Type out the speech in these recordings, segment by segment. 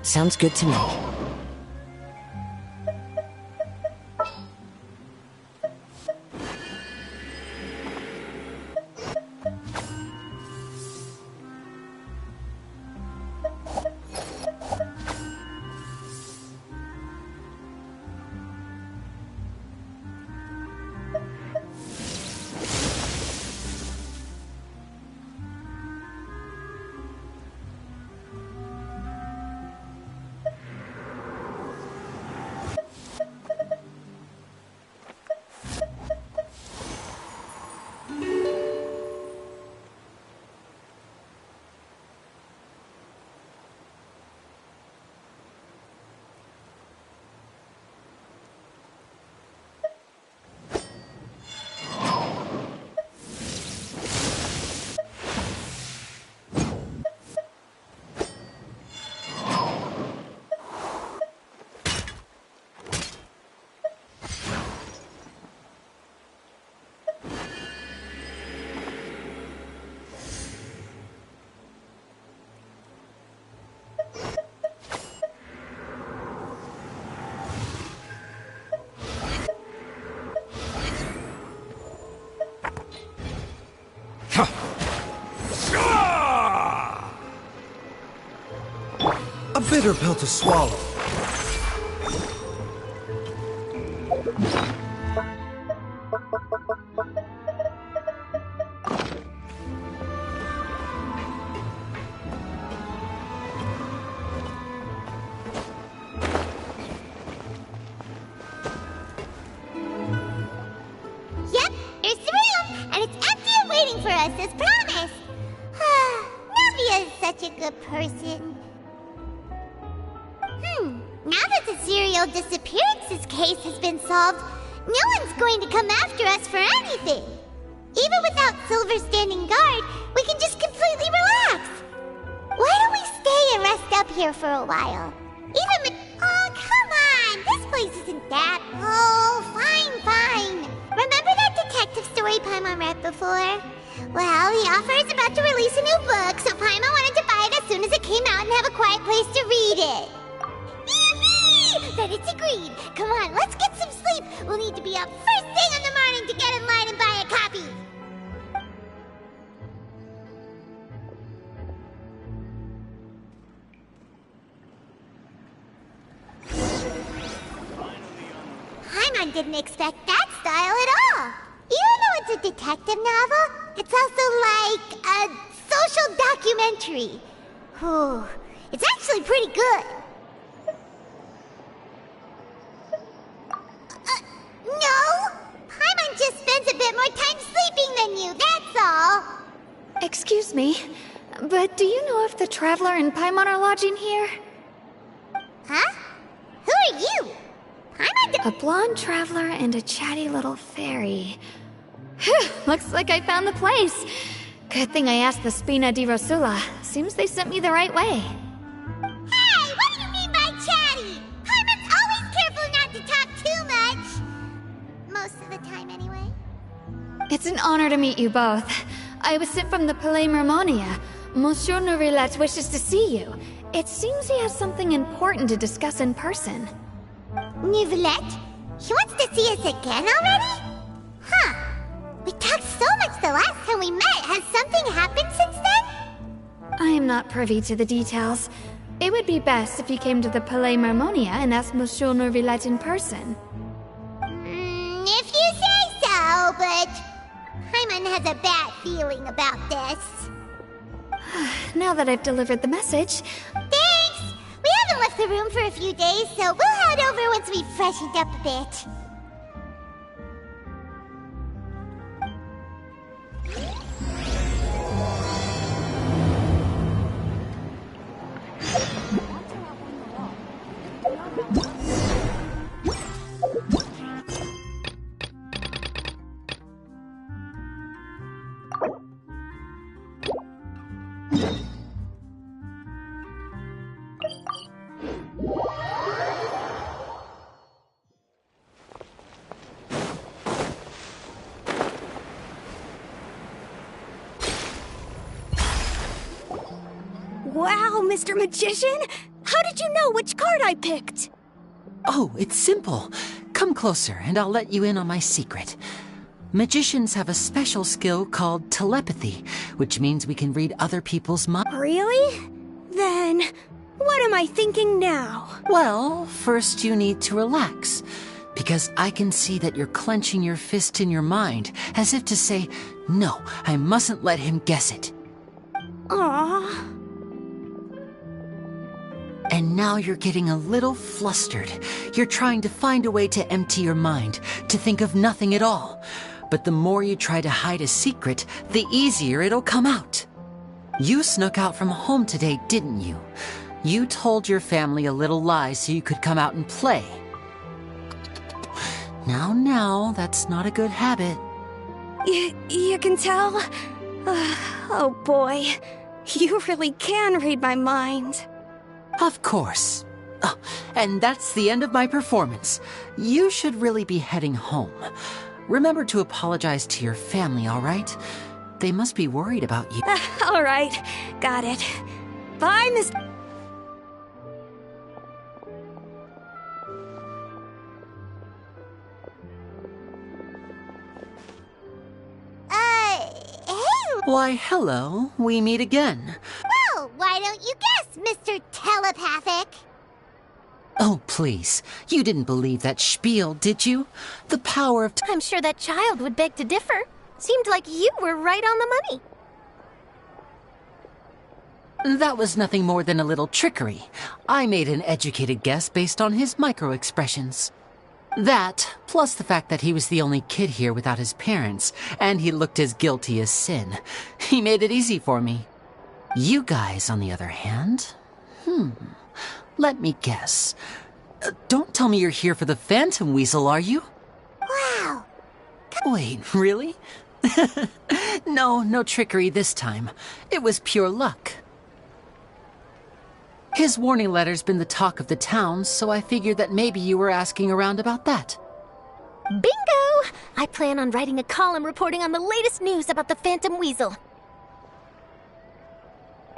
Sounds good to me. A bitter pill to swallow. Yep, there's the room, and it's empty and waiting for us as promised. Nubia is such a good person. Now that the serial disappearances case has been solved, no one's going to come after us for anything. Even without Silver standing guard, we can just completely relax. Why don't we stay and rest up here for a while? Oh, come on! This place isn't that... Oh, fine. Remember that detective story Paimon read before? Well, the author is about to release a new book, so Paimon wanted to buy it as soon as it came out and have a quiet place to read it. Then it's agreed. Come on, let's get some sleep. We'll need to be up first thing in the morning to get in line and buy a copy. Paimon didn't expect that style at all. Even though it's a detective novel, it's also like a social documentary. Whew. It's actually pretty good. No! Paimon just spends a bit more time sleeping than you, that's all! Excuse me, but do you know if the Traveler and Paimon are lodging here? Huh? Who are you? Paimon A blonde Traveler and a chatty little fairy. Whew, looks like I found the place. Good thing I asked the Spina di Rosula. Seems they sent me the right way. Hey, what do you mean by chatty? Paimon's always careful not to talk too much. Most of the time, anyway. It's an honor to meet you both. I was sent from the Palais Mermonia. Monsieur Neuvillette wishes to see you. It seems he has something important to discuss in person. Neuvillette? He wants to see us again already? Huh. We talked so much the last time we met. Has something happened since I'm not privy to the details. It would be best if you came to the Palais Marmonia and asked Monsieur Neuvillette in person. If you say so, but Paimon has a bad feeling about this. Now that I've delivered the message... Thanks! We haven't left the room for a few days, so we'll head over once we've freshened up a bit. Wow, Mr. Magician! How did you know which card I picked? Oh, it's simple. Come closer and I'll let you in on my secret. Magicians have a special skill called telepathy, which means we can read other people's minds. Really? Then, what am I thinking now? Well, first you need to relax, because I can see that you're clenching your fist in your mind, as if to say, no, I mustn't let him guess it. Aww. And now you're getting a little flustered. You're trying to find a way to empty your mind, to think of nothing at all. But the more you try to hide a secret, the easier it'll come out. You snuck out from home today, didn't you? You told your family a little lie so you could come out and play. Now, that's not a good habit. You can tell? Oh boy, you really can read my mind. Of course. Oh, and that's the end of my performance. You should really be heading home. Remember to apologize to your family, all right? They must be worried about you. All right, got it. Bye, Miss... Hey! Why, hello. We meet again. Well, why don't you guess, Mr. Telepathic? Oh, please. You didn't believe that spiel, did you? The power of... I'm sure that child would beg to differ. Seemed like you were right on the money. That was nothing more than a little trickery. I made an educated guess based on his micro-expressions. That, plus the fact that he was the only kid here without his parents, and he looked as guilty as sin. He made it easy for me. You guys, on the other hand... Let me guess. Don't tell me you're here for the Phantom Weasel, are you? Wow. Wait, really? No trickery this time. It was pure luck. His warning letter's been the talk of the town, so I figured that maybe you were asking around about that. Bingo! I plan on writing a column reporting on the latest news about the Phantom Weasel.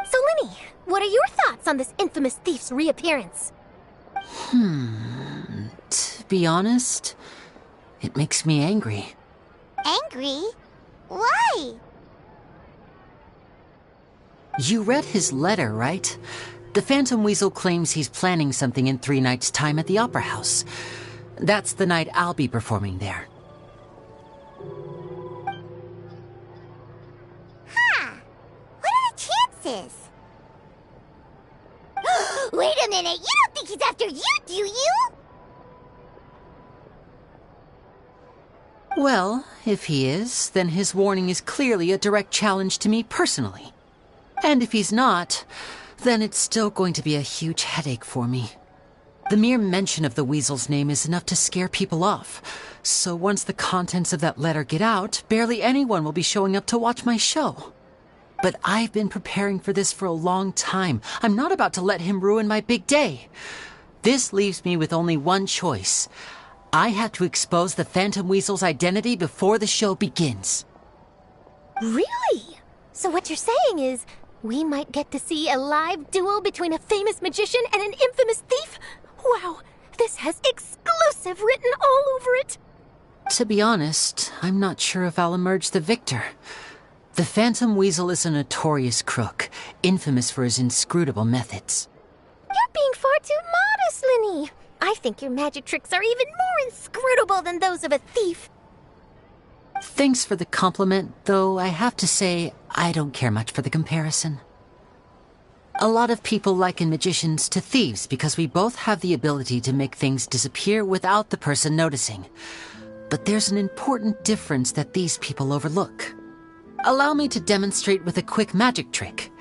So, Linny, what are your thoughts on this infamous thief's reappearance? To be honest, it makes me angry. Angry? Why? You read his letter, right? The Phantom Weasel claims he's planning something in 3 nights' time at the Opera House. That's the night I'll be performing there. What are the chances? Wait a minute, you don't think he's after you, do you? Well, if he is, then his warning is clearly a direct challenge to me personally. And if he's not, then it's still going to be a huge headache for me. The mere mention of the Weasel's name is enough to scare people off. So once the contents of that letter get out, barely anyone will be showing up to watch my show. But I've been preparing for this for a long time. I'm not about to let him ruin my big day. This leaves me with only one choice. I have to expose the Phantom Weasel's identity before the show begins. Really? So what you're saying is, we might get to see a live duel between a famous magician and an infamous thief? Wow, this has exclusive written all over it. To be honest, I'm not sure if I'll emerge the victor. The Phantom Weasel is a notorious crook, infamous for his inscrutable methods. You're being far too modest, Linny. I think your magic tricks are even more inscrutable than those of a thief. Thanks for the compliment, though I have to say I don't care much for the comparison. A lot of people liken magicians to thieves because we both have the ability to make things disappear without the person noticing. But there's an important difference that these people overlook. Allow me to demonstrate with a quick magic trick.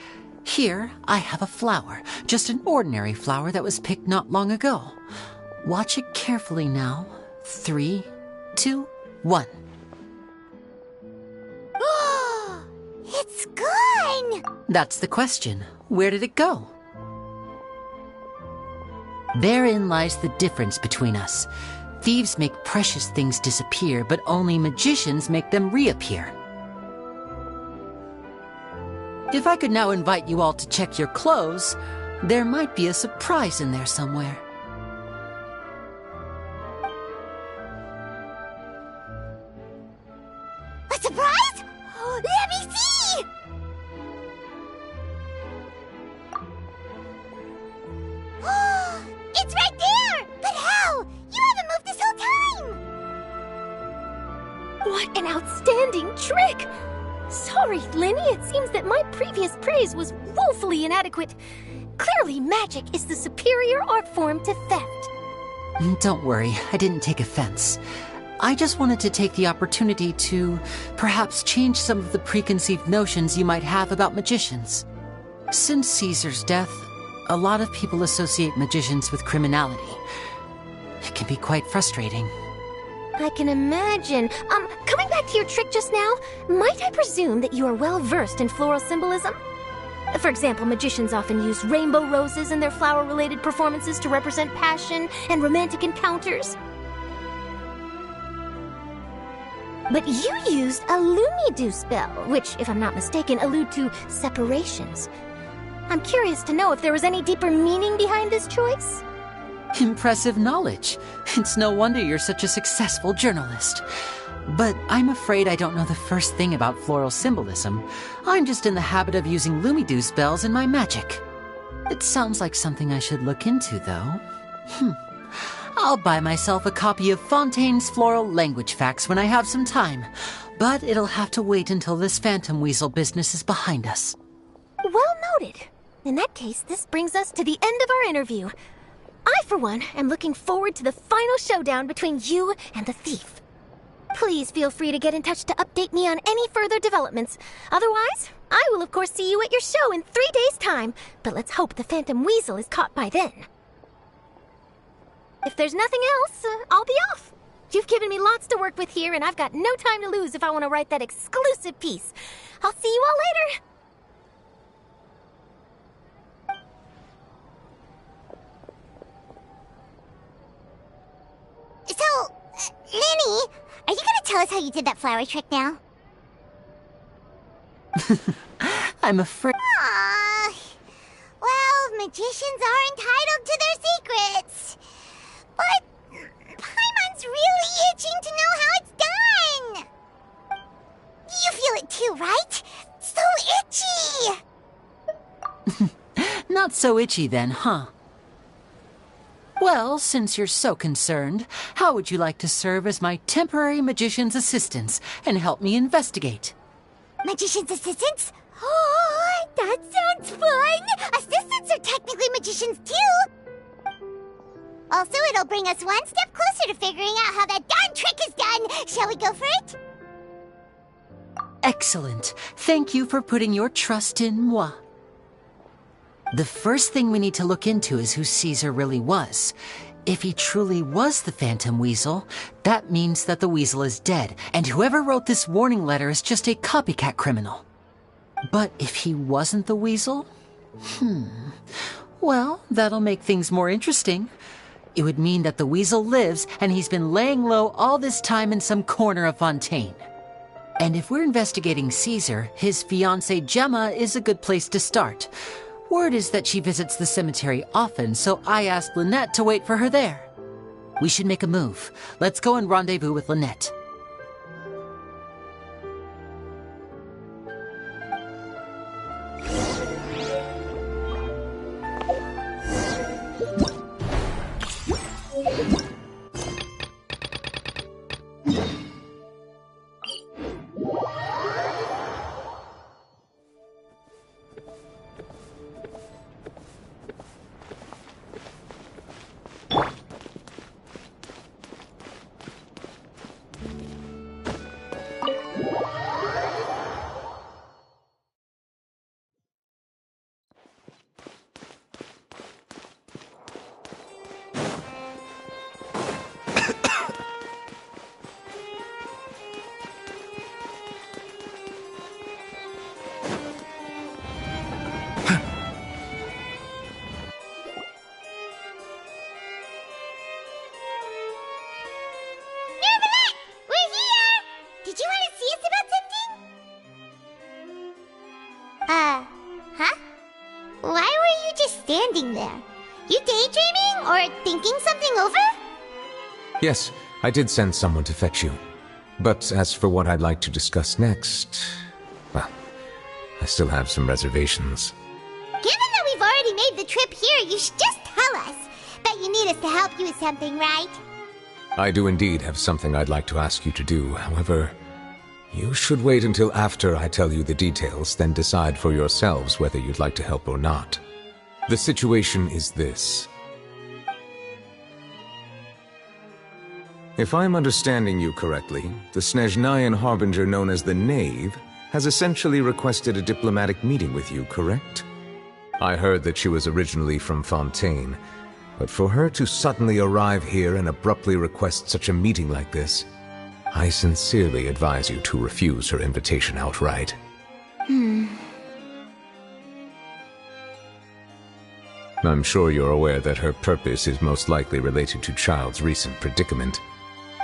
Here, I have a flower, just an ordinary flower that was picked not long ago. Watch it carefully now. 3, 2, 1. It's gone! That's the question. Where did it go? Therein lies the difference between us. Thieves make precious things disappear, but only magicians make them reappear. If I could now invite you all to check your clothes, there might be a surprise in there somewhere. A surprise? Let me see! It's right there! But how? You haven't moved this whole time! What an outstanding trick! Sorry, Linny, it seems that my previous praise was woefully inadequate. Clearly, magic is the superior art form to theft. Don't worry, I didn't take offense. I just wanted to take the opportunity to perhaps change some of the preconceived notions you might have about magicians. Since Caesar's death, a lot of people associate magicians with criminality. It can be quite frustrating. I can imagine. Coming back to your trick just now, might I presume that you are well versed in floral symbolism? For example, magicians often use rainbow roses in their flower-related performances to represent passion and romantic encounters. But you used a Lumidu spell, which, if I'm not mistaken, allude to separations. I'm curious to know if there was any deeper meaning behind this choice? Impressive knowledge. It's no wonder you're such a successful journalist. But I'm afraid I don't know the first thing about floral symbolism. I'm just in the habit of using Lumidu spells in my magic. It sounds like something I should look into, though. I'll buy myself a copy of Fontaine's Floral Language Facts when I have some time. But it'll have to wait until this Phantom Weasel business is behind us. Well noted. In that case, this brings us to the end of our interview. I, for one, am looking forward to the final showdown between you and the thief. Please feel free to get in touch to update me on any further developments. Otherwise, I will of course see you at your show in 3 days' time, but let's hope the Phantom Weasel is caught by then. If there's nothing else, I'll be off. You've given me lots to work with here, and I've got no time to lose if I want to write that exclusive piece. I'll see you all later. So, Linny, are you gonna tell us how you did that flower trick now? I'm afraid... Aww. Well, magicians are entitled to their secrets. But Paimon's really itching to know how it's done. You feel it too, right? So itchy. Not so itchy then, huh? Well, since you're so concerned, how would you like to serve as my temporary magician's assistants and help me investigate? Magician's assistants? Oh, that sounds fun! Assistants are technically magicians too! Also, it'll bring us one step closer to figuring out how that darn trick is done! Shall we go for it? Excellent. Thank you for putting your trust in moi. The first thing we need to look into is who Caesar really was. If he truly was the Phantom Weasel, that means that the Weasel is dead, and whoever wrote this warning letter is just a copycat criminal. But if he wasn't the Weasel? Well, that'll make things more interesting. It would mean that the Weasel lives, and he's been laying low all this time in some corner of Fontaine. And if we're investigating Caesar, his fiancée Gemma is a good place to start. Word is that she visits the cemetery often, so I asked Lynette to wait for her there. We should make a move. Let's go and rendezvous with Lynette. standing there? You daydreaming or thinking something over? Yes, I did send someone to fetch you. But as for what I'd like to discuss next, well, I still have some reservations. Given that we've already made the trip here, you should just tell us. Bet you need us to help you with something, right? I do indeed have something I'd like to ask you to do. However, you should wait until after I tell you the details, then decide for yourselves whether you'd like to help or not. The situation is this. If I'm understanding you correctly, the Snezhnayan Harbinger known as the Knave has essentially requested a diplomatic meeting with you, correct? I heard that she was originally from Fontaine, but for her to suddenly arrive here and abruptly request such a meeting like this, I sincerely advise you to refuse her invitation outright. I'm sure you're aware that her purpose is most likely related to Child's recent predicament.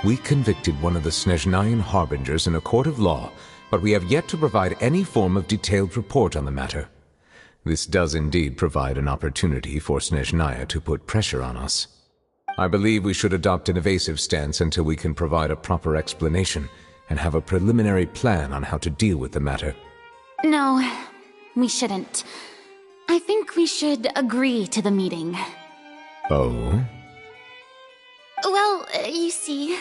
We convicted one of the Snezhnayan Harbingers in a court of law, but we have yet to provide any form of detailed report on the matter. This does indeed provide an opportunity for Snezhnaya to put pressure on us. I believe we should adopt an evasive stance until we can provide a proper explanation and have a preliminary plan on how to deal with the matter. No, we shouldn't. I think we should agree to the meeting. Oh? Well, you see,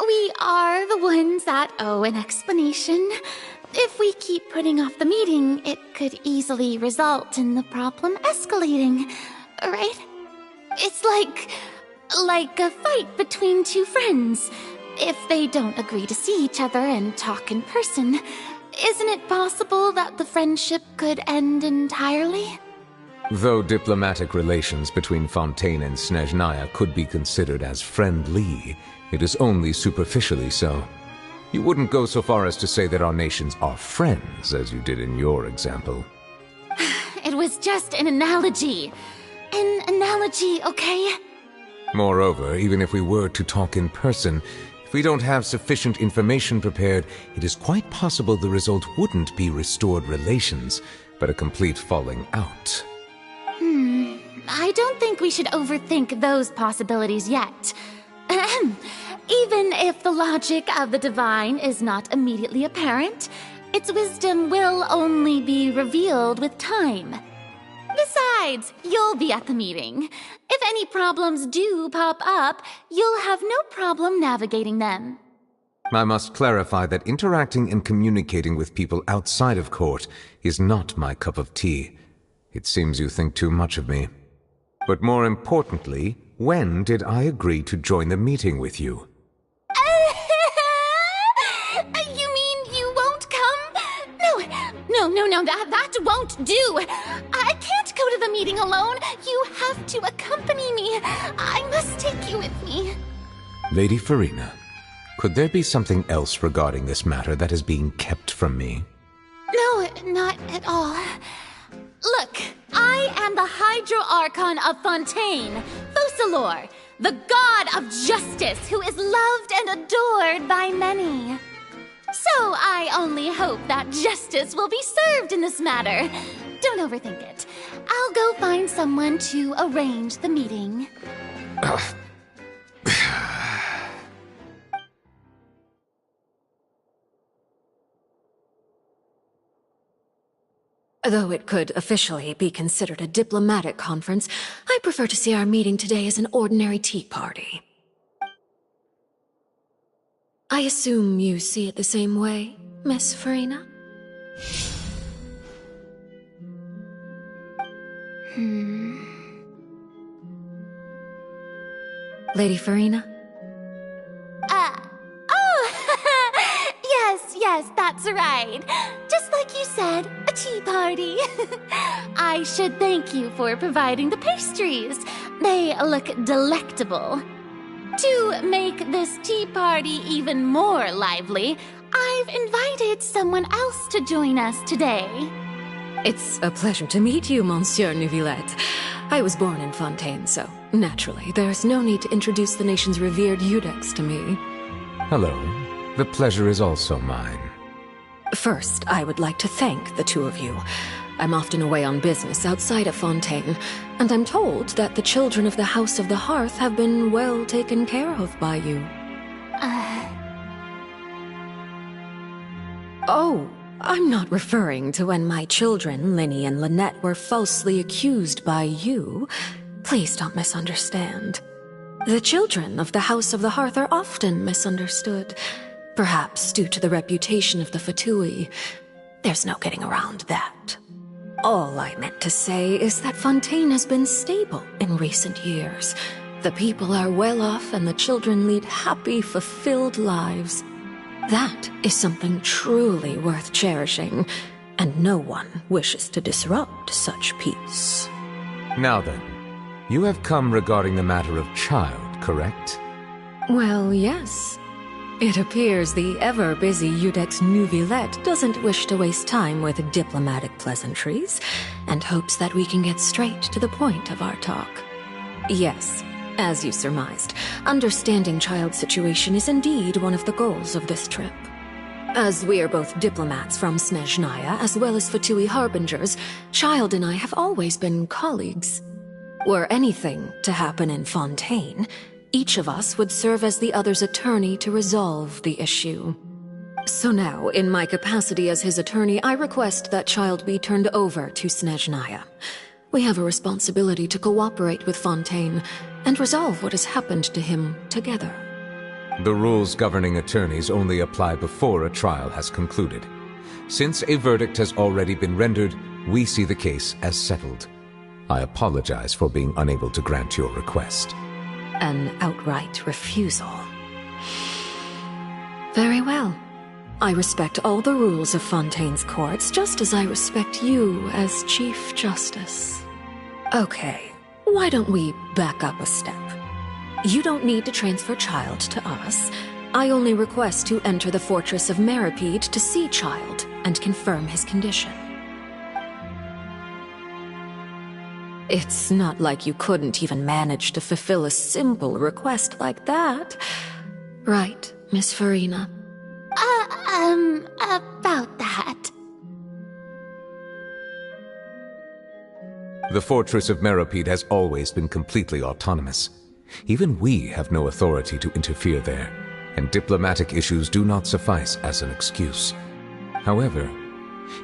we are the ones that owe an explanation. If we keep putting off the meeting, it could easily result in the problem escalating, right? It's like a fight between two friends. If they don't agree to see each other and talk in person, isn't it possible that the friendship could end entirely? Though diplomatic relations between Fontaine and Snezhnaya could be considered as friendly, it is only superficially so. You wouldn't go so far as to say that our nations are friends, as you did in your example. It was just an analogy. An analogy, okay? Moreover, even if we were to talk in person, if we don't have sufficient information prepared, it is quite possible the result wouldn't be restored relations, but a complete falling out. I don't think we should overthink those possibilities yet. Even if the logic of the divine is not immediately apparent, its wisdom will only be revealed with time. Besides, you'll be at the meeting. If any problems do pop up, you'll have no problem navigating them. I must clarify that interacting and communicating with people outside of court is not my cup of tea. It seems you think too much of me. But more importantly, when did I agree to join the meeting with you? You mean you won't come? No, that won't do. I can't go to the meeting alone. You have to accompany me. I must take you with me. Lady Furina, could there be something else regarding this matter that is being kept from me? No, not at all. Look, I am the Hydro Archon of Fontaine, Focalors, the god of justice who is loved and adored by many. So I only hope that justice will be served in this matter. Don't overthink it. I'll go find someone to arrange the meeting. Though it could officially be considered a diplomatic conference, I prefer to see our meeting today as an ordinary tea party. I assume you see it the same way, Miss Furina? Lady Furina? Yes, that's right. Just like you said, a tea party. I should thank you for providing the pastries. They look delectable. To make this tea party even more lively, I've invited someone else to join us today. It's a pleasure to meet you, Monsieur Neuvillette. I was born in Fontaine, so naturally, there's no need to introduce the nation's revered Iudex to me. Hello. The pleasure is also mine. First, I would like to thank the two of you. I'm often away on business outside of Fontaine, and I'm told that the children of the House of the Hearth have been well taken care of by you. Oh, I'm not referring to when my children, Linny and Lynette, were falsely accused by you. Please don't misunderstand. The children of the House of the Hearth are often misunderstood, perhaps due to the reputation of the Fatui. There's no getting around that. All I meant to say is that Fontaine has been stable in recent years. The people are well off and the children lead happy, fulfilled lives. That is something truly worth cherishing, and no one wishes to disrupt such peace. Now then, you have come regarding the matter of child, correct? Well, yes. It appears the ever-busy Iudex Neuvillette doesn't wish to waste time with diplomatic pleasantries, and hopes that we can get straight to the point of our talk. Yes, as you surmised, understanding Child's situation is indeed one of the goals of this trip. As we are both diplomats from Snezhnaya as well as Fatui Harbingers, Child and I have always been colleagues. Were anything to happen in Fontaine, each of us would serve as the other's attorney to resolve the issue. So now, in my capacity as his attorney, I request that Child be turned over to Snezhnaya. We have a responsibility to cooperate with Fontaine and resolve what has happened to him together. The rules governing attorneys only apply before a trial has concluded. Since a verdict has already been rendered, we see the case as settled. I apologize for being unable to grant your request. An outright refusal. Very well. I respect all the rules of Fontaine's courts, just as I respect you as Chief Justice. Okay, why don't we back up a step? You don't need to transfer Child to us. I only request to enter the fortress of Meripede to see Child and confirm his condition. It's not like you couldn't even manage to fulfill a simple request like that. Right, Miss Furina? About that. The fortress of Meripede has always been completely autonomous. Even we have no authority to interfere there, and diplomatic issues do not suffice as an excuse. However,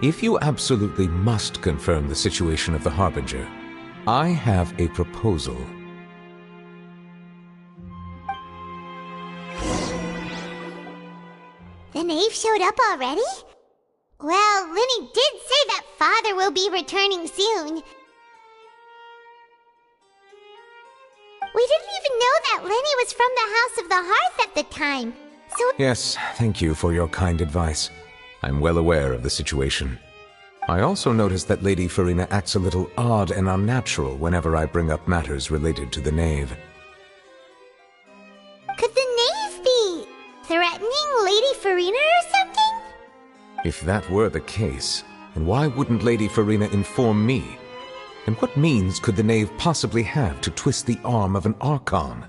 if you absolutely must confirm the situation of the Harbinger, I have a proposal. The knave showed up already? Well, Linny did say that Father will be returning soon. We didn't even know that Linny was from the House of the Hearth at the time, so... Yes, thank you for your kind advice. I'm well aware of the situation. I also noticed that Lady Furina acts a little odd and unnatural whenever I bring up matters related to the knave. Could the knave be threatening Lady Furina or something? If that were the case, then why wouldn't Lady Furina inform me? And what means could the knave possibly have to twist the arm of an Archon?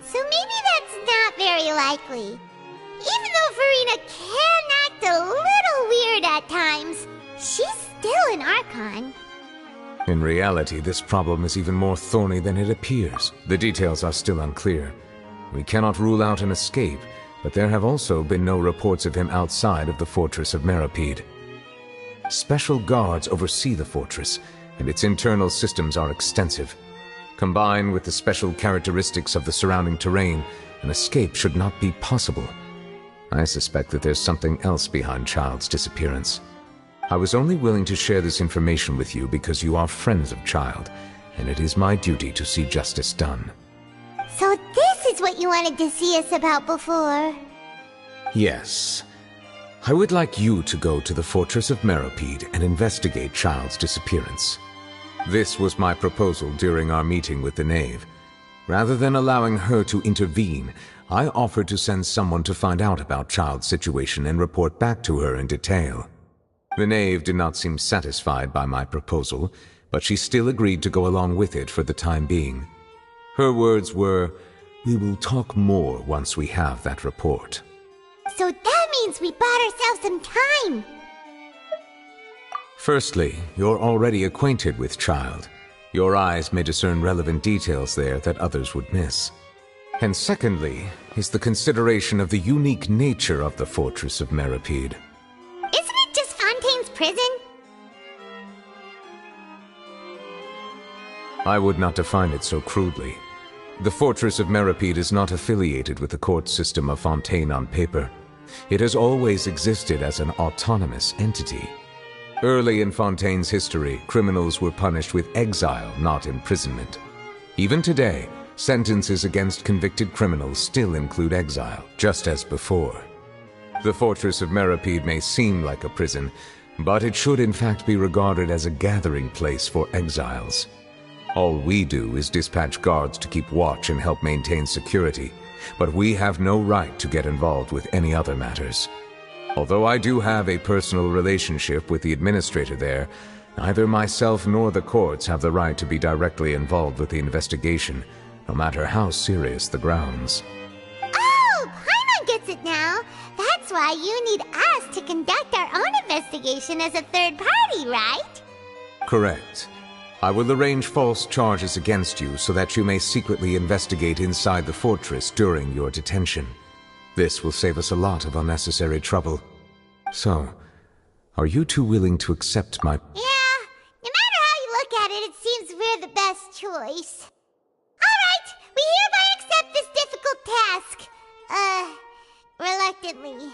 So maybe that's not very likely. Even though Furina can act a little weird at times, she's still an Archon. In reality, this problem is even more thorny than it appears. The details are still unclear. We cannot rule out an escape, but there have also been no reports of him outside of the fortress of Meripede. Special guards oversee the fortress, and its internal systems are extensive. Combined with the special characteristics of the surrounding terrain, an escape should not be possible. I suspect that there's something else behind Child's disappearance. I was only willing to share this information with you because you are friends of Child, and it is my duty to see justice done. So this is what you wanted to see us about before. Yes. I would like you to go to the Fortress of Meripede and investigate Child's disappearance. This was my proposal during our meeting with the knave. Rather than allowing her to intervene, I offered to send someone to find out about Child's situation and report back to her in detail. The knave did not seem satisfied by my proposal, but she still agreed to go along with it for the time being. Her words were, "We will talk more once we have that report." So that means we bought ourselves some time. Firstly, you're already acquainted with Childe. Your eyes may discern relevant details there that others would miss. And secondly, is the consideration of the unique nature of the Fortress of Meropide. Isn't it just Fontaine's prison? I would not define it so crudely. The Fortress of Meropide is not affiliated with the court system of Fontaine on paper. It has always existed as an autonomous entity. Early in Fontaine's history, criminals were punished with exile, not imprisonment. Even today, sentences against convicted criminals still include exile, just as before. The Fortress of Meropide may seem like a prison, but it should in fact be regarded as a gathering place for exiles. All we do is dispatch guards to keep watch and help maintain security, but we have no right to get involved with any other matters. Although I do have a personal relationship with the administrator there, neither myself nor the courts have the right to be directly involved with the investigation, no matter how serious the grounds. Oh, Paimon gets it now. That's why you need us to conduct our own investigation as a third party, right? Correct. I will arrange false charges against you so that you may secretly investigate inside the fortress during your detention. This will save us a lot of unnecessary trouble. So, are you two willing to accept my... Yeah, no matter how you look at it, it seems we're the best choice. Alright, we hereby accept this difficult task. Reluctantly.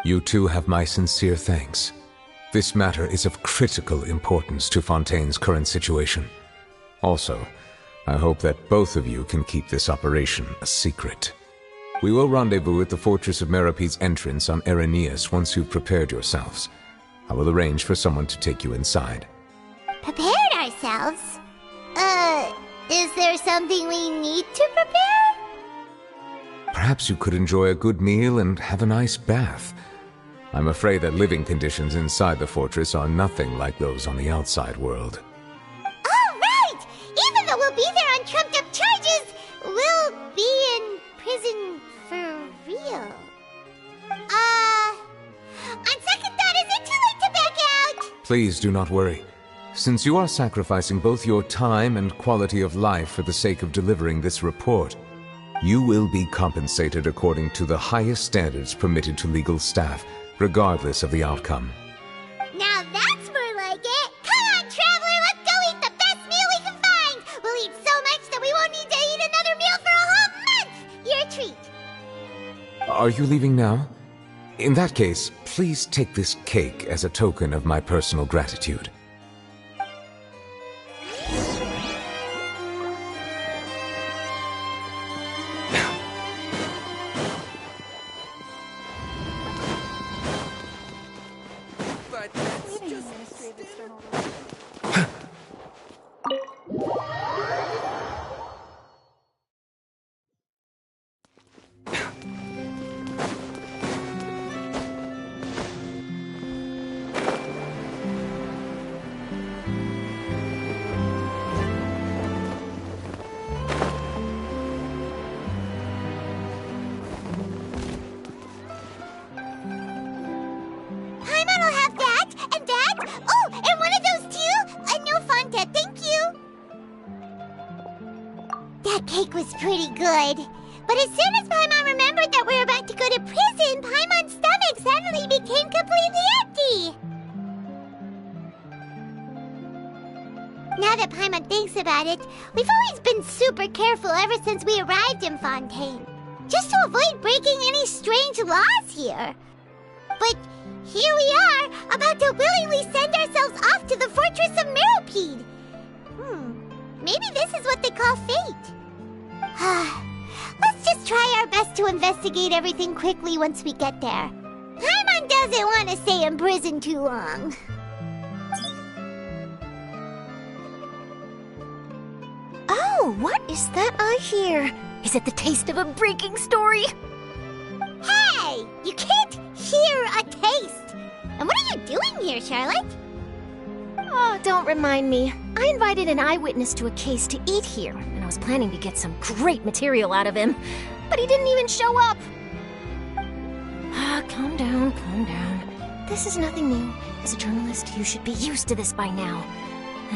You two have my sincere thanks. This matter is of critical importance to Fontaine's current situation. Also, I hope that both of you can keep this operation a secret. We will rendezvous at the Fortress of Meropide's entrance on Erineus once you've prepared yourselves. I will arrange for someone to take you inside. Prepared ourselves? Is there something we need to prepare? Perhaps you could enjoy a good meal and have a nice bath. I'm afraid that living conditions inside the fortress are nothing like those on the outside world. Oh, right! Even though we'll be there on trumped-up charges, we'll be in prison for real. On second thought, is it too late to back out? Please do not worry. Since you are sacrificing both your time and quality of life for the sake of delivering this report, you will be compensated according to the highest standards permitted to legal staff, regardless of the outcome. Now that's more like it! Come on, Traveler, let's go eat the best meal we can find! We'll eat so much that we won't need to eat another meal for a whole month! Your treat! Are you leaving now? In that case, please take this cake as a token of my personal gratitude. Cake was pretty good. But as soon as Paimon remembered that we were about to go to prison, Paimon's stomach suddenly became completely empty. Now that Paimon thinks about it, we've always been super careful ever since we arrived in Fontaine, just to avoid breaking any strange laws here. But here we are, about to willingly send ourselves off to the Fortress of Meropide. Maybe this is what they call fate. Let's just try our best to investigate everything quickly once we get there. Paimon doesn't want to stay in prison too long. Oh, what is that I hear? Is it the taste of a breaking story? Hey! You can't hear a taste! And what are you doing here, Charlotte? Oh, don't remind me. I invited an eyewitness to a case to eat here, and I was planning to get some great material out of him. but he didn't even show up. Calm down, calm down. This is nothing new. As a journalist, you should be used to this by now.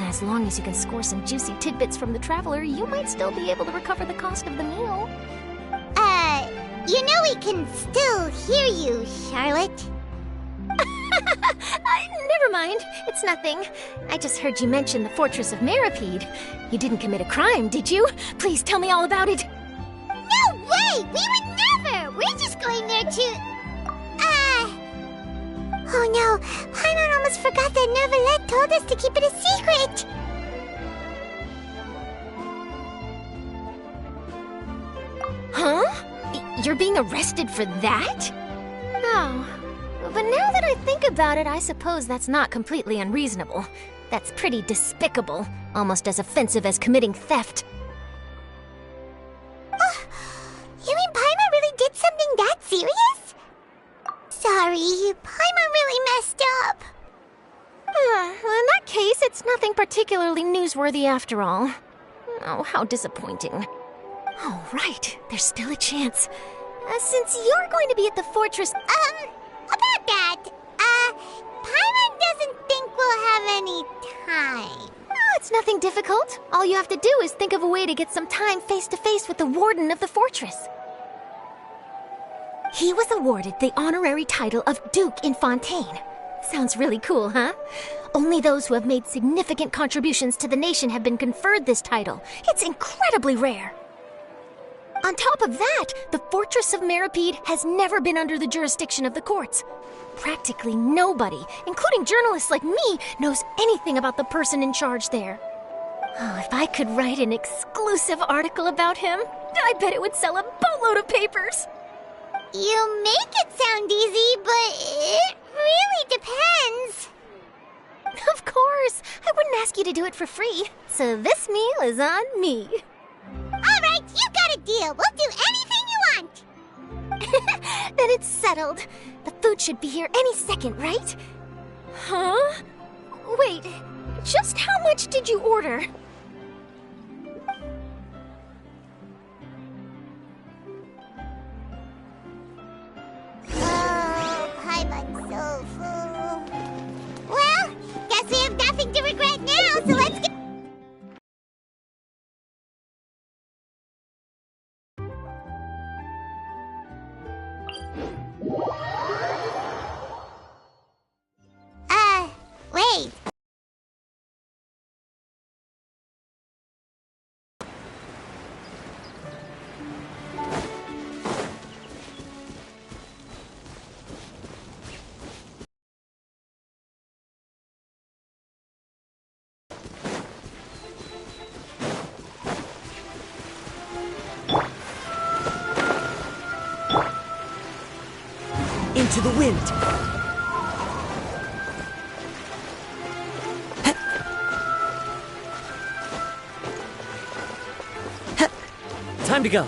As long as you can score some juicy tidbits from the Traveler, you might still be able to recover the cost of the meal. You know we can still hear you, Charlotte. Never mind. It's nothing. I just heard you mention the Fortress of Meripede. You didn't commit a crime, did you? Please tell me all about it. No way! We would never! We're just going there to... Oh no, Paimon almost forgot that Neuvillette told us to keep it a secret! Huh? You're being arrested for that? Oh. But now that I think about it, I suppose that's not completely unreasonable. That's pretty despicable, almost as offensive as committing theft. You mean Paimon really did something that serious? Sorry, Paimon really messed up. Well, in that case, it's nothing particularly newsworthy after all. Oh, how disappointing. Oh, right, there's still a chance. Since you're going to be at the fortress... About that, Paimon doesn't think we'll have any time. Oh, it's nothing difficult. All you have to do is think of a way to get some time face-to-face with the warden of the fortress. He was awarded the honorary title of Duke in Fontaine. Sounds really cool, huh? Only those who have made significant contributions to the nation have been conferred this title. It's incredibly rare. On top of that, the Fortress of Meripede has never been under the jurisdiction of the courts. Practically nobody, including journalists like me, knows anything about the person in charge there. Oh, if I could write an exclusive article about him, I bet it would sell a boatload of papers. You make it sound easy, but it really depends. Of course, I wouldn't ask you to do it for free, so this meal is on me. All right, you got a deal. We'll do anything you want. Then it's settled. The food should be here any second, right? Huh? Wait, just how much did you order? Oh, Paimon's so full. Well, guess we have nothing to regret now, so let's get... wait. Into the wind! Time to go.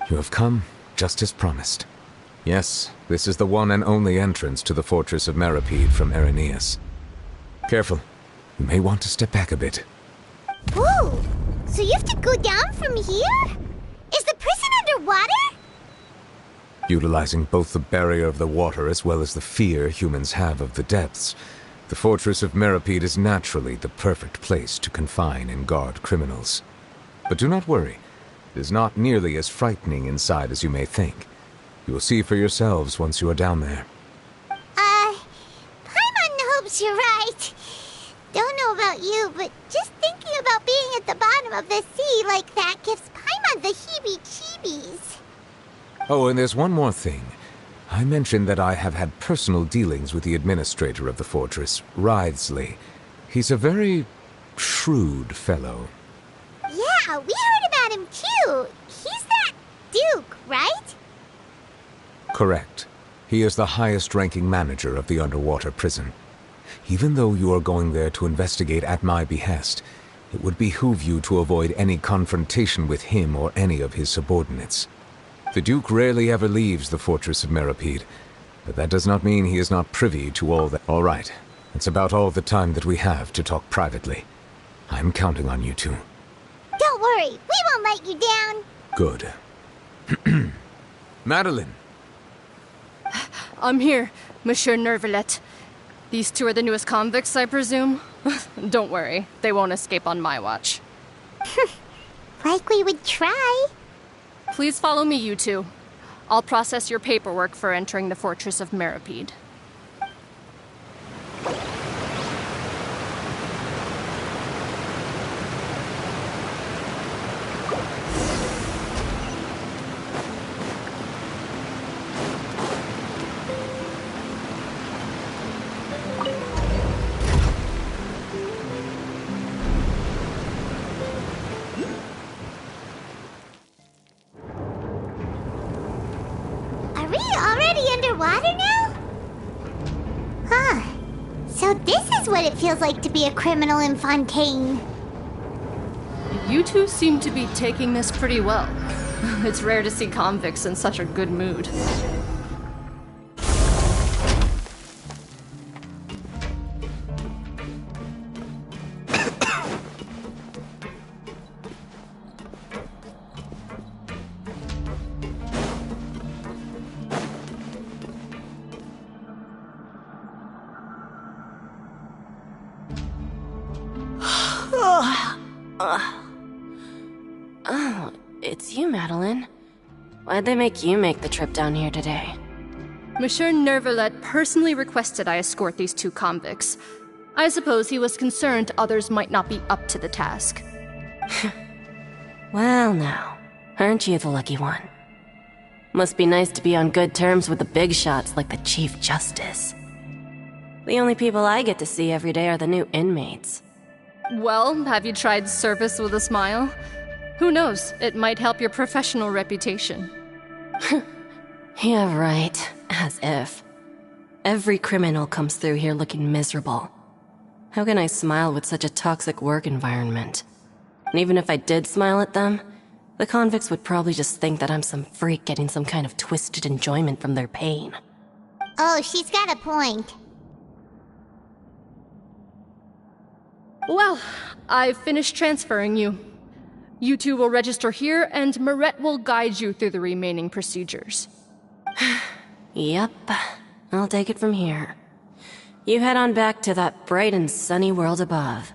You have come, just as promised. Yes, this is the one and only entrance to the Fortress of Meripede from Erineus. Careful. You may want to step back a bit. Whoa! So you have to go down from here? Is the prison underwater? Utilizing both the barrier of the water as well as the fear humans have of the depths, the Fortress of Meripede is naturally the perfect place to confine and guard criminals. But do not worry. It is not nearly as frightening inside as you may think. You will see for yourselves once you are down there. Paimon hopes you're right. Don't know about you, but just thinking about being at the bottom of the sea like that gives Paimon the heebie-jeebies. Oh, and there's one more thing. I mentioned that I have had personal dealings with the administrator of the fortress, Wriothesley. He's a very shrewd fellow. Yeah, we heard about him too. He's that Duke, right? Correct. He is the highest-ranking manager of the underwater prison. Even though you are going there to investigate at my behest, it would behoove you to avoid any confrontation with him or any of his subordinates. The Duke rarely ever leaves the fortress of Meropide, but that does not mean he is not privy to all that. All right, that's about all the time that we have to talk privately. I'm counting on you two. Don't worry, we won't let you down. Good. Madeline! I'm here, Monsieur Nervalet. These two are the newest convicts, I presume? Don't worry, they won't escape on my watch. Like we would try. Please follow me, you two. I'll process your paperwork for entering the Fortress of Meropide. Are we already underwater now? Huh. So this is what it feels like to be a criminal in Fontaine. You two seem to be taking this pretty well. It's rare to see convicts in such a good mood. Oh, it's you, Madeline. Why'd they make you make the trip down here today? Monsieur Nervalet personally requested I escort these two convicts. I suppose he was concerned others might not be up to the task. Well now, aren't you the lucky one? Must be nice to be on good terms with the big shots like the Chief Justice. The only people I get to see every day are the new inmates. Well, have you tried service with a smile? Who knows, it might help your professional reputation. Yeah, right. As if. Every criminal comes through here looking miserable. How can I smile with such a toxic work environment? And even if I did smile at them, the convicts would probably just think that I'm some freak getting some kind of twisted enjoyment from their pain. Oh, she's got a point. Well, I've finished transferring you. You two will register here, and Marette will guide you through the remaining procedures. Yep, I'll take it from here. You head on back to that bright and sunny world above.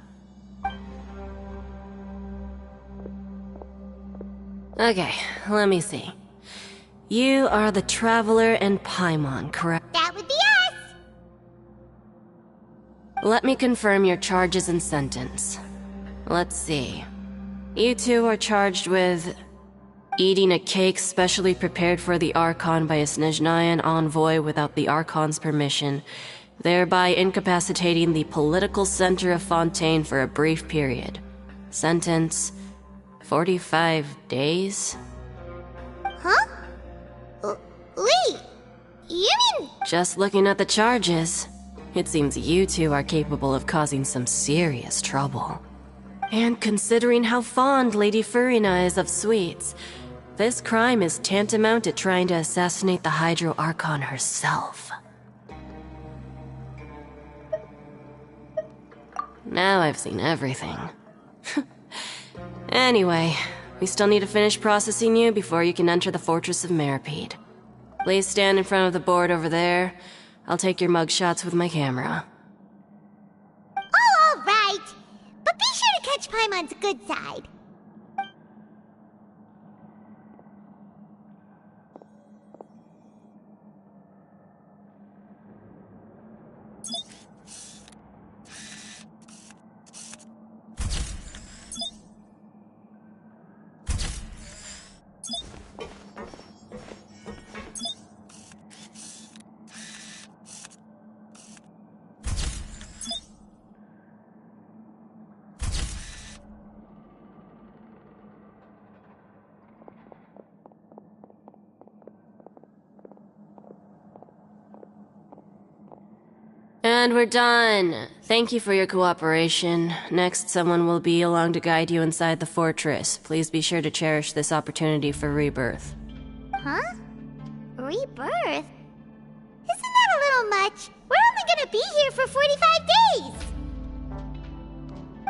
Okay, let me see. You are the Traveler and Paimon, correct? That would be us! Let me confirm your charges and sentence. Let's see. You two are charged with eating a cake specially prepared for the Archon by a Snezhnayan envoy without the Archon's permission, thereby incapacitating the political center of Fontaine for a brief period. Sentence: 45 days? Huh? Wait, you mean... Just looking at the charges, it seems you two are capable of causing some serious trouble. And considering how fond Lady Furina is of sweets, this crime is tantamount to trying to assassinate the Hydro Archon herself. Now I've seen everything. Anyway, we still need to finish processing you before you can enter the Fortress of Meropide. Please stand in front of the board over there. I'll take your mugshots with my camera. Oh, all right. But be sure to catch Paimon's good side. And we're done. Thank you for your cooperation. Next, someone will be along to guide you inside the fortress. Please be sure to cherish this opportunity for rebirth. Huh? Rebirth? Isn't that a little much? We're only gonna be here for 45 days!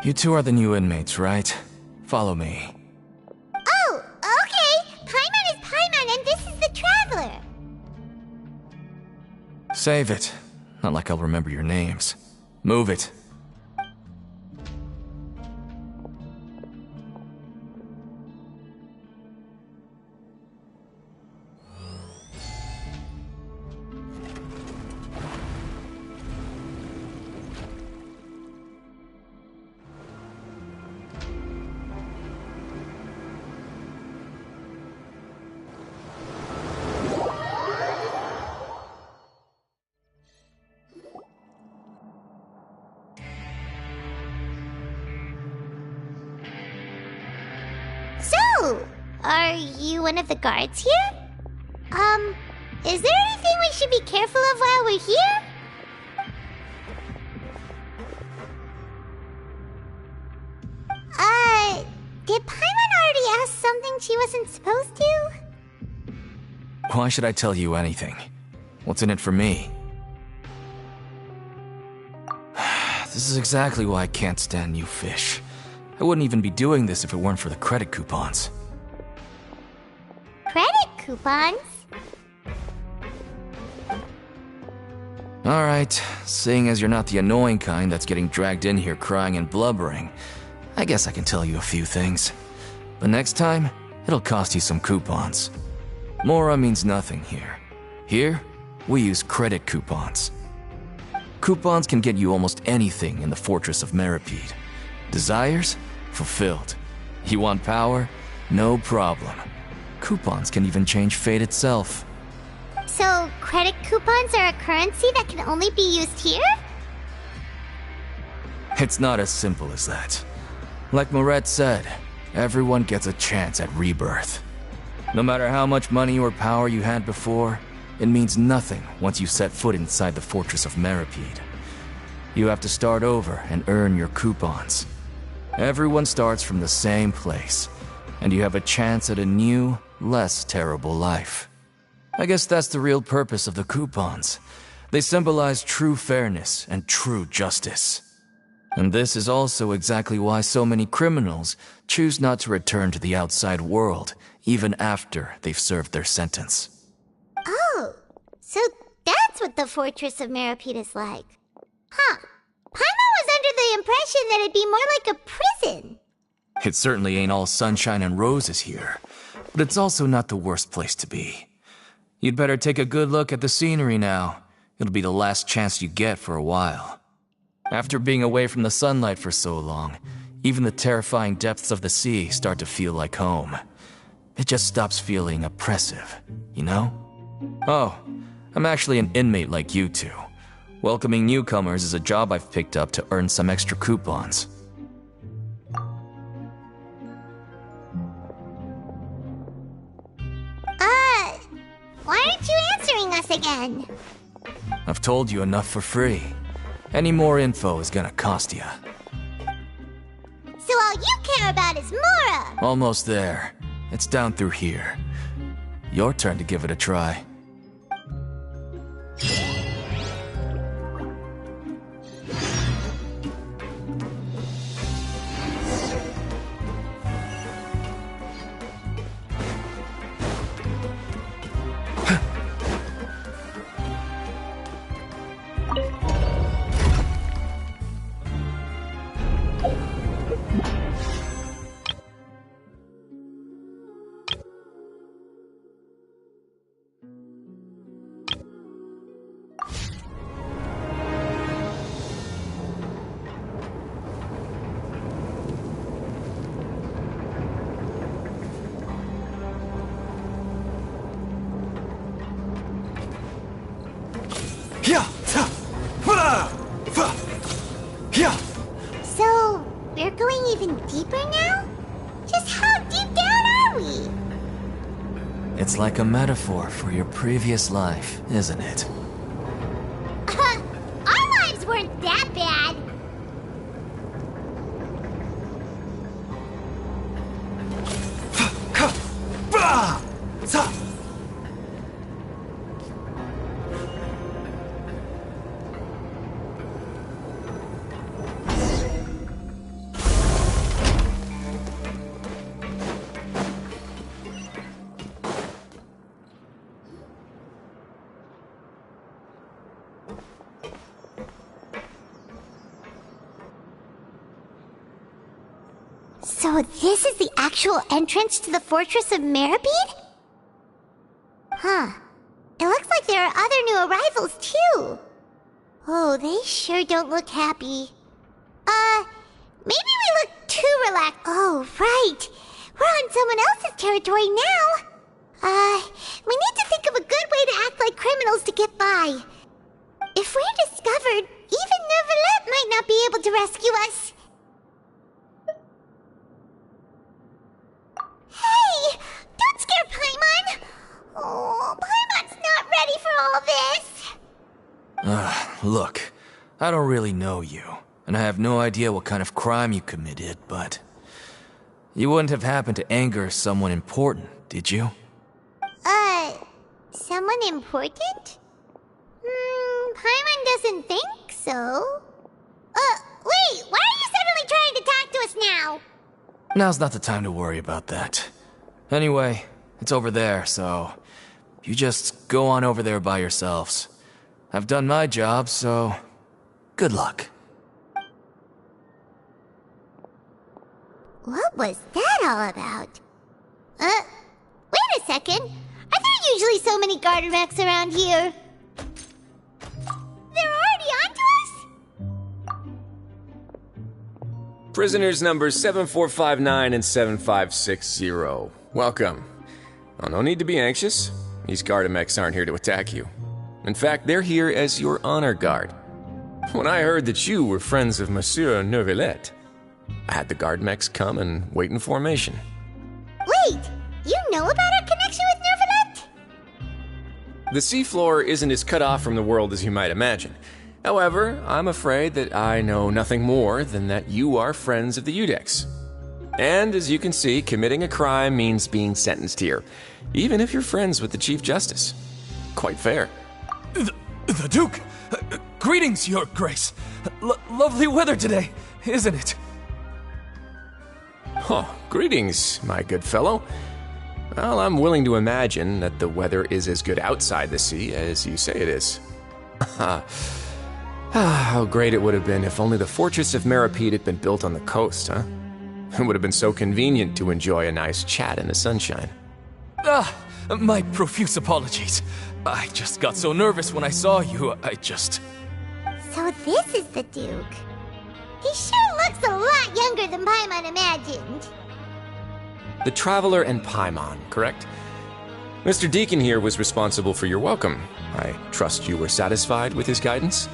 You two are the new inmates, right? Follow me. Oh, okay! Paimon is Paimon and this is the Traveler! Save it. Not like I'll remember your names. Move it. So, are you one of the guards here? Is there anything we should be careful of while we're here? Did Paimon already ask something she wasn't supposed to? Why should I tell you anything? What's in it for me? This is exactly why I can't stand you fish. I wouldn't even be doing this if it weren't for the credit coupons. Credit coupons? Alright, seeing as you're not the annoying kind that's getting dragged in here crying and blubbering, I guess I can tell you a few things. But next time, it'll cost you some coupons. Mora means nothing here. Here, we use credit coupons. Coupons can get you almost anything in the Fortress of Meropide. Desires? Fulfilled. You want power? No problem. Coupons can even change fate itself. So, credit coupons are a currency that can only be used here? It's not as simple as that. Like Moret said, everyone gets a chance at rebirth. No matter how much money or power you had before, it means nothing once you set foot inside the Fortress of Meropide. You have to start over and earn your coupons. Everyone starts from the same place, and you have a chance at a new, less terrible life. I guess that's the real purpose of the coupons. They symbolize true fairness and true justice. And this is also exactly why so many criminals choose not to return to the outside world, even after they've served their sentence. Oh, so that's what the Fortress of Meropide is like. Huh. Paimon was under the impression that it'd be more like a prison. It certainly ain't all sunshine and roses here, but it's also not the worst place to be. You'd better take a good look at the scenery now. It'll be the last chance you get for a while. After being away from the sunlight for so long, even the terrifying depths of the sea start to feel like home. It just stops feeling oppressive, you know? Oh, I'm actually an inmate like you two. Welcoming newcomers is a job I've picked up to earn some extra coupons. Why aren't you answering us again? I've told you enough for free. Any more info is gonna cost you. So all you care about is Mora! Almost there. It's down through here. Your turn to give it a try. So, we're going even deeper now? Just how deep down are we? It's like a metaphor for your previous life, isn't it? Our lives So this is the actual entrance to the Fortress of Meripede? Huh. It looks like there are other new arrivals, too. Oh, they sure don't look happy. Maybe we look too relaxed. Oh, right. We're on someone else's territory now. We need to think of a good way to act like criminals to get by. If we're discovered, even Neuvillette might not be able to rescue us. Hey! Don't scare Paimon! Oh, Paimon's not ready for all this! Look, I don't really know you, and I have no idea what kind of crime you committed, but... You wouldn't have happened to anger someone important, did you? Someone important? Paimon doesn't think so. Wait, why are you suddenly trying to talk to us now? Now's not the time to worry about that. Anyway, it's over there, so... You just go on over there by yourselves. I've done my job, so... Good luck. What was that all about? Wait a second. Are there usually so many Garderex around here? They're already onto us? Prisoners numbers 7459 and 7560. Welcome. Oh, no need to be anxious. These Gardemex aren't here to attack you. In fact, they're here as your honor guard. When I heard that you were friends of Monsieur Neuvillette, I had the Gardemex come and wait in formation. Wait, you know about our connection with Neuvillette? The seafloor isn't as cut off from the world as you might imagine. However, I'm afraid that I know nothing more than that you are friends of the Iudex. And as you can see, committing a crime means being sentenced here, even if you're friends with the Chief Justice. Quite fair. The Duke! Greetings, Your Grace! Lovely weather today, isn't it? Oh, greetings, my good fellow. Well, I'm willing to imagine that the weather is as good outside the sea as you say it is. How great it would have been if only the Fortress of Meripede had been built on the coast, huh? It would have been so convenient to enjoy a nice chat in the sunshine. My profuse apologies. I just got so nervous when I saw you, So this is the Duke. He sure looks a lot younger than Paimon imagined. The Traveler and Paimon, correct? Mr. Deacon here was responsible for your welcome. I trust you were satisfied with his guidance?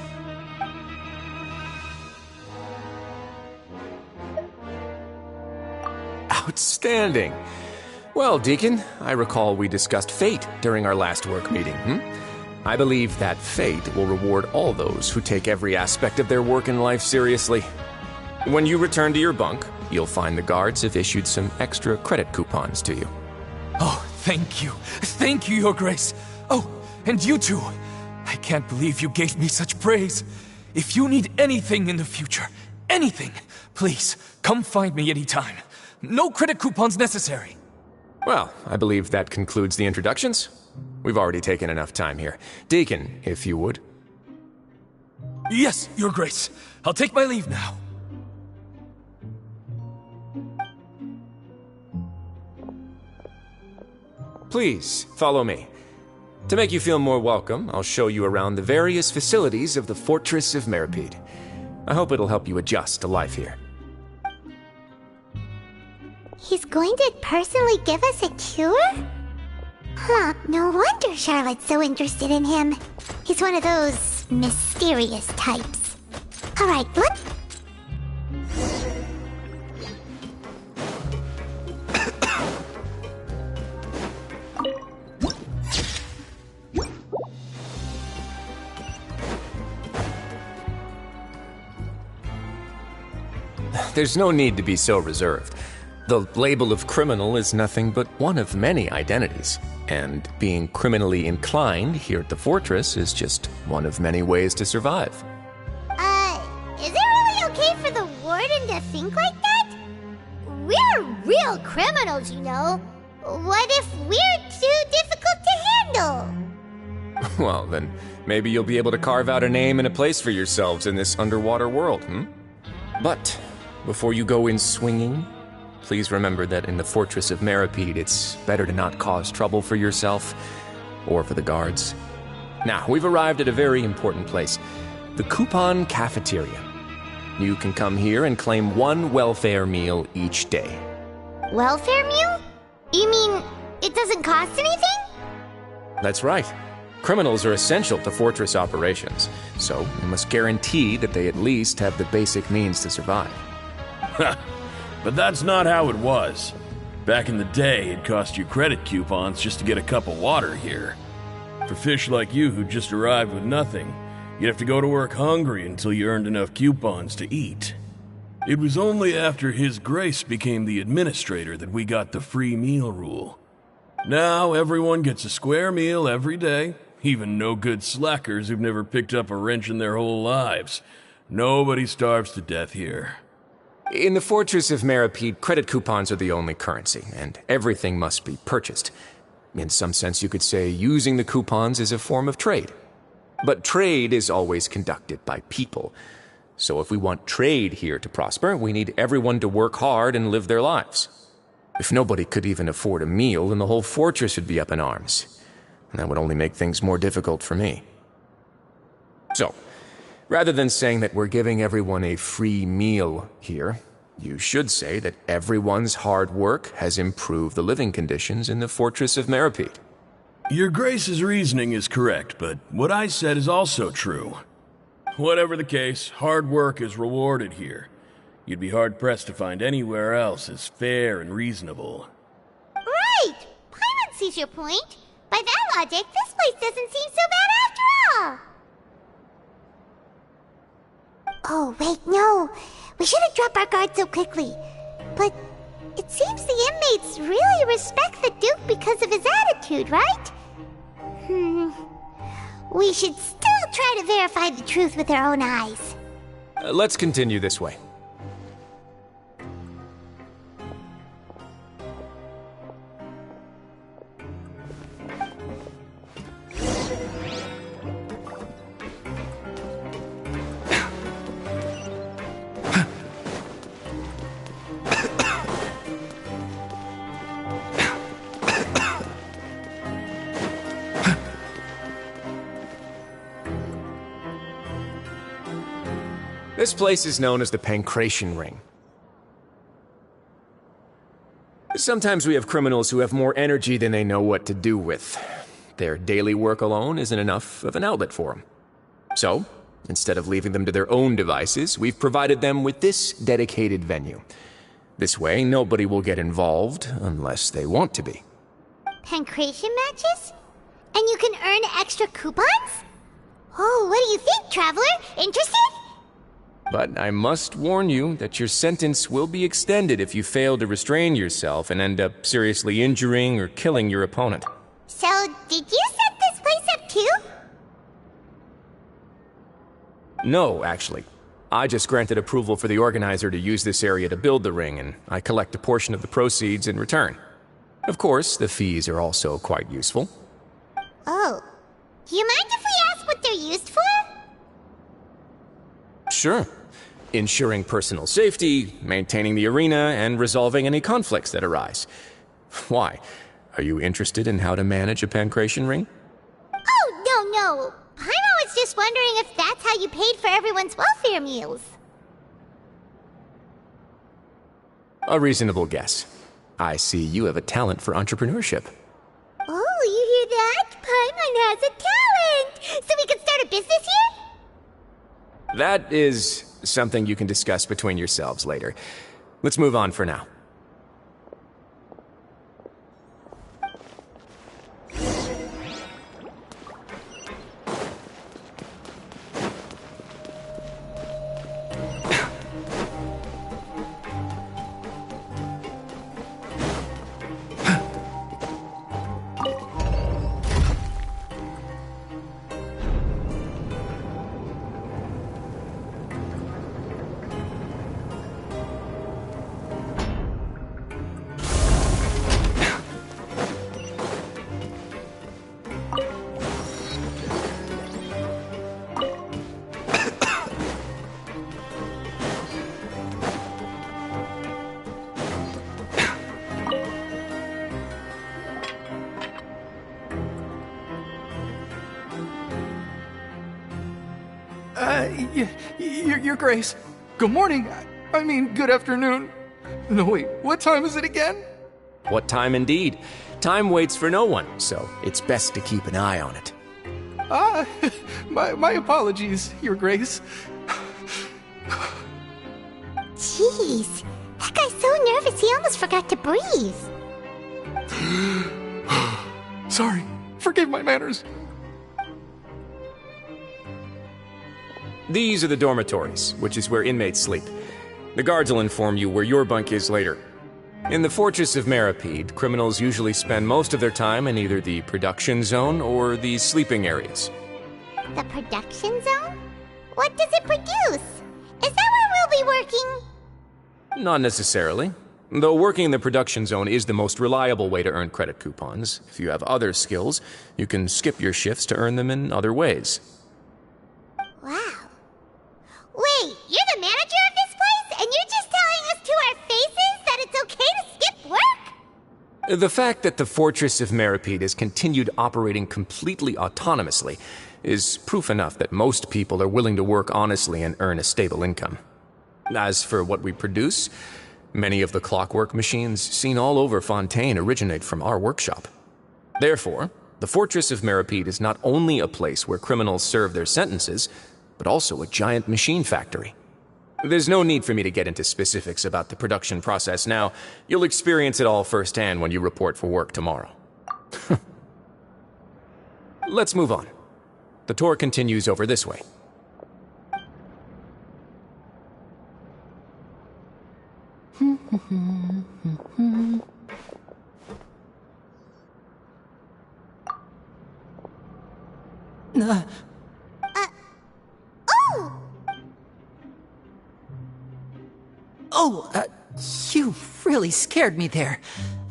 Outstanding! Well, Deacon, I recall we discussed fate during our last work meeting, I believe that fate will reward all those who take every aspect of their work in life seriously. When you return to your bunk, you'll find the guards have issued some extra credit coupons to you. Oh, thank you. Thank you, Your Grace. Oh, and you too. I can't believe you gave me such praise. If you need anything in the future, anything, please, come find me anytime. No credit coupons necessary. Well, I believe that concludes the introductions. We've already taken enough time here. Deacon, if you would. Yes, Your Grace. I'll take my leave now. Please, follow me. To make you feel more welcome, I'll show you around the various facilities of the Fortress of Meripede. I hope it'll help you adjust to life here. He's going to personally give us a cure? Huh, no wonder Charlotte's so interested in him. He's one of those mysterious types. Alright, look. There's no need to be so reserved. The label of criminal is nothing but one of many identities, and being criminally inclined here at the fortress is just one of many ways to survive. Is it really okay for the warden to think like that? We're real criminals, you know. What if we're too difficult to handle? Well, then maybe you'll be able to carve out a name and a place for yourselves in this underwater world, But before you go in swinging, please remember that in the Fortress of Meropide, it's better to not cause trouble for yourself or for the guards. Now, we've arrived at a very important place, the Coupon Cafeteria. You can come here and claim one welfare meal each day. Welfare meal? You mean it doesn't cost anything? That's right. Criminals are essential to Fortress operations, so we must guarantee that they at least have the basic means to survive. But that's not how it was. Back in the day, it cost you credit coupons just to get a cup of water here. For fish like you who just arrived with nothing, you'd have to go to work hungry until you earned enough coupons to eat. It was only after His Grace became the administrator that we got the free meal rule. Now everyone gets a square meal every day, even no-good slackers who've never picked up a wrench in their whole lives. Nobody starves to death here. In the Fortress of Meropide, credit coupons are the only currency, and everything must be purchased. In some sense, you could say using the coupons is a form of trade. But trade is always conducted by people. So if we want trade here to prosper, we need everyone to work hard and live their lives. If nobody could even afford a meal, then the whole fortress would be up in arms. And that would only make things more difficult for me. So, rather than saying that we're giving everyone a free meal here, you should say that everyone's hard work has improved the living conditions in the Fortress of Meropide. Your Grace's reasoning is correct, but what I said is also true. Whatever the case, hard work is rewarded here. You'd be hard-pressed to find anywhere else as fair and reasonable. Right! Paimon sees your point. By that logic, this place doesn't seem so bad after all. Oh, wait, no. We shouldn't drop our guard so quickly. But it seems the inmates really respect the Duke because of his attitude, right? We should still try to verify the truth with our own eyes. Let's continue this way. This place is known as the Pancration Ring. Sometimes we have criminals who have more energy than they know what to do with. Their daily work alone isn't enough of an outlet for them. So, instead of leaving them to their own devices, we've provided them with this dedicated venue. This way, nobody will get involved unless they want to be. Pancration matches? And you can earn extra coupons? Oh, what do you think, Traveler? Interested? But I must warn you that your sentence will be extended if you fail to restrain yourself and end up seriously injuring or killing your opponent. So, did you set this place up too? No, actually. I just granted approval for the organizer to use this area to build the ring, and I collect a portion of the proceeds in return. Of course, the fees are also quite useful. Oh. Do you mind if we ask what they're used for? Sure. Ensuring personal safety, maintaining the arena, and resolving any conflicts that arise. Why? Are you interested in how to manage a Pancration ring? Oh, no. Paimon was just wondering if that's how you paid for everyone's welfare meals. A reasonable guess. I see you have a talent for entrepreneurship. Oh, you hear that? Paimon has a talent! So we can start a business here? That is something you can discuss between yourselves later. Let's move on for now. Your Grace. Good morning. I mean, good afternoon. No, wait, what time is it again? What time indeed? Time waits for no one, so it's best to keep an eye on it. My apologies, Your Grace. Jeez, that guy's so nervous he almost forgot to breathe. Sorry, forgive my manners. These are the dormitories, which is where inmates sleep. The guards will inform you where your bunk is later. In the Fortress of Meripede, criminals usually spend most of their time in either the production zone or the sleeping areas. The production zone? What does it produce? Is that where we'll be working? Not necessarily. Though working in the production zone is the most reliable way to earn credit coupons, if you have other skills, you can skip your shifts to earn them in other ways. Wow. Wait, you're the manager of this place, and you're just telling us to our faces that it's okay to skip work? The fact that the Fortress of Meripede has continued operating completely autonomously is proof enough that most people are willing to work honestly and earn a stable income. As for what we produce, many of the clockwork machines seen all over Fontaine originate from our workshop. Therefore, the Fortress of Meripede is not only a place where criminals serve their sentences, but also a giant machine factory. There's no need for me to get into specifics about the production process now. You'll experience it all firsthand when you report for work tomorrow. Let's move on. The tour continues over this way. You really scared me there.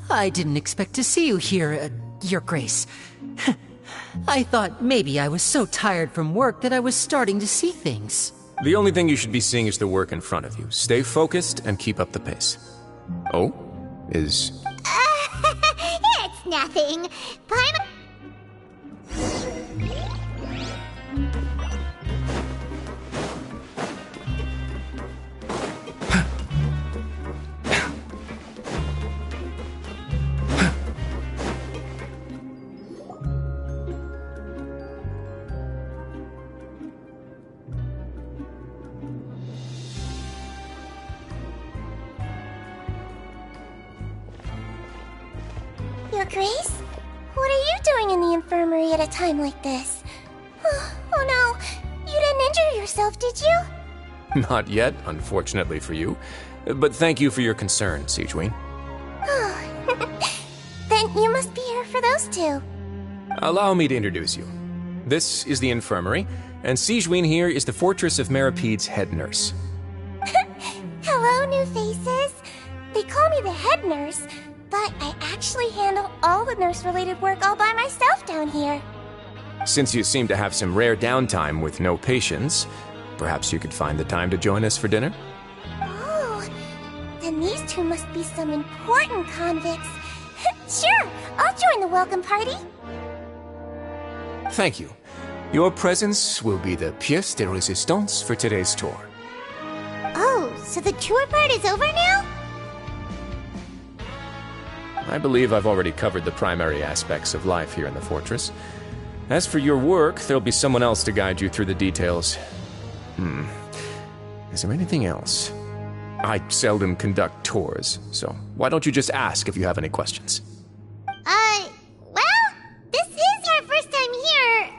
I didn't expect to see you here, Your Grace. I thought maybe I was so tired from work that I was starting to see things. The only thing you should be seeing is the work in front of you. Stay focused and keep up the pace. Oh? Is... It's nothing. Your Grace? What are you doing in the infirmary at a time like this? Oh no, you didn't injure yourself, did you? Not yet, unfortunately for you. But thank you for your concern, Sigewinne. Then you must be here for those two. Allow me to introduce you. This is the infirmary, and Sigewinne here is the Fortress of Meripede's head nurse. Hello, new faces. They call me the head nurse, but I actually handle all the nurse-related work all by myself down here. Since you seem to have some rare downtime with no patients, perhaps you could find the time to join us for dinner? Oh, then these two must be some important convicts. Sure, I'll join the welcome party. Thank you. Your presence will be the pièce de résistance for today's tour. Oh, so the tour part is over now? I believe I've already covered the primary aspects of life here in the fortress. As for your work, there'll be someone else to guide you through the details. Is there anything else? I seldom conduct tours, so why don't you just ask if you have any questions? Well, this is our first time here.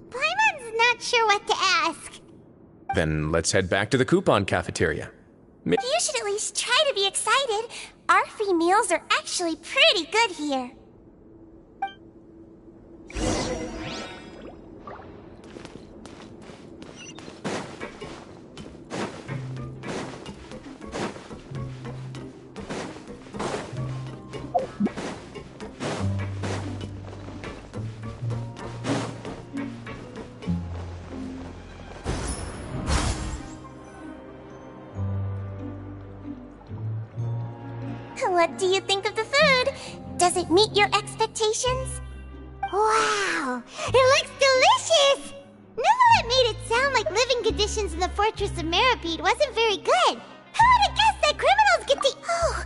Paimon's not sure what to ask. Then let's head back to the coupon cafeteria. You should at least try to be excited. Our free meals are actually pretty good here. What do you think of the food? Does it meet your expectations? Wow, it looks delicious! Neverlet made it sound like living conditions in the Fortress of Meropide wasn't very good. Who would have guessed that criminals get to— Oh,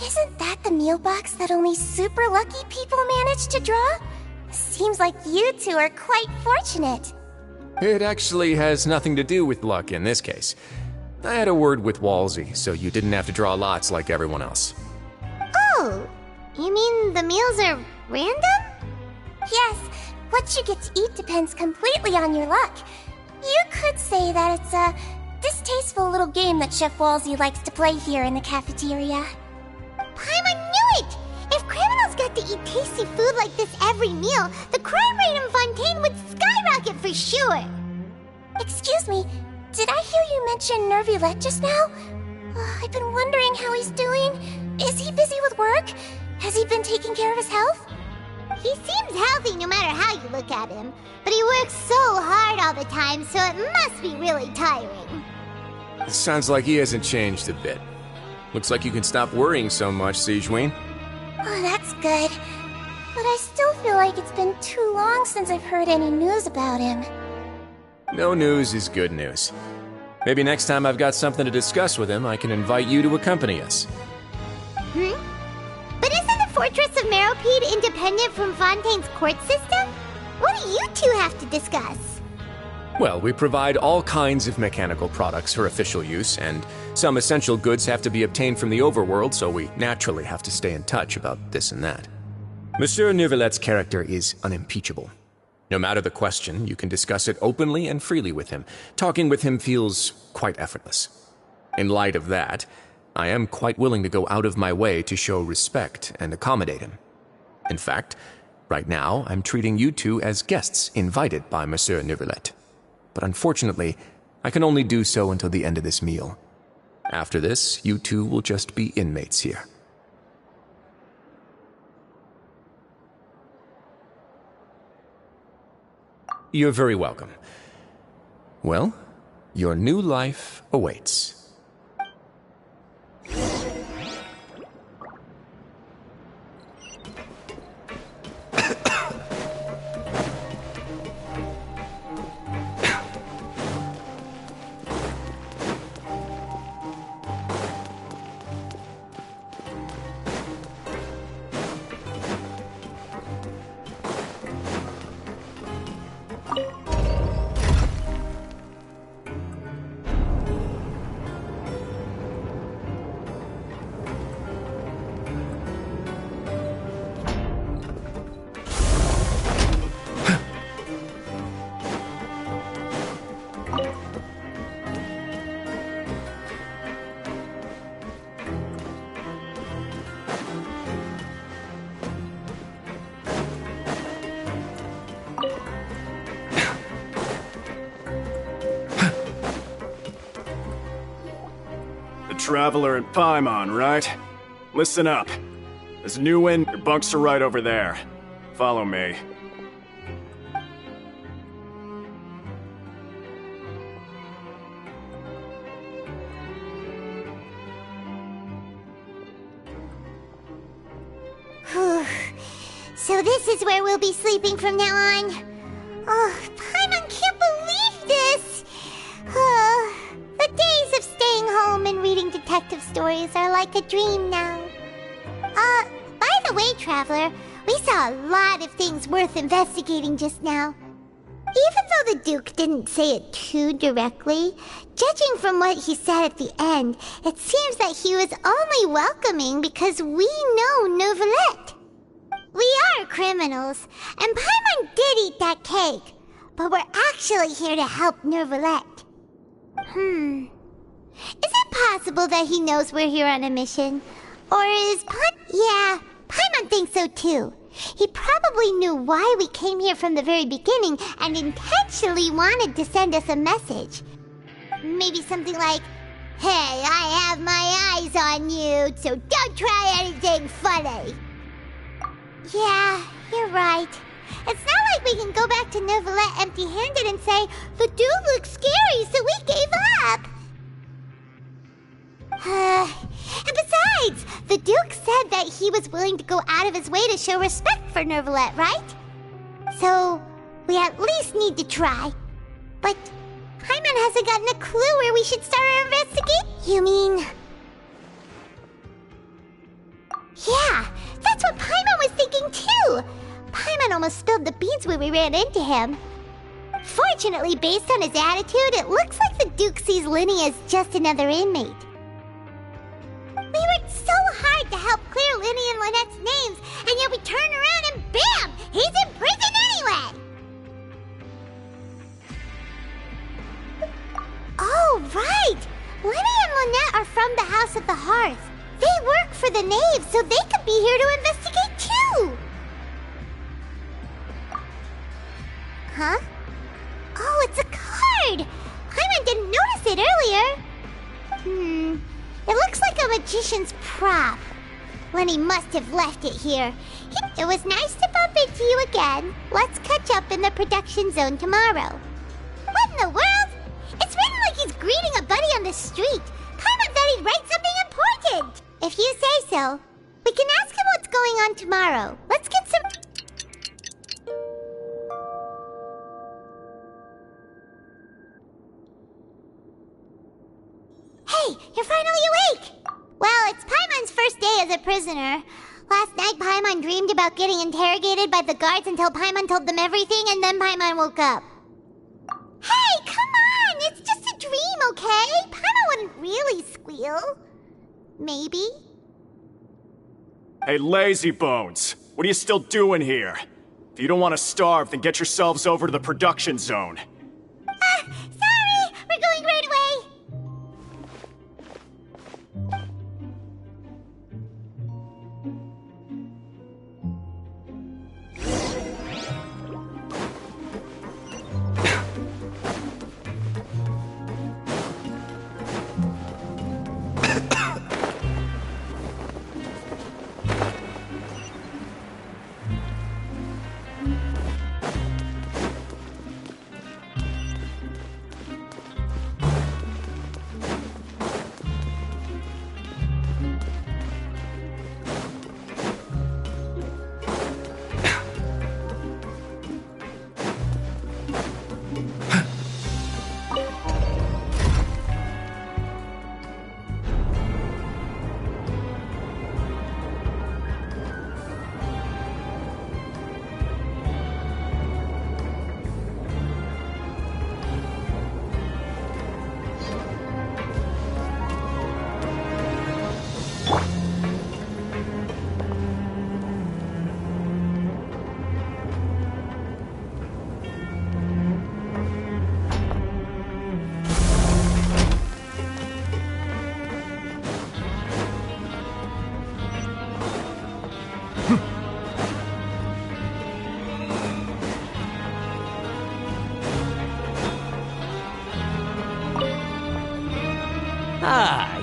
isn't that the meal box that only super lucky people manage to draw? Seems like you two are quite fortunate. It actually has nothing to do with luck in this case. I had a word with Walsey, so you didn't have to draw lots like everyone else. Oh, you mean the meals are random? Yes, what you get to eat depends completely on your luck. You could say that it's a distasteful little game that Chef Walsey likes to play here in the cafeteria. Paimon knew it! If criminals got to eat tasty food like this every meal, the crime rate in Fontaine would skyrocket for sure! Excuse me, did I hear you mention Neuvillette just now? I've been wondering how he's doing. Is he busy with work? Has he been taking care of his health? He seems healthy no matter how you look at him, but he works so hard all the time, so it must be really tiring. Sounds like he hasn't changed a bit. Looks like you can stop worrying so much, Sigewinne. Oh, that's good. But I still feel like it's been too long since I've heard any news about him. No news is good news. Maybe next time I've got something to discuss with him, I can invite you to accompany us. But isn't the Fortress of Meropide independent from Fontaine's court system? What do you two have to discuss? Well, we provide all kinds of mechanical products for official use, and some essential goods have to be obtained from the overworld, so we naturally have to stay in touch about this and that. Monsieur Neuvillette's character is unimpeachable. No matter the question, you can discuss it openly and freely with him. Talking with him feels quite effortless. In light of that, I am quite willing to go out of my way to show respect and accommodate him. In fact, right now, I'm treating you two as guests invited by Monsieur Neuvillette. But unfortunately, I can only do so until the end of this meal. After this, you two will just be inmates here. You're very welcome. Well, your new life awaits. Traveler and Paimon, right? Listen up. There's Nguyen, your bunks are right over there. Follow me. So this is where we'll be sleeping from now on. Oh, Paimon can't believe this! The days of staying home and reading detective stories are like a dream now. By the way, Traveler, we saw a lot of things worth investigating just now. Even though the Duke didn't say it too directly, judging from what he said at the end, it seems that he was only welcoming because we know Neuvillette. We are criminals, and Paimon did eat that cake, but we're actually here to help Neuvillette. Is it possible that he knows we're here on a mission? Or is Yeah, Paimon thinks so too. He probably knew why we came here from the very beginning and intentionally wanted to send us a message. Maybe something like, "Hey, I have my eyes on you, so don't try anything funny." Yeah, you're right. It's not like we can go back to Neuvillette empty-handed and say, "The dude looks scary, so we gave up." And besides, the Duke said that he was willing to go out of his way to show respect for Neuvillette, right? So, we at least need to try. But Paimon hasn't gotten a clue where we should start our investigation. You mean... Yeah, that's what Paimon was thinking too! Paimon almost spilled the beans when we ran into him. Fortunately, based on his attitude, it looks like the Duke sees Lyney as just another inmate. We worked so hard to help clear Lyney and Lynette's names, and yet we turn around and bam! He's in prison anyway! Oh, right! Lyney and Lynette are from the House of the Hearth. They work for the Knave, so they could be here to investigate too! Huh? Oh, it's a card! Paimon didn't notice it earlier. It looks like a magician's prop. Lyney must have left it here. It was nice to bump into you again. Let's catch up in the production zone tomorrow. What in the world? It's written like he's greeting a buddy on the street. Paimon thought he'd write something important. If you say so. We can ask him what's going on tomorrow. Let's get some... Hey, you're finally awake! Well, it's Paimon's first day as a prisoner. Last night, Paimon dreamed about getting interrogated by the guards until Paimon told them everything, and then Paimon woke up. Hey, come on! It's just a dream, okay? Paimon wouldn't really squeal. Maybe? Hey, lazy bones! What are you still doing here? If you don't want to starve, then get yourselves over to the production zone. Sorry! We're going right away!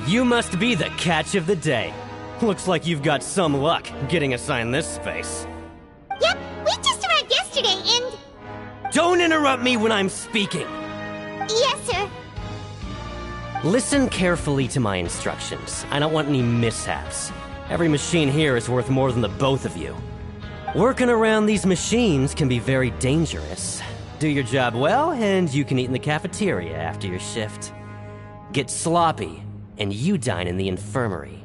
You must be the catch of the day. Looks like you've got some luck getting assigned this space. Yep, we just arrived yesterday and... Don't interrupt me when I'm speaking! Yes, sir. Listen carefully to my instructions. I don't want any mishaps. Every machine here is worth more than the both of you. Working around these machines can be very dangerous. Do your job well, and you can eat in the cafeteria after your shift. Get sloppy, and you dine in the infirmary.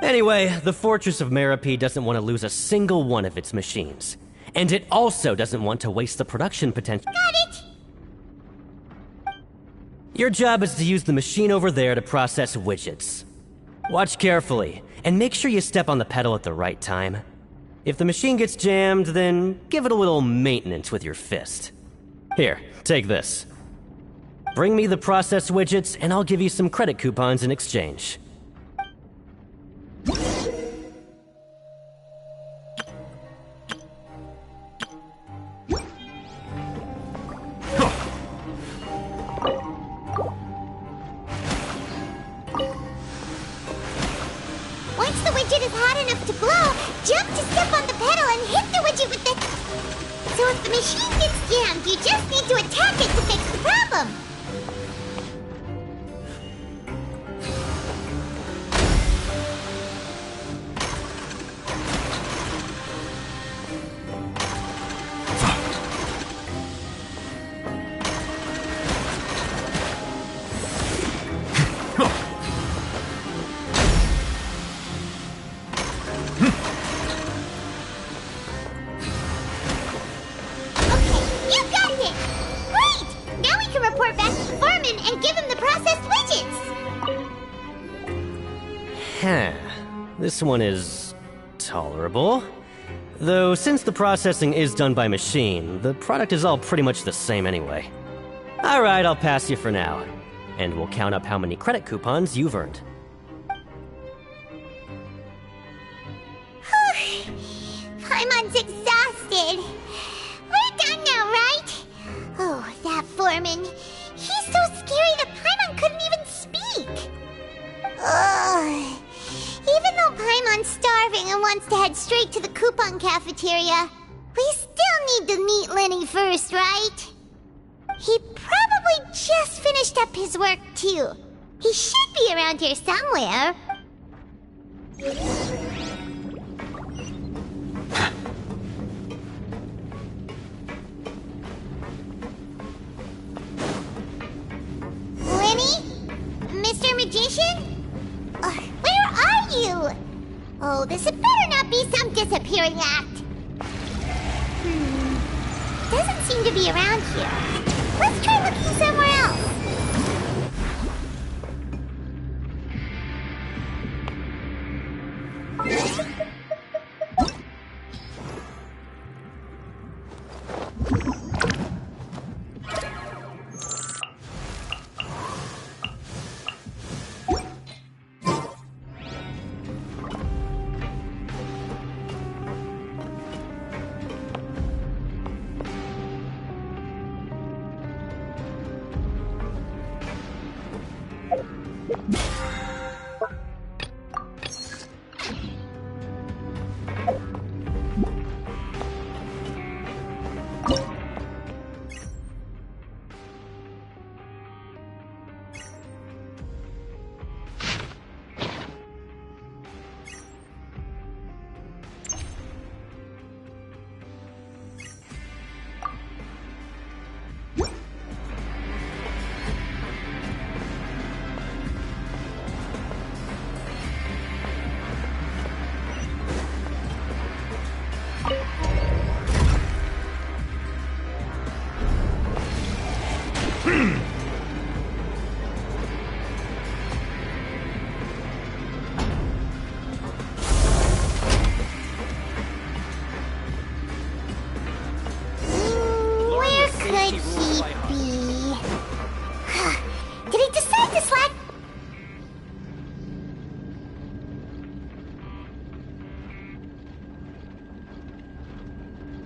Anyway, the Fortress of Meropide doesn't want to lose a single one of its machines. And it also doesn't want to waste the production potential. Got it! Your job is to use the machine over there to process widgets. Watch carefully, and make sure you step on the pedal at the right time. If the machine gets jammed, then give it a little maintenance with your fist. Here, take this. Bring me the process widgets, and I'll give you some credit coupons in exchange. Once the widget is hot enough to blow, jump to step on the pedal and hit the widget with the... So if the machine gets jammed, you just need to attack it to fix the problem. and give him the processed widgets! Huh. This one is tolerable. Though, since the processing is done by machine, the product is all pretty much the same anyway. Alright, I'll pass you for now. And we'll count up how many credit coupons you've earned. Paimon's exhausted. We're done now, right? Oh, that foreman. He's so scary that Paimon couldn't even speak. Ugh. Even though Paimon's starving and wants to head straight to the coupon cafeteria, we still need to meet Lenny first, right? He probably just finished up his work, too. He should be around here somewhere. Lenny? Mr. Magician? Where are you? Oh, this had better not be some disappearing act. Doesn't seem to be around here. Let's try looking somewhere else.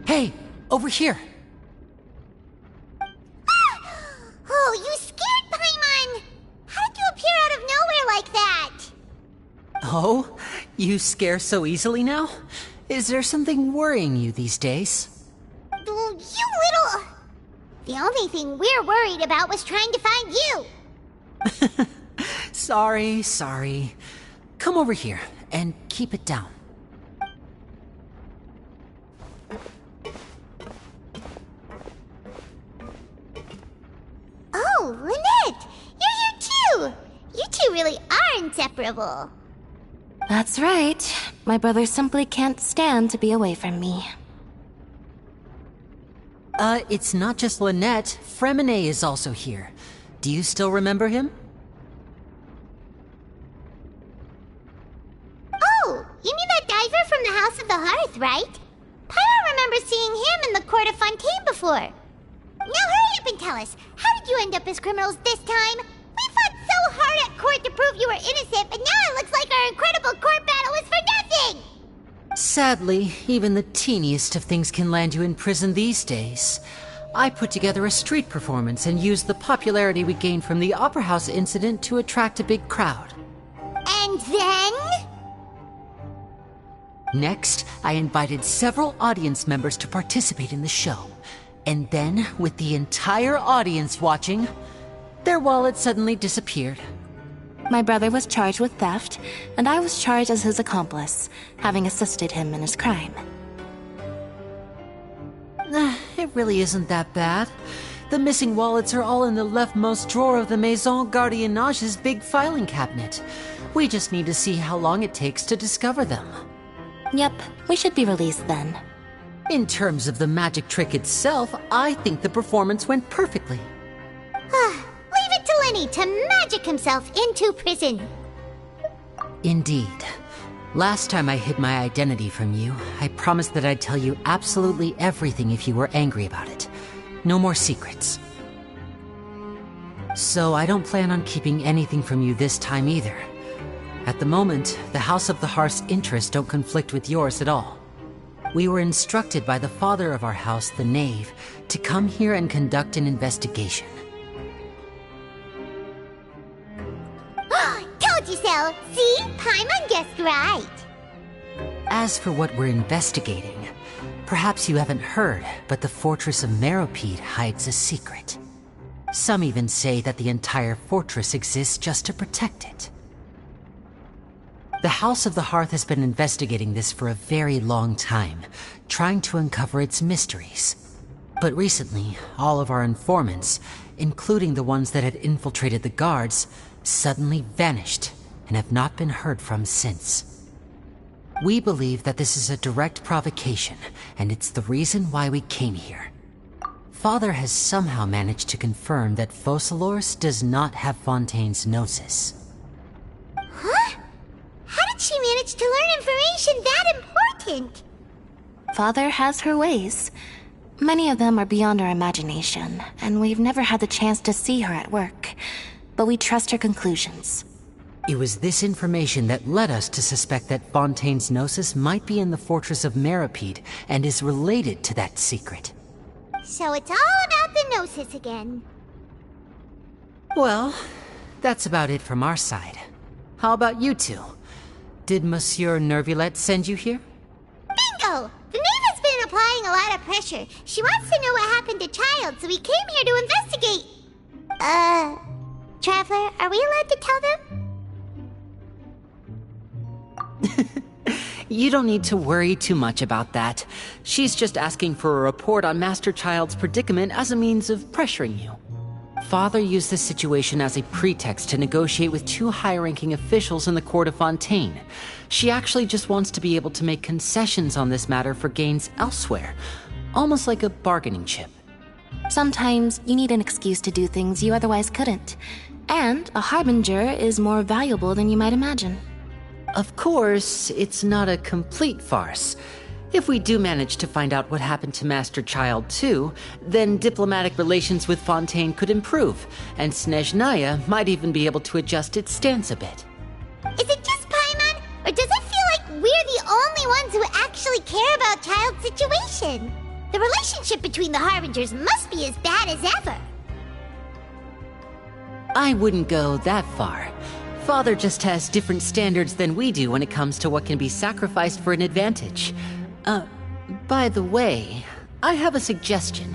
Hey, over here. Oh, you scared Paimon! How did you appear out of nowhere like that? Oh, you scare so easily now? Is there something worrying you these days? You little... The only thing we're worried about was trying to find you. Sorry. Come over here and keep it down. Oh, Lynette! You're here too! You two really are inseparable. That's right. My brother simply can't stand to be away from me. It's not just Lynette. Freminet is also here. Do you still remember him? Oh, you mean that diver from the House of the Hearth, right? Pyro remembers seeing him in the Court of Fontaine before. Now hurry up and tell us, how did you end up as criminals this time? We fought so hard at court to prove you were innocent, but now it looks like our incredible court battle was for nothing! Sadly, even the teeniest of things can land you in prison these days. I put together a street performance and used the popularity we gained from the Opera House incident to attract a big crowd. And then? Next, I invited several audience members to participate in the show. And then, with the entire audience watching, their wallet suddenly disappeared. My brother was charged with theft, and I was charged as his accomplice, having assisted him in his crime. It really isn't that bad. The missing wallets are all in the leftmost drawer of the Maison Gardiennage's big filing cabinet. We just need to see how long it takes to discover them. Yep, we should be released then. In terms of the magic trick itself, I think the performance went perfectly. Leave it to money to magic himself into prison. Indeed. Last time I hid my identity from you, I promised that I'd tell you absolutely everything if you were angry about it. No more secrets. So I don't plan on keeping anything from you this time either. At the moment, the House of the Hearth's interests don't conflict with yours at all. We were instructed by the father of our house, the Knave, to come here and conduct an investigation. Told you so! See? Paimon guessed right. As for what we're investigating, perhaps you haven't heard, but the Fortress of Meropide hides a secret. Some even say that the entire fortress exists just to protect it. The House of the Hearth has been investigating this for a very long time, trying to uncover its mysteries. But recently, all of our informants, including the ones that had infiltrated the guards, suddenly vanished and have not been heard from since. We believe that this is a direct provocation, and it's the reason why we came here. Father has somehow managed to confirm that Focalors does not have Fontaine's Gnosis. Huh? How did she manage to learn information that important? Father has her ways. Many of them are beyond our imagination, and we've never had the chance to see her at work. But we trust her conclusions. It was this information that led us to suspect that Fontaine's Gnosis might be in the Fortress of Meropide and is related to that secret. So it's all about the Gnosis again. Well, that's about it from our side. How about you two? Did Monsieur Neuvillette send you here? Bingo! The Knave has been applying a lot of pressure. She wants to know what happened to Childe, so we came here to investigate. Traveler, are we allowed to tell them? You don't need to worry too much about that. She's just asking for a report on Master Childe's predicament as a means of pressuring you. Father used this situation as a pretext to negotiate with two high-ranking officials in the court of Fontaine. She actually just wants to be able to make concessions on this matter for gains elsewhere, almost like a bargaining chip. Sometimes you need an excuse to do things you otherwise couldn't. And a harbinger is more valuable than you might imagine. Of course, it's not a complete farce. If we do manage to find out what happened to Master Childe too, then diplomatic relations with Fontaine could improve, and Snezhnaya might even be able to adjust its stance a bit. Is it just Paimon, or does it feel like we're the only ones who actually care about Childe's situation? The relationship between the Harbingers must be as bad as ever. I wouldn't go that far. Father just has different standards than we do when it comes to what can be sacrificed for an advantage. By the way, I have a suggestion.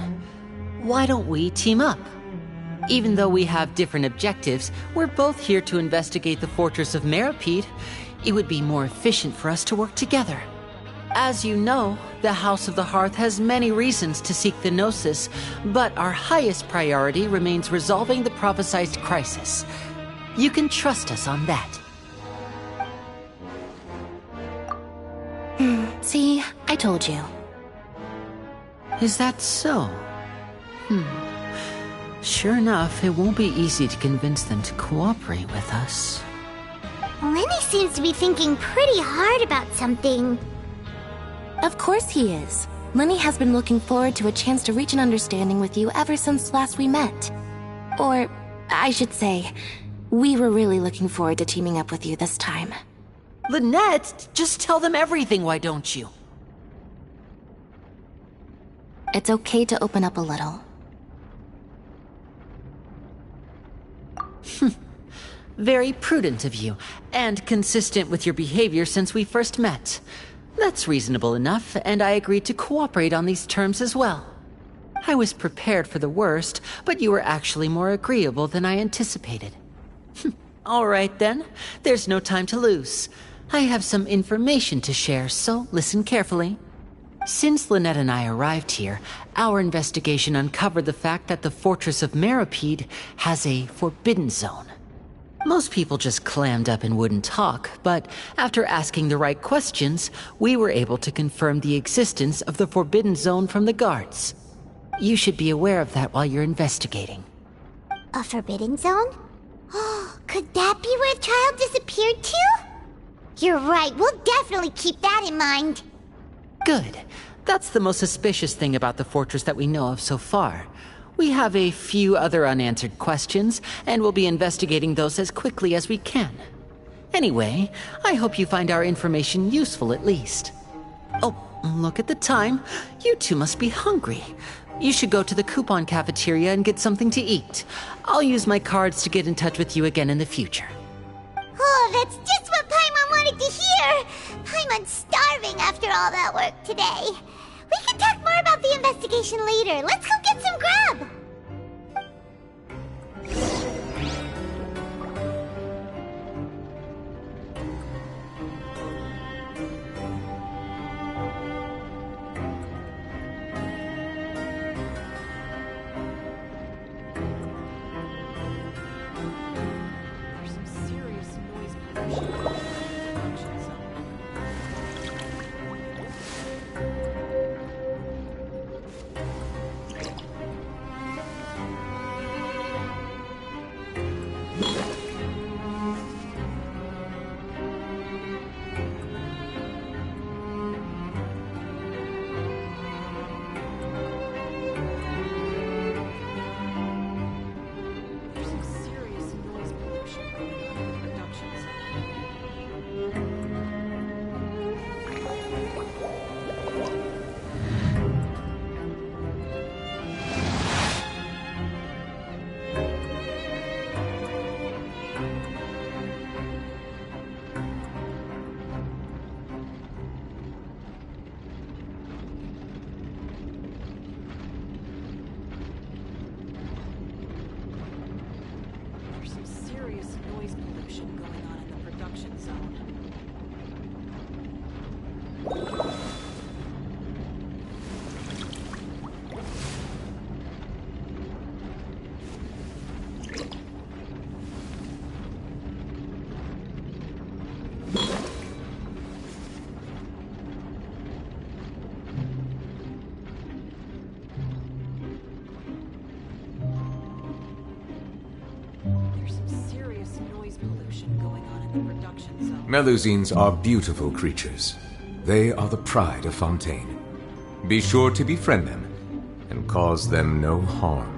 Why don't we team up? Even though we have different objectives, we're both here to investigate the Fortress of Meropide. It would be more efficient for us to work together. As you know, the House of the Hearth has many reasons to seek the Gnosis, but our highest priority remains resolving the prophesized crisis. You can trust us on that. See, I told you. Is that so? Sure enough, it won't be easy to convince them to cooperate with us. Lenny seems to be thinking pretty hard about something. Of course he is. Lenny has been looking forward to a chance to reach an understanding with you ever since last we met. Or, I should say, we were really looking forward to teaming up with you this time. Lynette, just tell them everything, why don't you? It's okay to open up a little. Very prudent of you, and consistent with your behavior since we first met. That's reasonable enough, and I agreed to cooperate on these terms as well. I was prepared for the worst, but you were actually more agreeable than I anticipated. All right then, there's no time to lose. I have some information to share, so listen carefully. Since Lynette and I arrived here, our investigation uncovered the fact that the Fortress of Meropide has a forbidden zone. Most people just clammed up and wouldn't talk, but after asking the right questions, we were able to confirm the existence of the forbidden zone from the guards. You should be aware of that while you're investigating. A forbidden zone? Could that be where Child disappeared to? You're right, we'll definitely keep that in mind. Good. That's the most suspicious thing about the fortress that we know of so far. We have a few other unanswered questions, and we'll be investigating those as quickly as we can. Anyway, I hope you find our information useful at least. Oh, look at the time. You two must be hungry. You should go to the coupon cafeteria and get something to eat. I'll use my cards to get in touch with you again in the future. Oh, that's just what Paimon wanted to hear! Paimon's starving after all that work today. We can talk more about the investigation later. Let's go get some grub! Melusines are beautiful creatures. They are the pride of Fontaine. Be sure to befriend them and cause them no harm.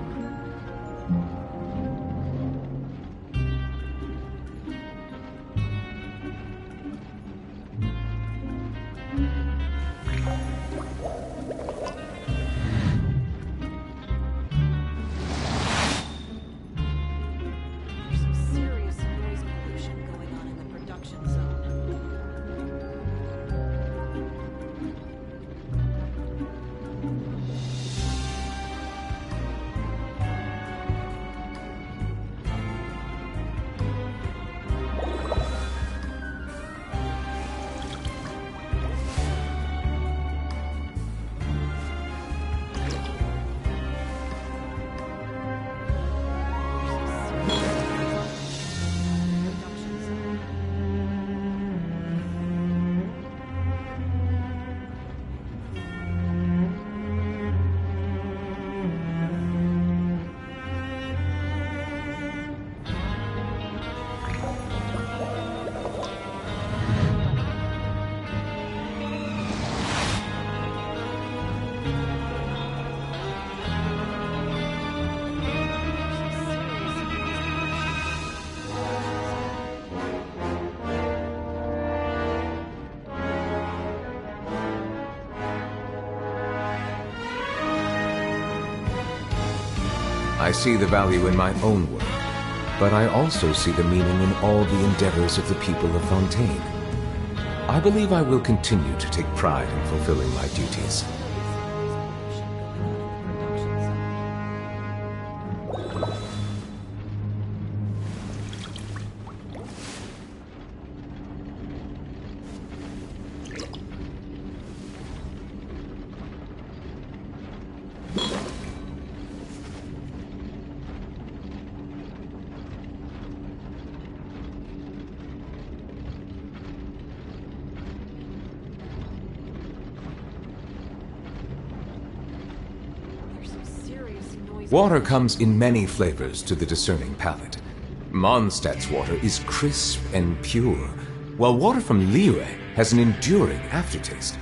I see the value in my own work, but I also see the meaning in all the endeavors of the people of Fontaine. I believe I will continue to take pride in fulfilling my duties. Water comes in many flavors to the discerning palate. Mondstadt's water is crisp and pure, while water from Liyue has an enduring aftertaste.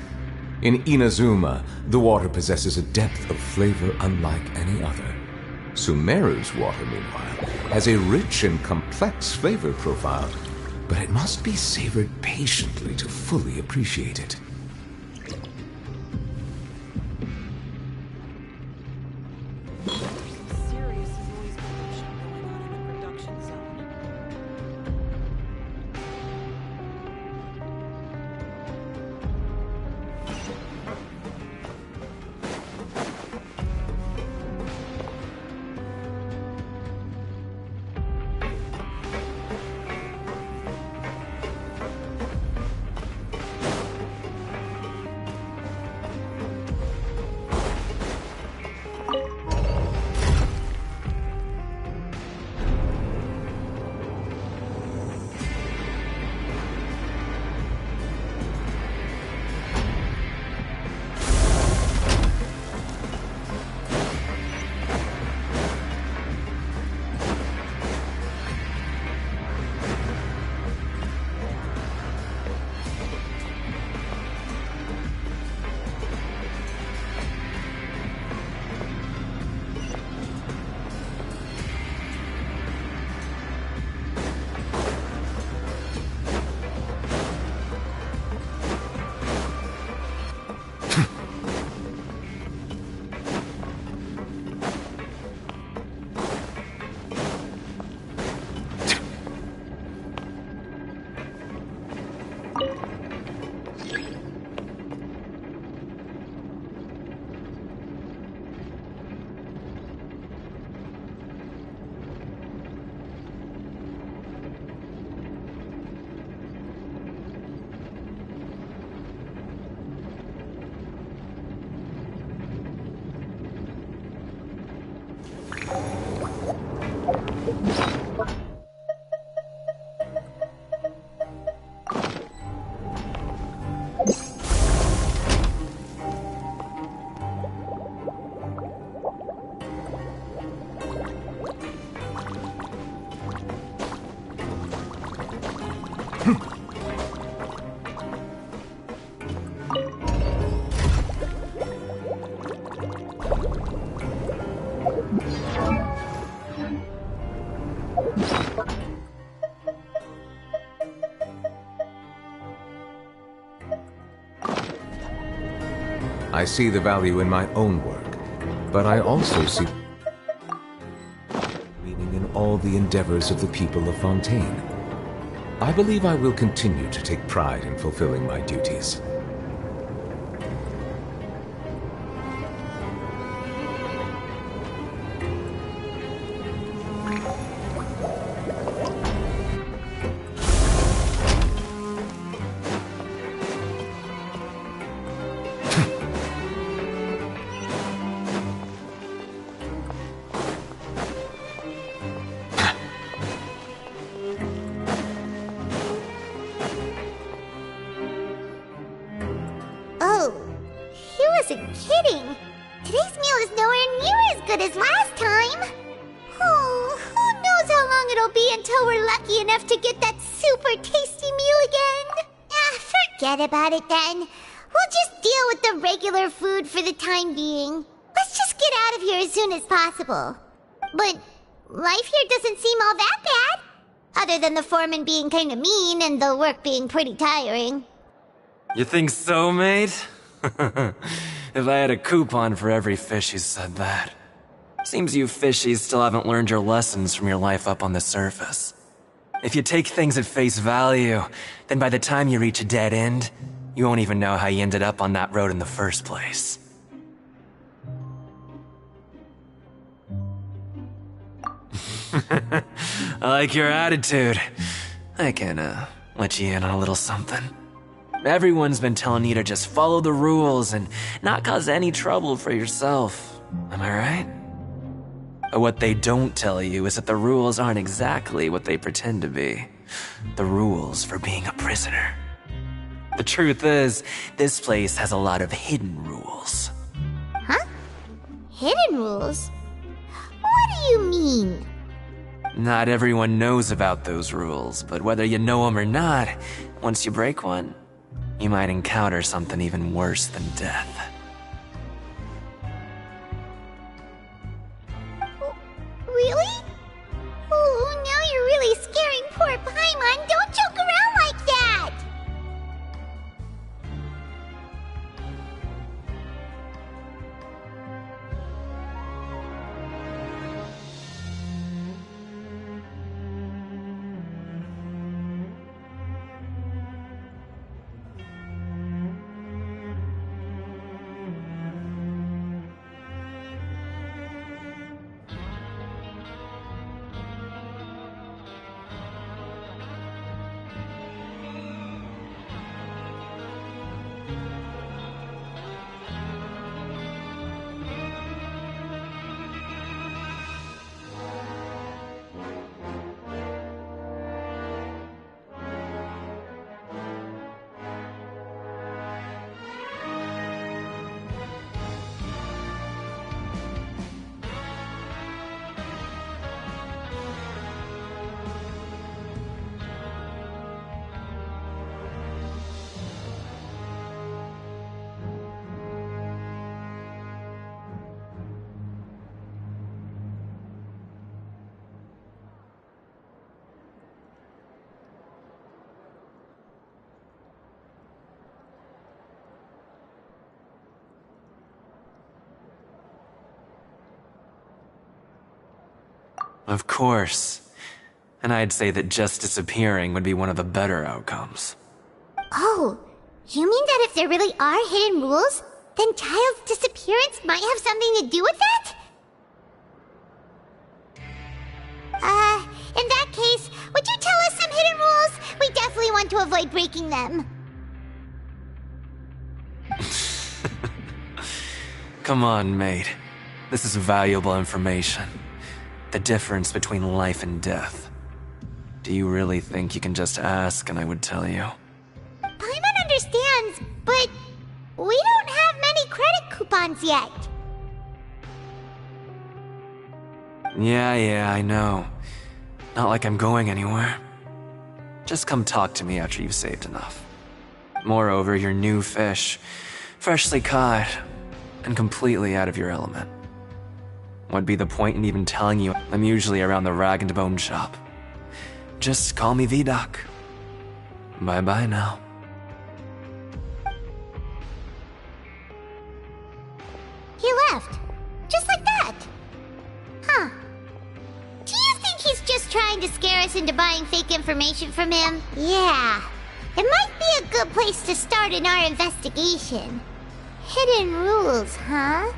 In Inazuma, the water possesses a depth of flavor unlike any other. Sumeru's water, meanwhile, has a rich and complex flavor profile, but it must be savored patiently to fully appreciate it. I see the value in my own work, but I also see meaning in all the endeavors of the people of Fontaine. I believe I will continue to take pride in fulfilling my duties. About it then. We'll just deal with the regular food for the time being. Let's just get out of here as soon as possible. But life here doesn't seem all that bad. Other than the foreman being kinda mean and the work being pretty tiring. You think so, mate? If I had a coupon for every fish who said that. Seems you fishies still haven't learned your lessons from your life up on the surface. If you take things at face value, then by the time you reach a dead end, you won't even know how you ended up on that road in the first place. I like your attitude. I can, let you in on a little something. Everyone's been telling you to just follow the rules and not cause any trouble for yourself. Am I right? But what they don't tell you is that the rules aren't exactly what they pretend to be. The rules for being a prisoner. The truth is, this place has a lot of hidden rules. Huh? Hidden rules? What do you mean? Not everyone knows about those rules, but whether you know them or not, once you break one, you might encounter something even worse than death. Really? Oh, now you're really scaring poor Paimon. Don't joke around like that! Of course. And I'd say that just disappearing would be one of the better outcomes. Oh, you mean that if there really are hidden rules, then Child's disappearance might have something to do with that? In that case, would you tell us some hidden rules? We definitely want to avoid breaking them. Come on, mate. This is valuable information. The difference between life and death. Do you really think you can just ask and I would tell you? Paimon understands, but we don't have many credit coupons yet. Yeah, I know. Not like I'm going anywhere. Just come talk to me after you've saved enough. Moreover, you're new fish, freshly caught, and completely out of your element. What'd be the point in even telling you I'm usually around the rag and bone shop? Just call me Vidoc. Bye-bye now. He left. Just like that. Huh. Do you think he's just trying to scare us into buying fake information from him? Yeah. It might be a good place to start in our investigation. Hidden rules, huh?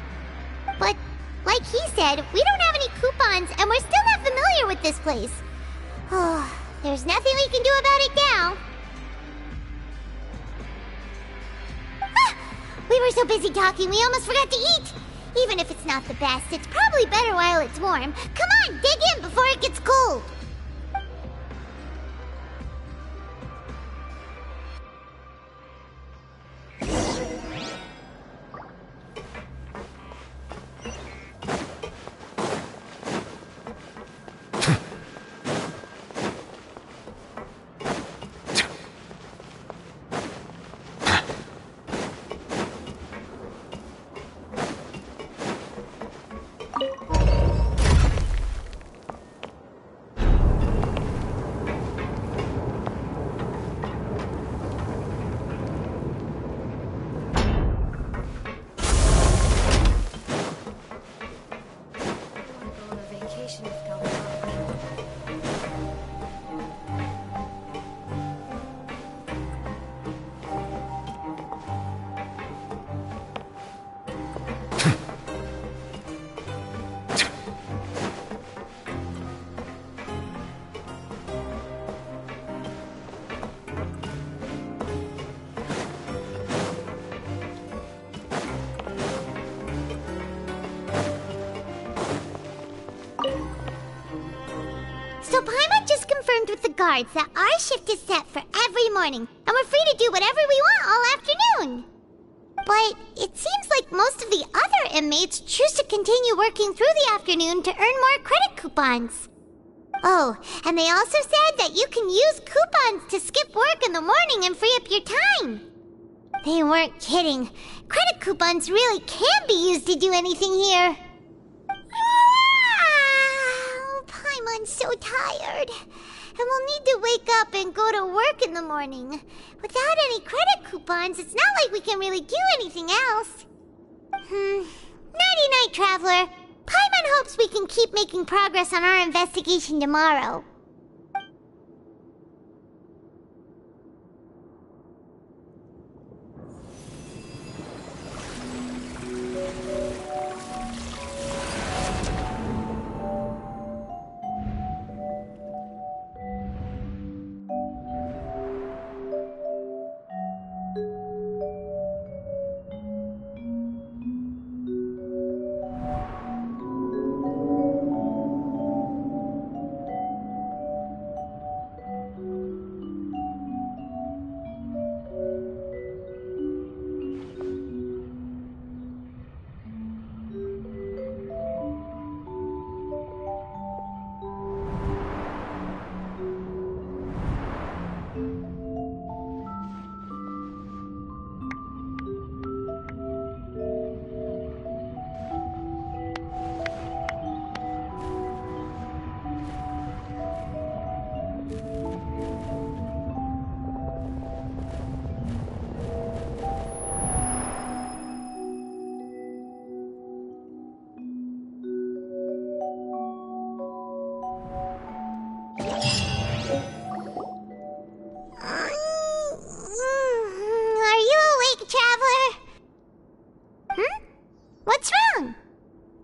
But like he said, we don't have any coupons and we're still not familiar with this place. Oh, there's nothing we can do about it now. Ah, we were so busy talking we almost forgot to eat. Even if it's not the best, it's probably better while it's warm. Come on, dig in before it gets cold. So Paimon just confirmed with the guards that our shift is set for every morning, and we're free to do whatever we want all afternoon. But it seems like most of the other inmates choose to continue working through the afternoon to earn more credit coupons. Oh, and they also said that you can use coupons to skip work in the morning and free up your time. They weren't kidding. Credit coupons really can be used to do anything here. Paimon's so tired. And we'll need to wake up and go to work in the morning. Without any credit coupons, it's not like we can really do anything else. Nighty-night, Traveler. Paimon hopes we can keep making progress on our investigation tomorrow.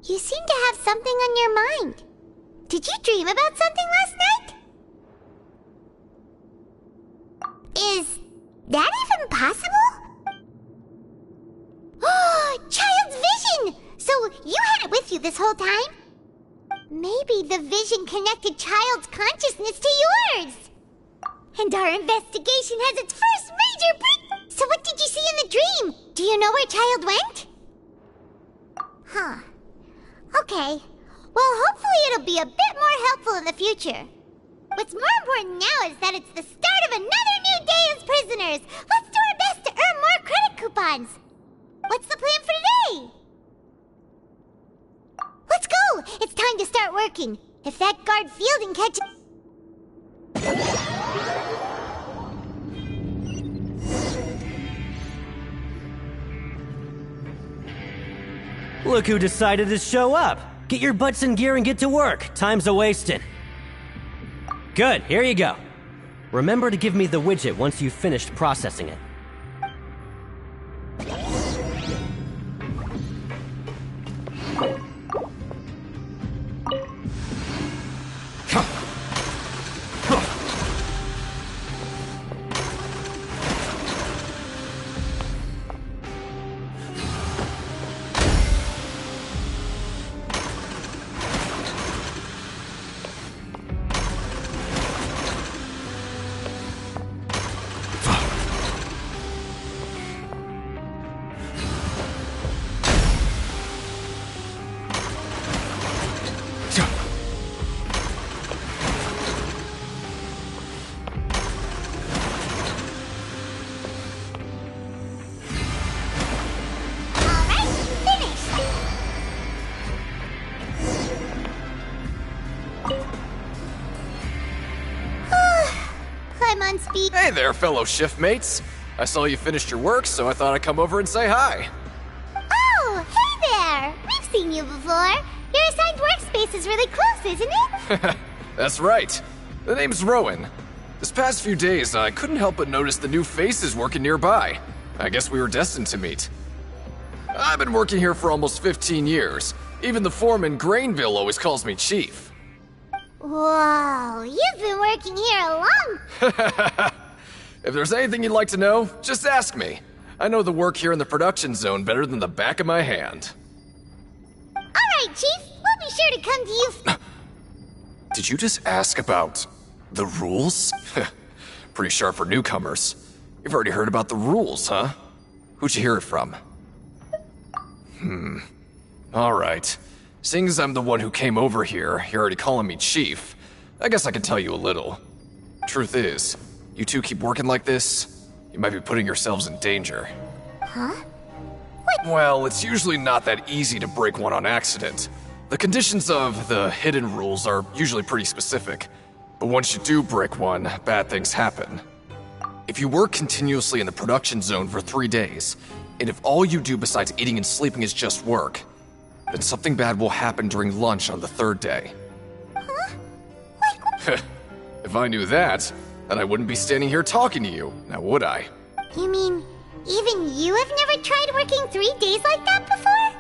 You seem to have something on your mind. Did you dream about something last night? Is that even possible? Oh, Child's vision! So you had it with you this whole time? Maybe the vision connected Child's consciousness to yours. And our investigation has its first major break. So what did you see in the dream? Do you know where Child went? Huh. Okay. Well, hopefully it'll be a bit more helpful in the future. What's more important now is that it's the start of another new day as prisoners. Let's do our best to earn more credit coupons. What's the plan for today? Let's go! It's time to start working. If that guard Fielding catches... Look who decided to show up. Get your butts in gear and get to work. Time's a-wasting. Good, here you go. Remember to give me the widget once you've finished processing it. Hey there, fellow shiftmates. I saw you finished your work, so I thought I'd come over and say hi. Oh, hey there! We've seen you before. Your assigned workspace is really close, isn't it? That's right. The name's Rowan. This past few days, I couldn't help but notice the new faces working nearby. I guess we were destined to meet. I've been working here for almost 15 years. Even the foreman, Grainville, always calls me Chief. Whoa, you've been working here a long... If there's anything you'd like to know, just ask me. I know the work here in the production zone better than the back of my hand. Alright, Chief. We'll be sure to come to you... Did you just ask about the rules? Pretty sharp for newcomers. You've already heard about the rules, huh? Who'd you hear it from? Alright. Seeing as I'm the one who came over here, you're already calling me Chief. I guess I can tell you a little. Truth is, you two keep working like this, you might be putting yourselves in danger. Huh? Well, it's usually not that easy to break one on accident. The conditions of the hidden rules are usually pretty specific, but once you do break one, bad things happen. If you work continuously in the production zone for 3 days, and if all you do besides eating and sleeping is just work, then something bad will happen during lunch on the 3rd day. Huh? If I knew that, then I wouldn't be standing here talking to you, now would I? You mean, even you have never tried working 3 days like that before?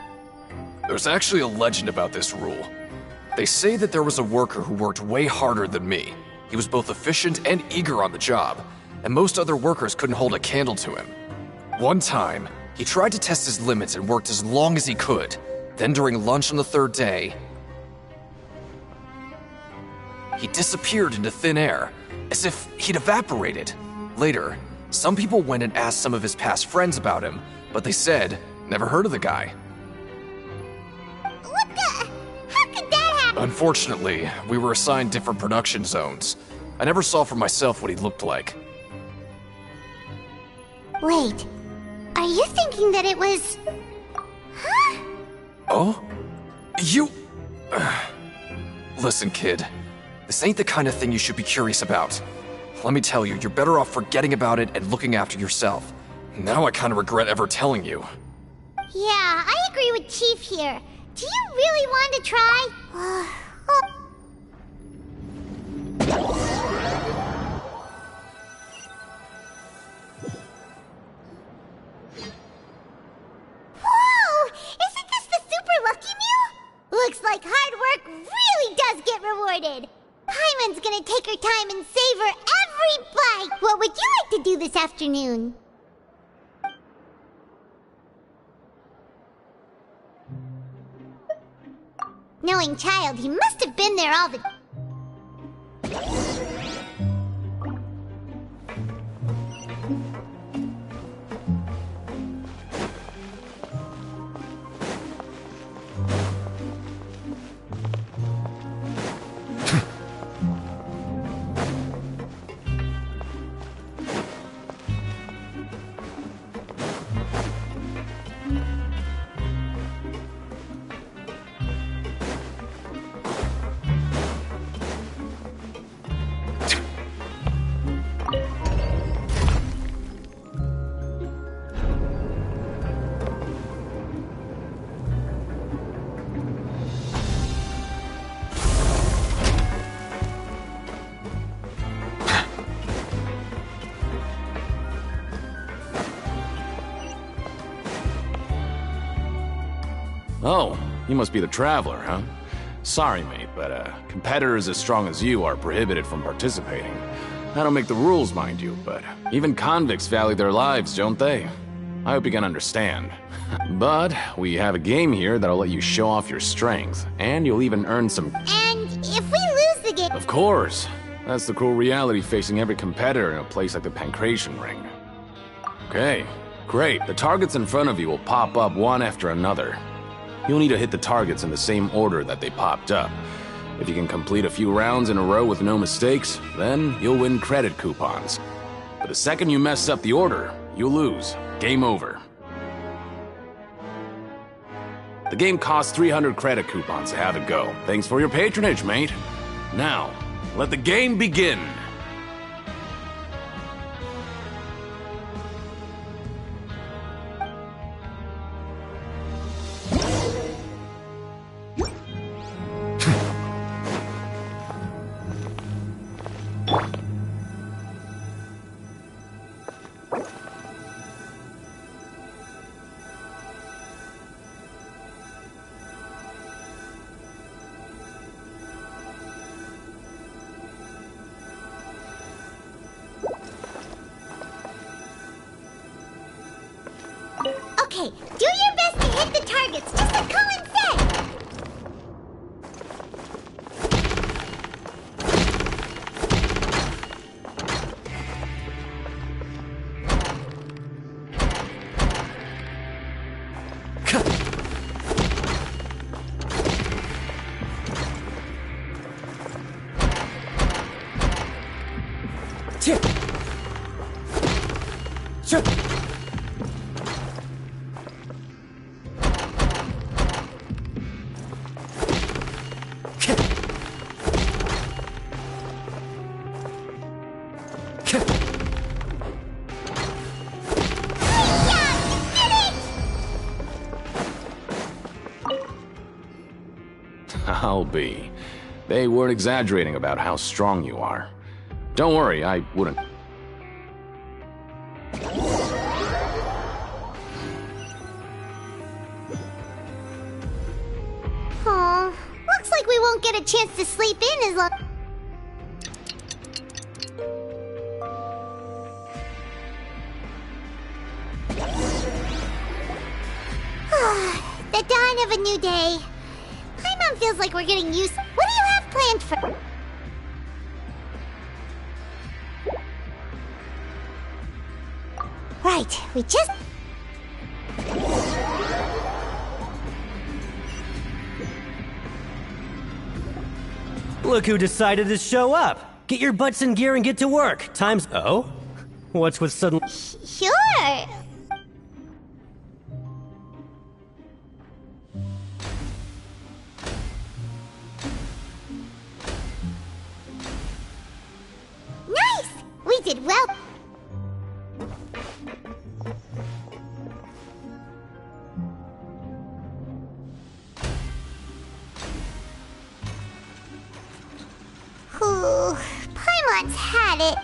There's actually a legend about this rule. They say that there was a worker who worked way harder than me. He was both efficient and eager on the job, and most other workers couldn't hold a candle to him. One time, he tried to test his limits and worked as long as he could. Then during lunch on the 3rd day, he disappeared into thin air, as if he'd evaporated. Later, some people went and asked some of his past friends about him, but they said, never heard of the guy. What the? How could that happen? Unfortunately, we were assigned different production zones. I never saw for myself what he looked like. Wait, are you thinking that it was... Huh? Oh? You... Listen, kid. This ain't the kind of thing you should be curious about. Let me tell you, you're better off forgetting about it and looking after yourself. Now I kind of regret ever telling you. Yeah, I agree with Chief here. Do you really want to try? Whoa! Isn't this the Super Lucky Meal? Looks like hard work really does get rewarded. Paimon's gonna take her time and savor every bite. What would you like to do this afternoon? Knowing Child, he must have been there all the... Oh, you must be the Traveler, huh? Sorry, mate, but competitors as strong as you are prohibited from participating. I don't make the rules, mind you, but even convicts value their lives, don't they? I hope you can understand. But we have a game here that'll let you show off your strength, and you'll even earn some... And if we lose the game... Of course! That's the cruel reality facing every competitor in a place like the Pancration Ring. Okay, great. The targets in front of you will pop up one after another. You'll need to hit the targets in the same order that they popped up. If you can complete a few rounds in a row with no mistakes, then you'll win credit coupons. But the second you mess up the order, you'll lose. Game over. The game costs 300 credit coupons to have it go. Thanks for your patronage, mate. Now, let the game begin. Okay, do your best to hit the targets, just like Colin said! I'll be. They weren't exaggerating about how strong you are. Don't worry, I wouldn't. Aw, looks like we won't get a chance to sleep in as long. The dawn of a new day. Paimon feels like we're getting used. What do you have planned for? Right, we just. Look who decided to show up. Get your butts in gear and get to work. Time's... Oh? What's with sudden... Sure. Nice! We did well. Ooh, Paimon's had it.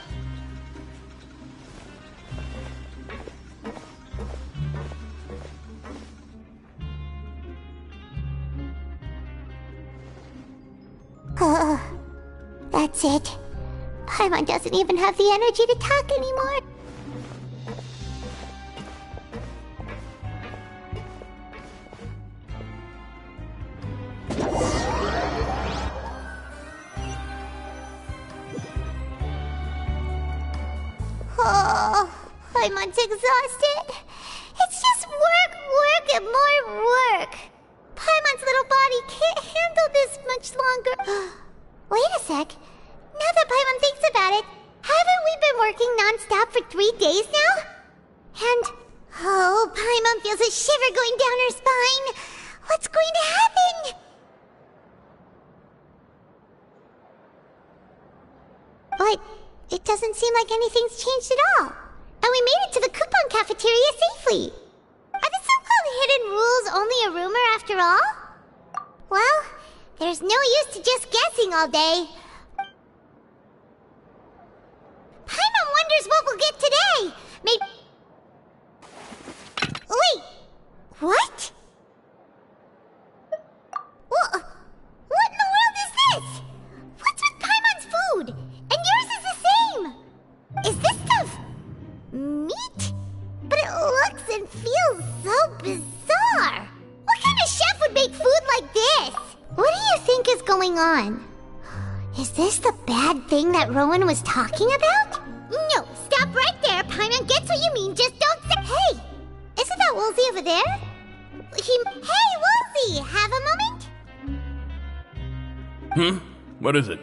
That's it. Paimon doesn't even have the energy to talk anymore. Oh, Paimon's exhausted. It's just work, and more work. Paimon's little body can't handle this much longer. Wait a sec. Now that Paimon thinks about it, haven't we been working non-stop for 3 days now? And, oh, Paimon feels a shiver going down her spine. What's going to happen? But it doesn't seem like anything's changed at all. And we made it to the coupon cafeteria safely. Are the so-called hidden rules only a rumor after all? Well, there's no use to just guessing all day. Paimon wonders what we'll get today. Maybe... Wait, what? What in the world is this? What's with Paimon's food? And yours is the same. Is this stuff meat? But it looks and feels so bizarre. What kind of chef would make food like this? What do you think is going on? Is this the bad thing that Rowan was talking about? No, stop right there. Paimon gets what you mean, just don't say— Hey! Isn't that Woolsey over there? Hey, Woolsey! Have a moment? What is it?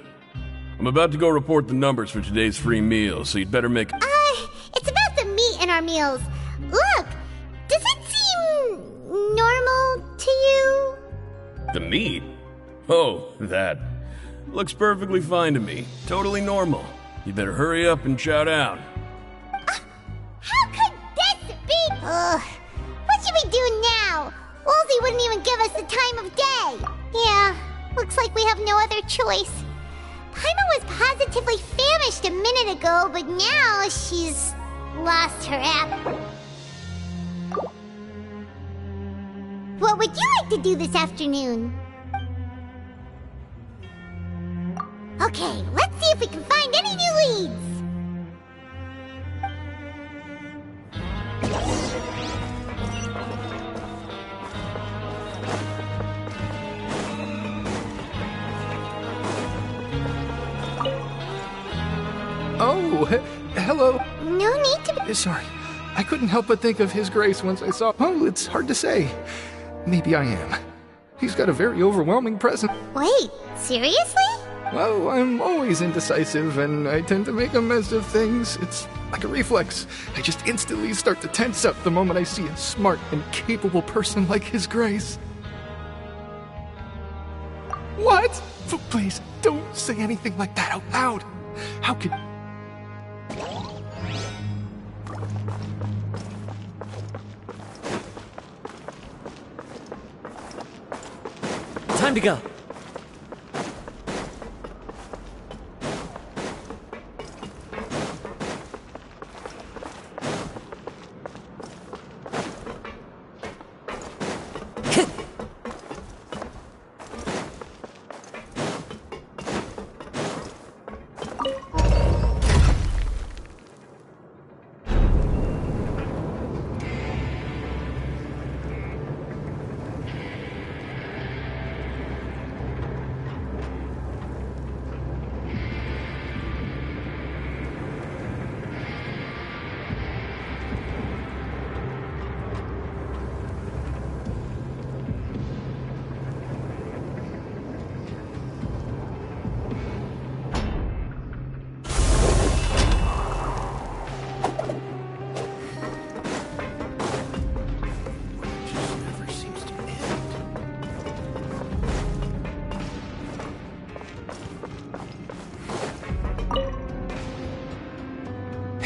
I'm about to go report the numbers for today's free meal, so you'd better make— It's about the meat in our meals. Look! Does it seem normal to you? The meat? Oh, that. Looks perfectly fine to me. Totally normal. You better hurry up and chow down. How could this be? What should we do now? Woolsey wouldn't even give us the time of day. Yeah, looks like we have no other choice. Paimon was positively famished a minute ago, but now she's lost her appetite. What would you like to do this afternoon? Okay, let's see if we can find any new leads. Oh, hello. No need to be— Sorry, I couldn't help but think of His Grace once I saw— Oh, it's hard to say. Maybe I am. He's got a very overwhelming presence. Wait, seriously? Well, I'm always indecisive, and I tend to make a mess of things. It's like a reflex. I just instantly start to tense up the moment I see a smart and capable person like His Grace. What? Please, don't say anything like that out loud. How could... Time to go.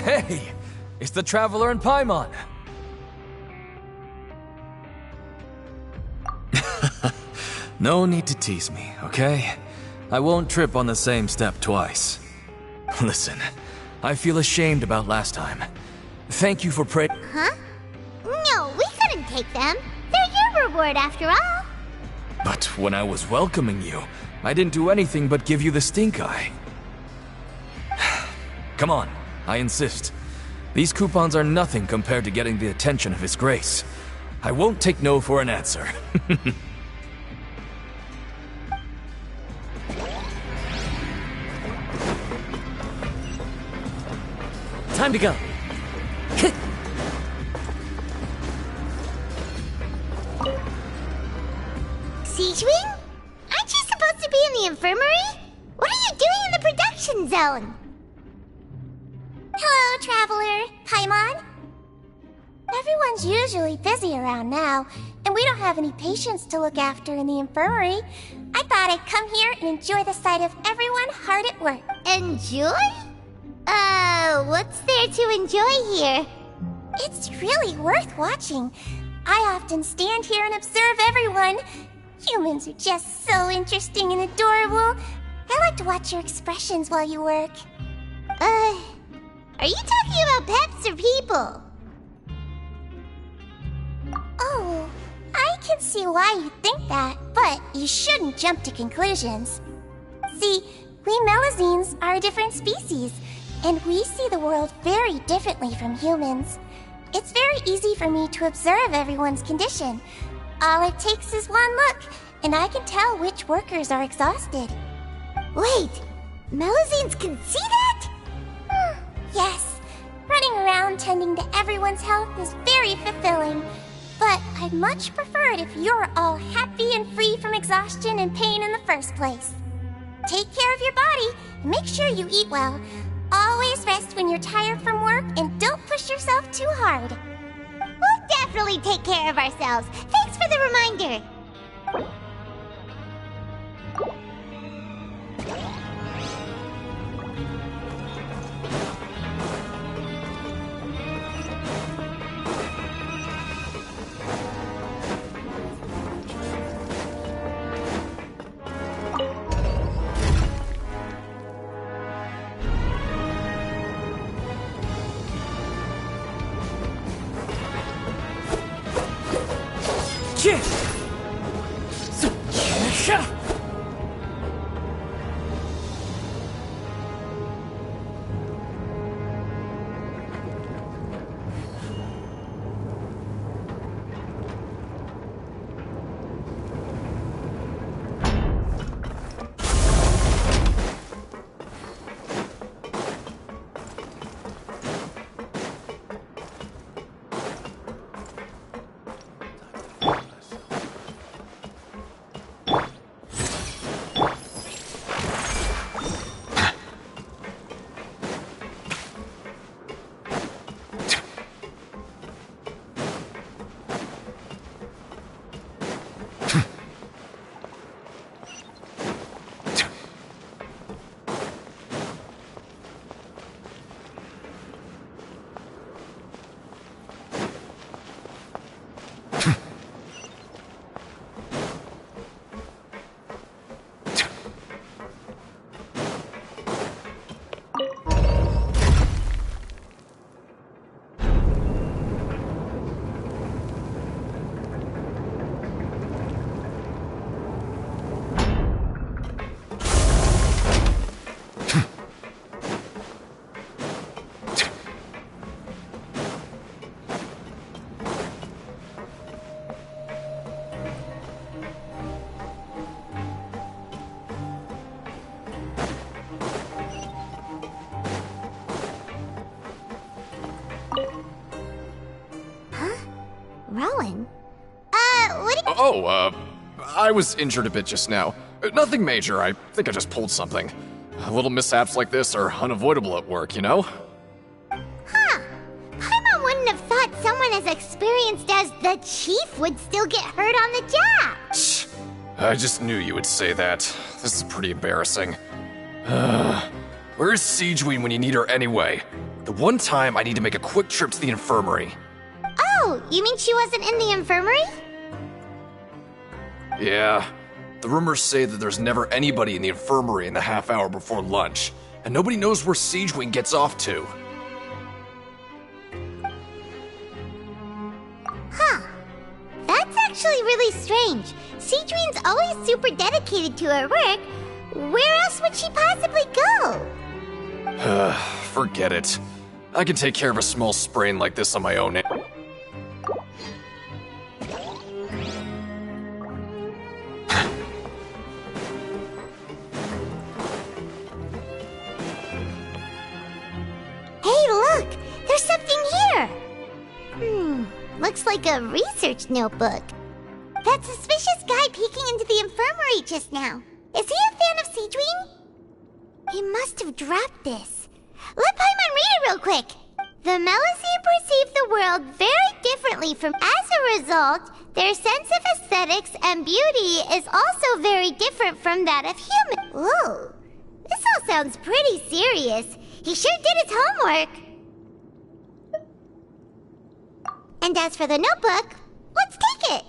Hey, it's the Traveler and Paimon. No need to tease me, okay? I won't trip on the same step twice. Listen, I feel ashamed about last time. Thank you for Huh? No, we couldn't take them. They're your reward after all. But when I was welcoming you, I didn't do anything but give you the stink eye. Come on, I insist. These coupons are nothing compared to getting the attention of His Grace. I won't take no for an answer. Time to go. Siegewing? Aren't you supposed to be in the infirmary? What are you doing in the production zone? Hello, Traveler. Paimon? Everyone's usually busy around now, and we don't have any patients to look after in the infirmary. I thought I'd come here and enjoy the sight of everyone hard at work. Enjoy? What's there to enjoy here? It's really worth watching. I often stand here and observe everyone. Humans are just so interesting and adorable. I like to watch your expressions while you work. Are you talking about pets or people? Oh, I can see why you think that, but you shouldn't jump to conclusions. See, we Melazines are a different species, and we see the world very differently from humans. It's very easy for me to observe everyone's condition. All it takes is one look, and I can tell which workers are exhausted. Wait, Melazines can see that? Yes, running around tending to everyone's health is very fulfilling. But I'd much prefer it if you're all happy and free from exhaustion and pain in the first place. Take care of your body and make sure you eat well. Always rest when you're tired from work and don't push yourself too hard. We'll definitely take care of ourselves. Thanks for the reminder. I was injured a bit just now. Nothing major, I think I just pulled something. Little mishaps like this are unavoidable at work, you know? Huh. Paimon wouldn't have thought someone as experienced as the Chief would still get hurt on the job. Shh. I just knew you would say that. This is pretty embarrassing. Where's Sigewinne when you need her anyway? The one time I need to make a quick trip to the infirmary. Oh, you mean she wasn't in the infirmary? Yeah. The rumors say that there's never anybody in the infirmary in the half hour before lunch, and nobody knows where Sigewinne gets off to. Huh. That's actually really strange. Sigewinne's always super dedicated to her work. Where else would she possibly go? Forget it. I can take care of a small sprain like this on my own. Hey, look! There's something here! Looks like a research notebook. That suspicious guy peeking into the infirmary just now. Is he a fan of Sigewinne? He must have dropped this. Let Paimon read it real quick. The Melusine perceive the world very differently from... As a result, their sense of aesthetics and beauty is also very different from that of humans. Ooh, this all sounds pretty serious. He sure did his homework. And as for the notebook, let's take it.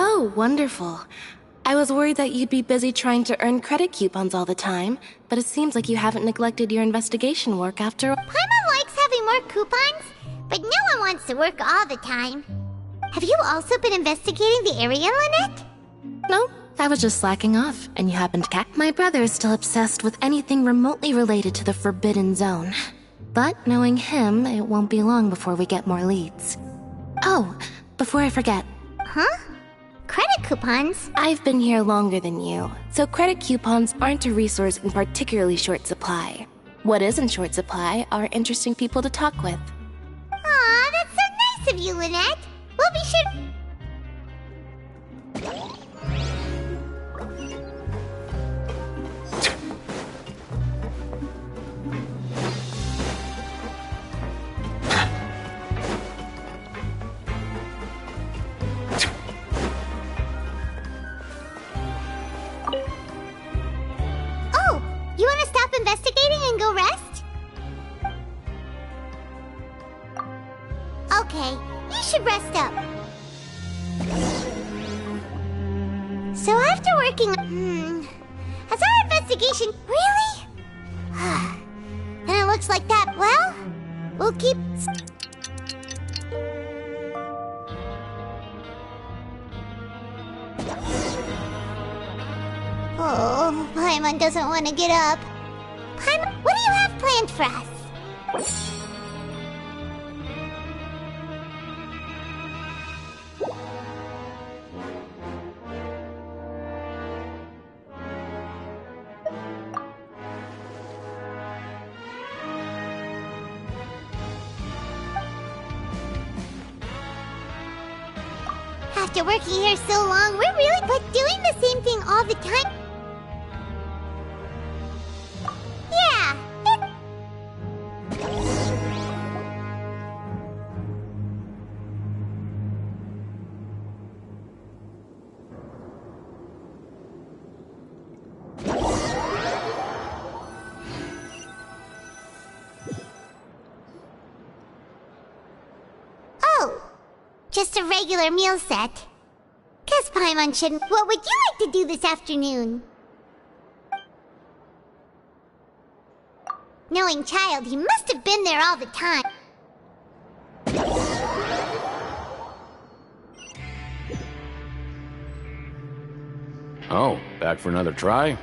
Oh, wonderful. I was worried that you'd be busy trying to earn credit coupons all the time, but it seems like you haven't neglected your investigation work after all. Paimon likes having more coupons, but no one wants to work all the time. Have you also been investigating the area, Lynette? No, I was just slacking off, and you happened to catch. My brother is still obsessed with anything remotely related to the Forbidden Zone. But knowing him, it won't be long before we get more leads. Oh, before I forget. Huh? Credit coupons? I've been here longer than you, so credit coupons aren't a resource in particularly short supply. What is in short supply are interesting people to talk with. Aw, that's so nice of you, Lynette. We'll be sure... Oh, you want to stop investigating and go rest? Okay, you should rest up. So after working... Has our investigation... Really? Then it looks like that. Well, we'll keep... Oh, Paimon doesn't want to get up. Paimon, what do you have planned for us? After working here so long, we're really doing the same thing all the time. Yeah. Oh, just a regular meal set. Guess Paimon shouldn't. What would you like to do this afternoon? Knowing Child, he must have been there all the time. Oh, back for another try?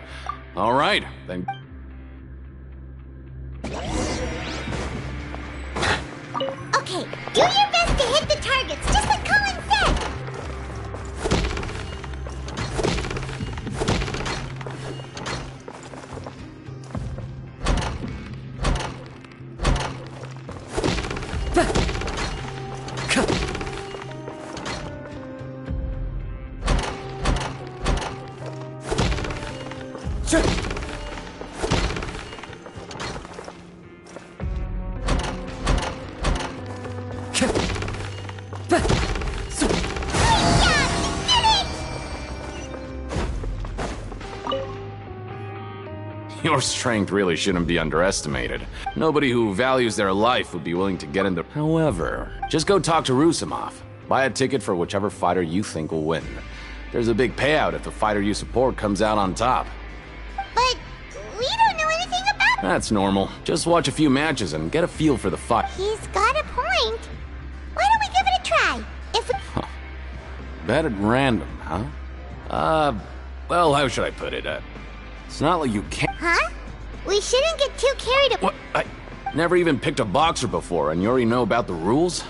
All right, then. Okay, do your best to hit the targets, just like Colin said! Your strength really shouldn't be underestimated. Nobody who values their life would be willing to get in the... However, just go talk to Rusimov. Buy a ticket for whichever fighter you think will win. There's a big payout if the fighter you support comes out on top. But we don't know anything about... That's normal. Just watch a few matches and get a feel for the fight. He's got a point. Why don't we give it a try? If we... Bet at random, huh? Well, how should I put it? It's not like you can't... Huh? We shouldn't get too carried away. What? I never even picked a boxer before, and you already know about the rules?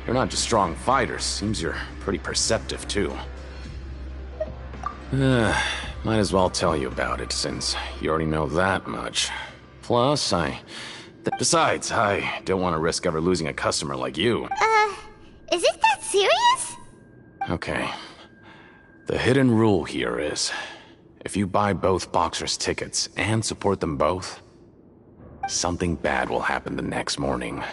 You're not just strong fighters. Seems you're pretty perceptive, too. Might as well tell you about it, since you already know that much. Plus, besides, I don't want to risk ever losing a customer like you. Is it that serious? Okay. The hidden rule here is, if you buy both boxers' tickets and support them both, something bad will happen the next morning.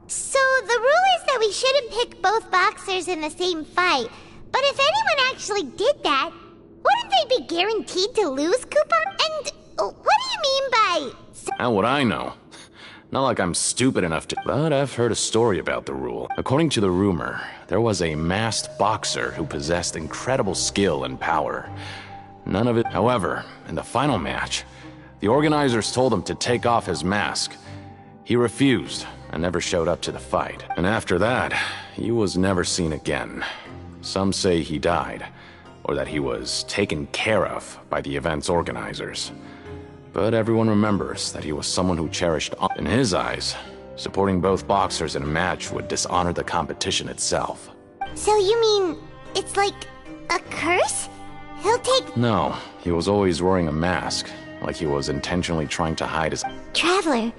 So the rule is that we shouldn't pick both boxers in the same fight. But if anyone actually did that, wouldn't they be guaranteed to lose, Coupon? And what do you mean by... How would I know? Not like I'm stupid enough to... But I've heard a story about the rule. According to the rumor, there was a masked boxer who possessed incredible skill and power. None of it... However, in the final match, the organizers told him to take off his mask. He refused and never showed up to the fight. And after that, he was never seen again. Some say he died, or that he was taken care of by the event's organizers. But everyone remembers that he was someone who cherished... In his eyes, supporting both boxers in a match would dishonor the competition itself. So you mean it's like a curse? He'll take... No, he was always wearing a mask, like he was intentionally trying to hide his... Traveler,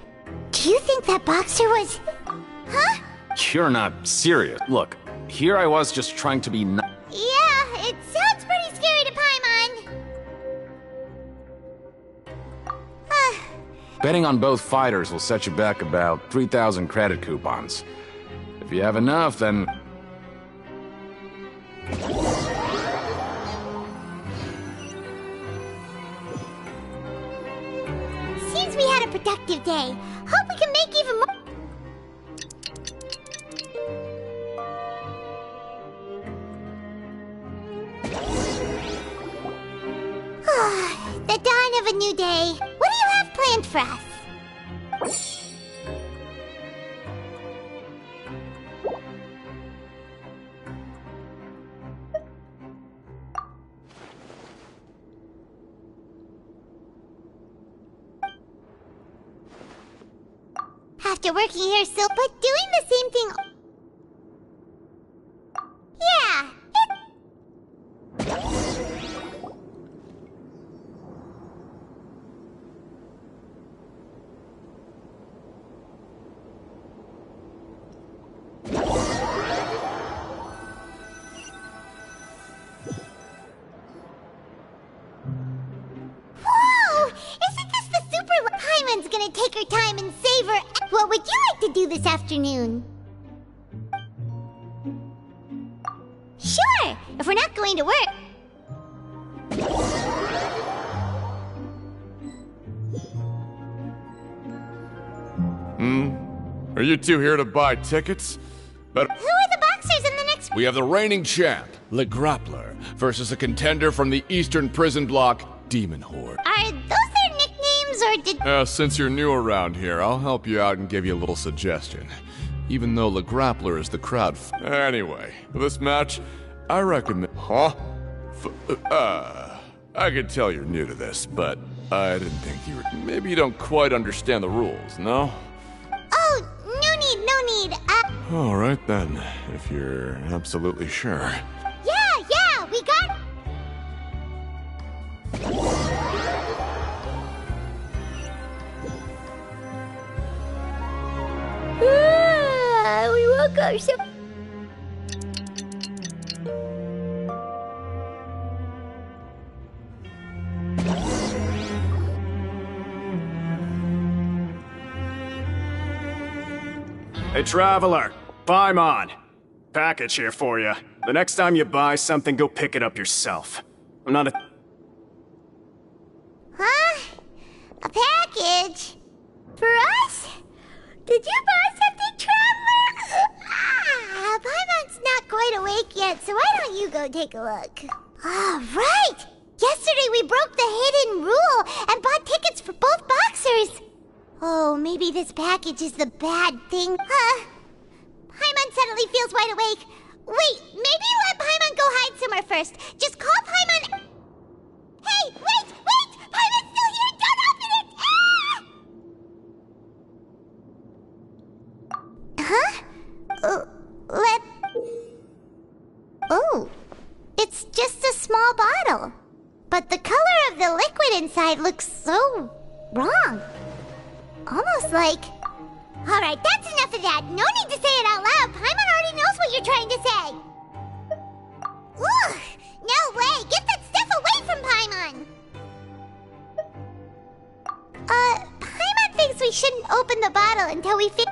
do you think that boxer was... Huh? You're not serious. Look, here I was just trying to be Yeah, it sounds pretty scary to Paimon. Betting on both fighters will set you back about 3,000 credit coupons. If you have enough, then... Seems we had a productive day. Hope we can make even more... The dawn of a new day. What do you have planned for us? After working here so, but doing the same thing... Yeah, Paimon's gonna take her time and save her. What would you like to do this afternoon? Sure, if we're not going to work. Are you two here to buy tickets? Who are the boxers in the next... We have the reigning champ, Le Grappler, versus a contender from the Eastern Prison Block, Demon Horde. Are those their nicknames, or did... Since you're new around here, I'll help you out and give you a little suggestion. Even though Le Grappler is the crowd Anyway, for this match, I recommend... Huh? I could tell you're new to this, but I didn't think you were... Maybe you don't quite understand the rules, no? Oh, no need. Alright then, if you're absolutely sure. Yeah, we got... we woke up so... Hey, Traveler, Paimon. Package here for you. The next time you buy something, go pick it up yourself. I'm not a... Huh? A package? For us? Did you buy something, Traveler? Paimon's not quite awake yet, so why don't you go take a look? Right! Yesterday we broke the hidden rule and bought tickets for both boxers. Oh, maybe this package is the bad thing. Paimon suddenly feels wide awake. Wait, maybe let Paimon go hide somewhere first. Just call Paimon... Hey, wait! Paimon's still here! Don't open it! Oh, it's just a small bottle. But the color of the liquid inside looks so wrong. Almost like... Alright, that's enough of that. No need to say it out loud. Paimon already knows what you're trying to say. Ugh! No way! Get that stuff away from Paimon! Paimon thinks we shouldn't open the bottle until we fix...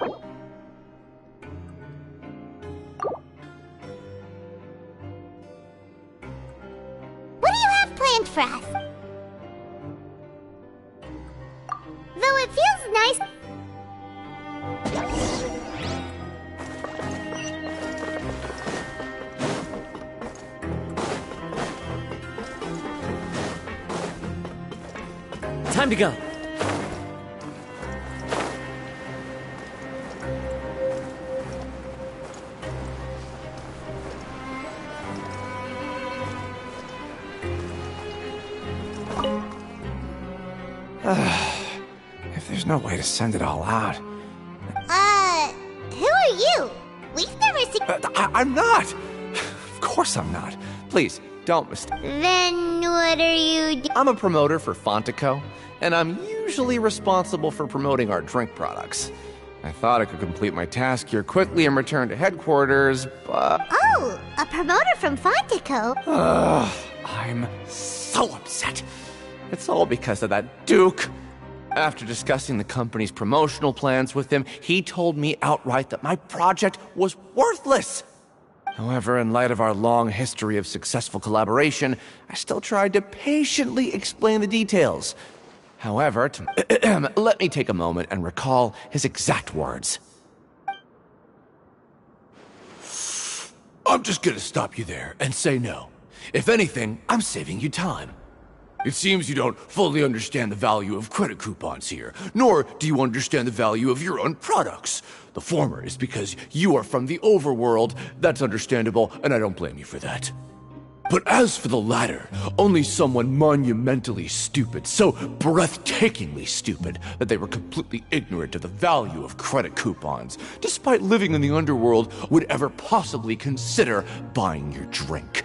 What do you have planned for us? Though it feels nice... Time to go. If there's no way to send it all out... Who are you? We've never seen... I'm not! Of course I'm not. Please, don't mistake... Then what are you I'm a promoter for Fontico, and I'm usually responsible for promoting our drink products. I thought I could complete my task here quickly and return to headquarters, but... Oh, a promoter from Fontico? I'm so upset. It's all because of that Duke. After discussing the company's promotional plans with him, he told me outright that my project was worthless. However, in light of our long history of successful collaboration, I still tried to patiently explain the details. However, let me take a moment and recall his exact words. I'm just gonna stop you there and say no. If anything, I'm saving you time. It seems you don't fully understand the value of credit coupons here, nor do you understand the value of your own products. The former is because you are from the overworld. That's understandable, and I don't blame you for that. But as for the latter, only someone monumentally stupid, so breathtakingly stupid that they were completely ignorant of the value of credit coupons, despite living in the underworld, would ever possibly consider buying your drink.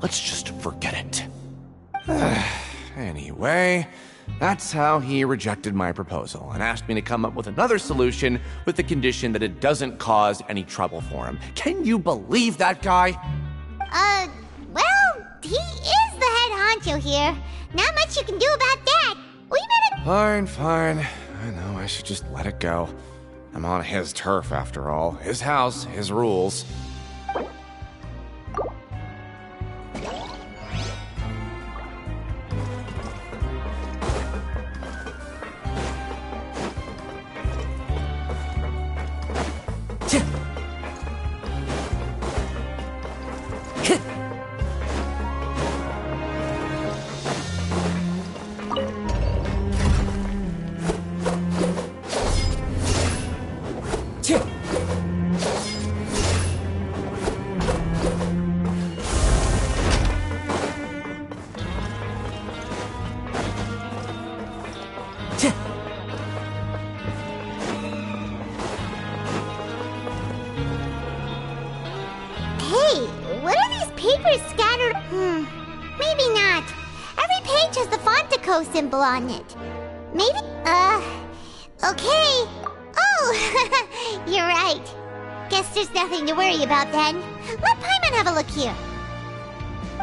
Let's just forget it. Anyway, that's how he rejected my proposal and asked me to come up with another solution with the condition that it doesn't cause any trouble for him. Can you believe that guy? Well, he is the head honcho here. Not much you can do about that. We better... Fine. I know, I should just let it go. I'm on his turf, after all. His house, his rules. papers scattered... maybe not. Every page has the Fontico symbol on it. Maybe... okay. Oh, you're right. Guess there's nothing to worry about then. Let Paimon have a look here.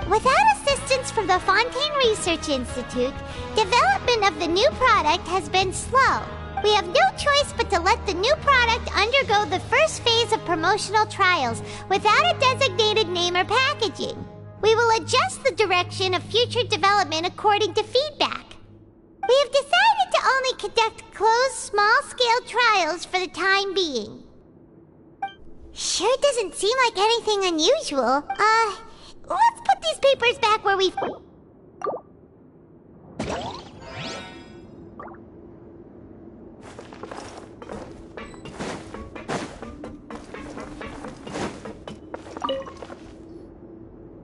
Without assistance from the Fontaine Research Institute, development of the new product has been slow. We have no choice but to let the new product undergo the first phase of promotional trials without a designated name or packaging. We will adjust the direction of future development according to feedback. We have decided to only conduct closed, small-scale trials for the time being. Sure doesn't seem like anything unusual. Let's put these papers back where we...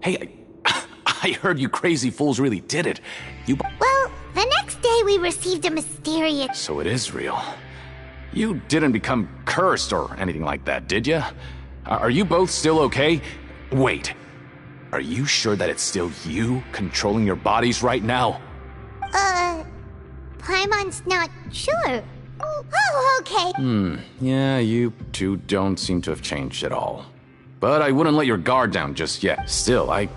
Hey, I heard you crazy fools really did it. Well, the next day we received a mysterious... So it is real. You didn't become cursed or anything like that, did you? Are you both still okay? Wait. Are you sure that it's still you controlling your bodies right now? Paimon's not sure. Oh, okay. Yeah, you two don't seem to have changed at all. But I wouldn't let your guard down just yet. Still, Even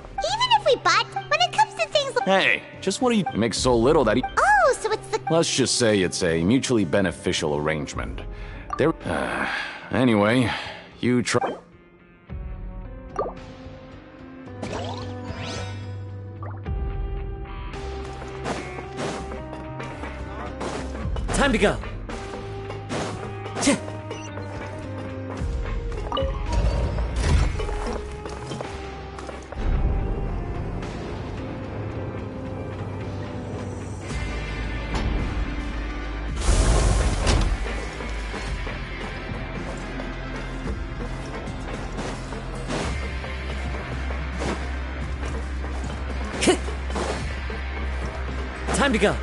if we bought, when it comes to things like... Hey, just what do you... It makes so little that he... Oh, so it's the... Let's just say it's a mutually beneficial arrangement. There... anyway, you try... Time to go. Time to go.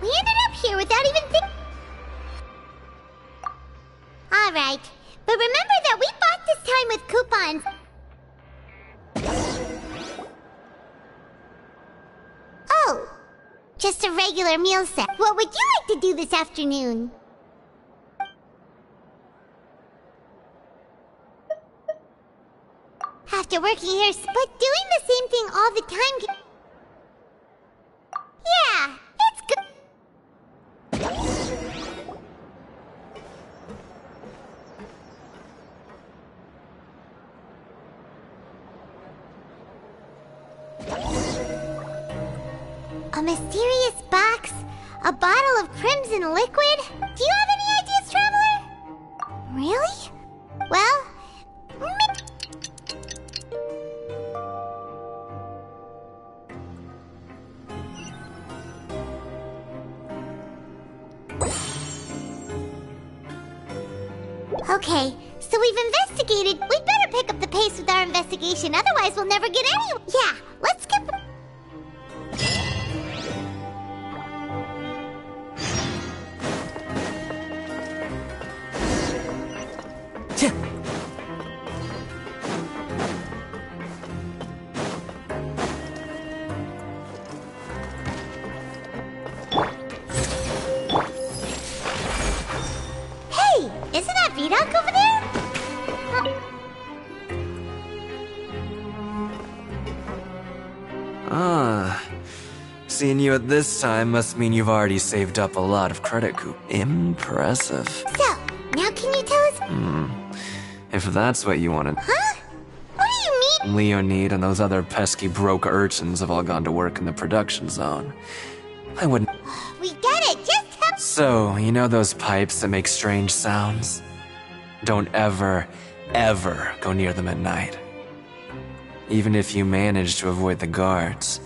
We ended up here without even thinking... Alright, but remember that we bought this time with coupons. Oh, just a regular meal set. What would you like to do this afternoon? After working here, but doing the same thing all the time... Yeah, it's good. A mysterious box? A bottle of crimson liquid? Do you have any ideas, Traveler? Really? Well, okay, so we've investigated. We'd better pick up the pace with our investigation, otherwise we'll never get anywhere. Yeah, let's skip... Hey, isn't that Vidoc over there? Seeing you at this time must mean you've already saved up a lot of credit coup. Impressive. So, now can you tell us... If that's what you wanted. Huh? What do you mean? Leonid and those other pesky broke urchins have all gone to work in the production zone. I wouldn't... We get it, just tell... So, you know those pipes that make strange sounds? Don't ever, ever go near them at night. Even if you manage to avoid the guards,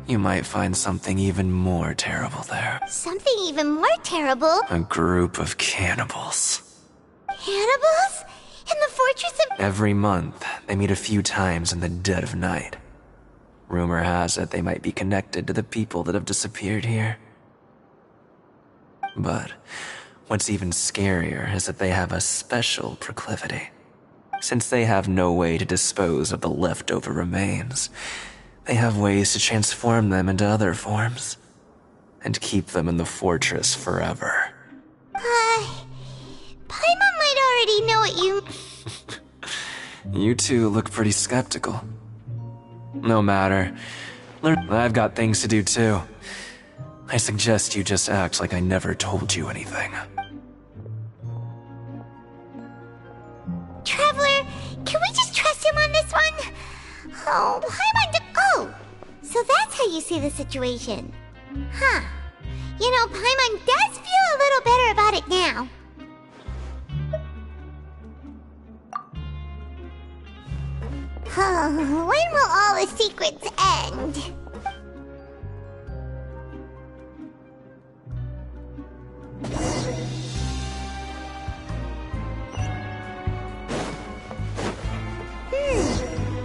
you might find something even more terrible there. Something even more terrible? A group of cannibals. Cannibals? In the fortress of... Every month, They meet a few times in the dead of night. Rumor has it they might be connected to the people that have disappeared here. But what's even scarier is that they have a special proclivity. Since they have no way to dispose of the leftover remains, they have ways to transform them into other forms and keep them in the fortress forever. Paimon might already know what you... You two look pretty skeptical. No matter. I've got things to do too. I suggest you just act like I never told you anything. Traveler, can we just trust him on this one? Oh, Paimon... Oh, so that's how you see the situation. Huh. You know, Paimon does feel a little better about it now. When will all the secrets end?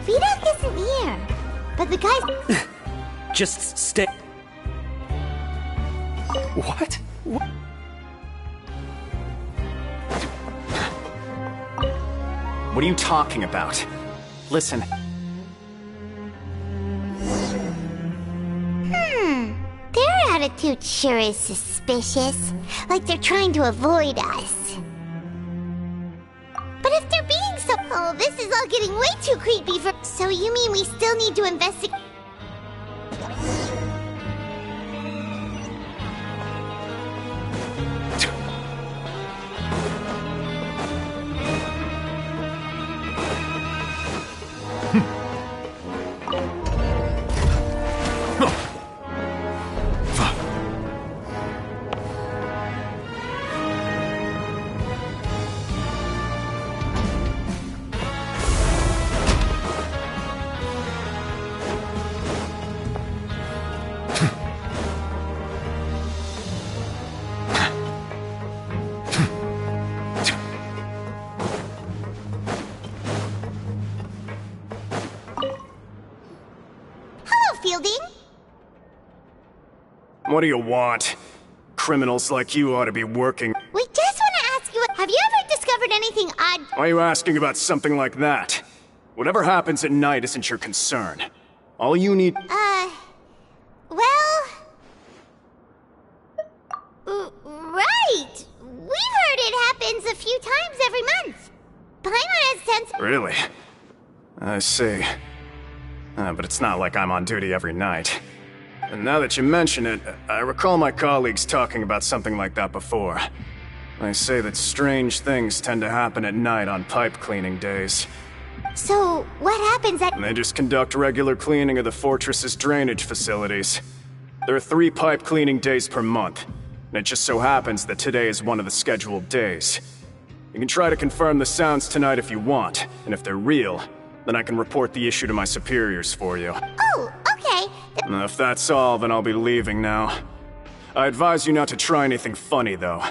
Vidoc isn't here, but the guys... Just stay... What? What are you talking about? Listen. Their attitude sure is suspicious. Like they're trying to avoid us. But if they're being so... Oh, this is all getting way too creepy for... So you mean we still need to investigate... Fielding? What do you want? Criminals like you ought to be working. We just want to ask you, have you ever discovered anything odd? Why are you asking about something like that? Whatever happens at night isn't your concern. All you need... Well... Right! We've heard it happens a few times every month. Paimon has sense... Really? I see. But it's not like I'm on duty every night. And now that you mention it, I recall my colleagues talking about something like that before. They say that strange things tend to happen at night on pipe cleaning days. So, what happens at... They just conduct regular cleaning of the fortress's drainage facilities. There are 3 pipe cleaning days per month, and it just so happens that today is one of the scheduled days. You can try to confirm the sounds tonight if you want, and if they're real, then I can report the issue to my superiors for you. Oh, okay. If that's all, then I'll be leaving now. I advise you not to try anything funny, though.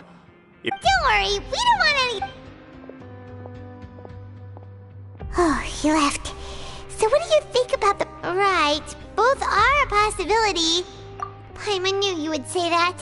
Don't worry, we don't want any... Oh, he left. So what do you think about the... Right, both are a possibility. Paimon knew you would say that.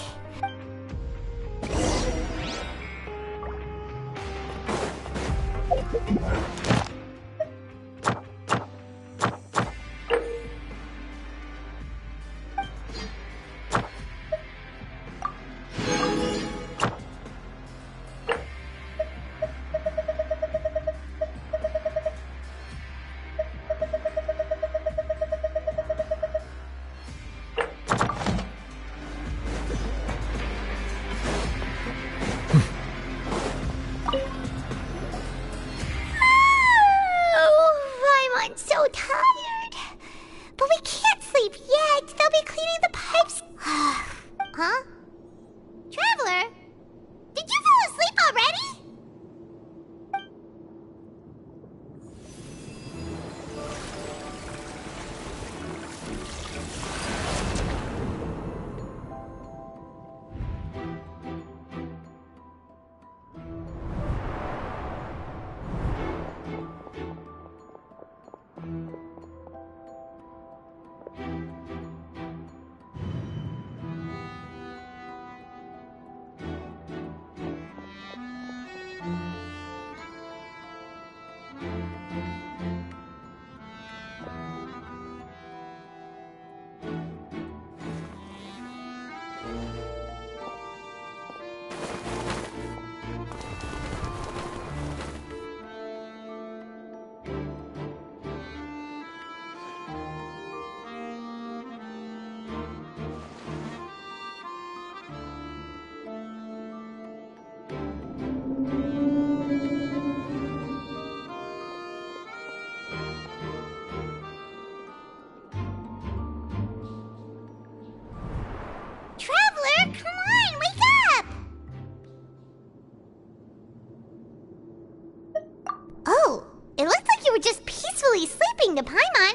were just peacefully sleeping to Paimon.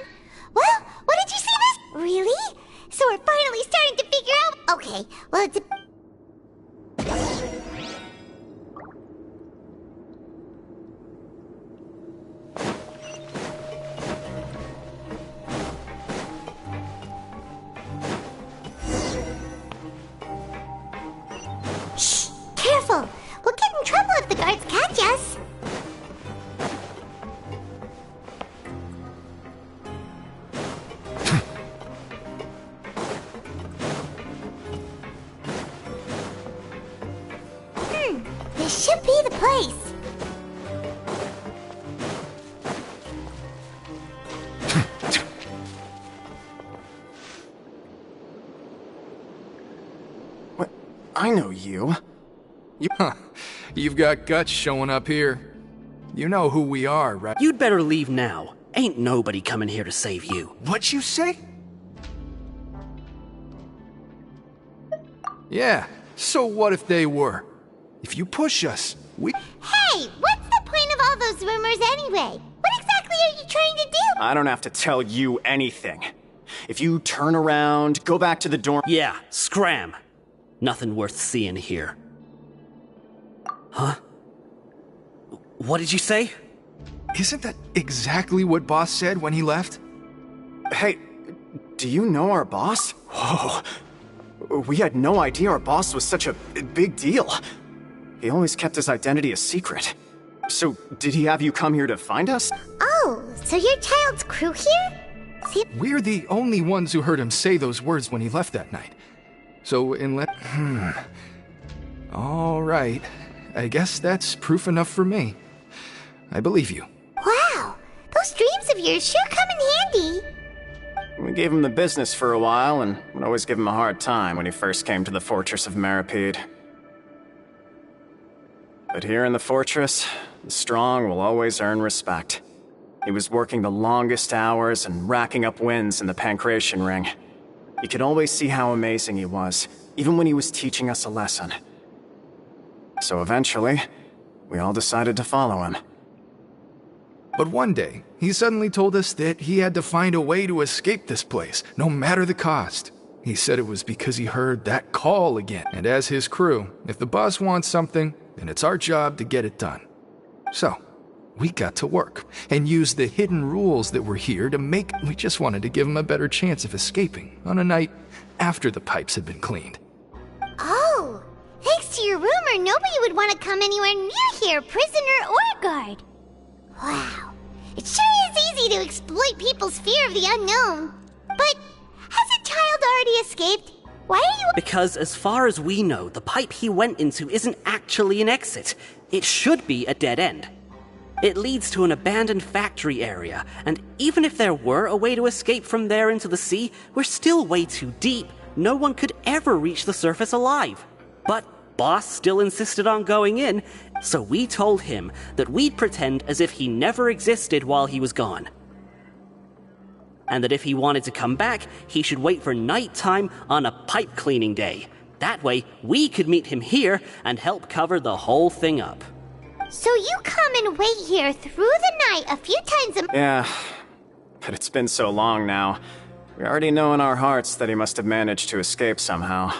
Well, what did you see this? Really? So we're finally starting to figure out... Okay, well, it's a... Shh! Careful! We'll get in trouble if the guards catch us. This should be the place. What? I know you. You've got guts showing up here. You know who we are, right? You'd better leave now. Ain't nobody coming here to save you. What'd you say? Yeah, so what if they were? If you push us, we... Hey, what's the point of all those rumors anyway? What exactly are you trying to do? I don't have to tell you anything. If you turn around, go back to the dorm... Yeah, scram. Nothing worth seeing here. Huh? What did you say? Isn't that exactly what Boss said when he left? Hey, do you know our boss? Whoa. We had no idea our boss was such a big deal. He always kept his identity a secret. So, did he have you come here to find us? Oh, so you're Child's crew here? See? We're the only ones who heard him say those words when he left that night. So, All right. I guess that's proof enough for me. I believe you. Wow, those dreams of yours sure come in handy. We gave him the business for a while and would always give him a hard time when he first came to the Fortress of Meropide. But here in the fortress, the strong will always earn respect. He was working the longest hours and racking up wins in the Pancration Ring. You could always see how amazing he was, even when he was teaching us a lesson. So eventually, we all decided to follow him. But one day, he suddenly told us that he had to find a way to escape this place, no matter the cost. He said it was because he heard that call again. And as his crew, if the boss wants something, then it's our job to get it done. So, we got to work, and used the hidden rules that were here to make... We just wanted to give him a better chance of escaping on a night after the pipes had been cleaned. Oh, thanks to your rumor, nobody would want to come anywhere near here, prisoner or guard. Wow, it sure is easy to exploit people's fear of the unknown. But hasn't Child already escaped? Why are you... Because as far as we know, the pipe he went into isn't actually an exit. It should be a dead end. It leads to an abandoned factory area, and even if there were a way to escape from there into the sea, we're still way too deep. No one could ever reach the surface alive. But Boss still insisted on going in, so we told him that we'd pretend as if he never existed while he was gone. And that if he wanted to come back, he should wait for nighttime on a pipe cleaning day. That way, we could meet him here and help cover the whole thing up. So you come and wait here through the night a few times a... Yeah, but it's been so long now. We already know in our hearts that he must have managed to escape somehow.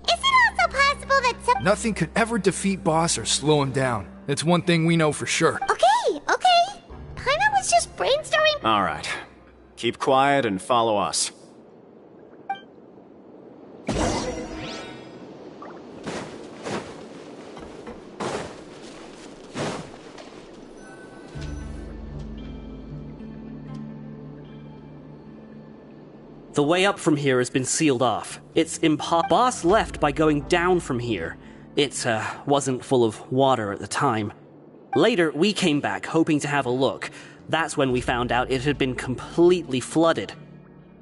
Is it also possible that some... Nothing could ever defeat Boss or slow him down. It's one thing we know for sure. Okay. Paimon was just brainstorming... Alright. Keep quiet and follow us. The way up from here has been sealed off. It's Boss left by going down from here. It wasn't full of water at the time. Later, we came back hoping to have a look. That's when we found out it had been completely flooded.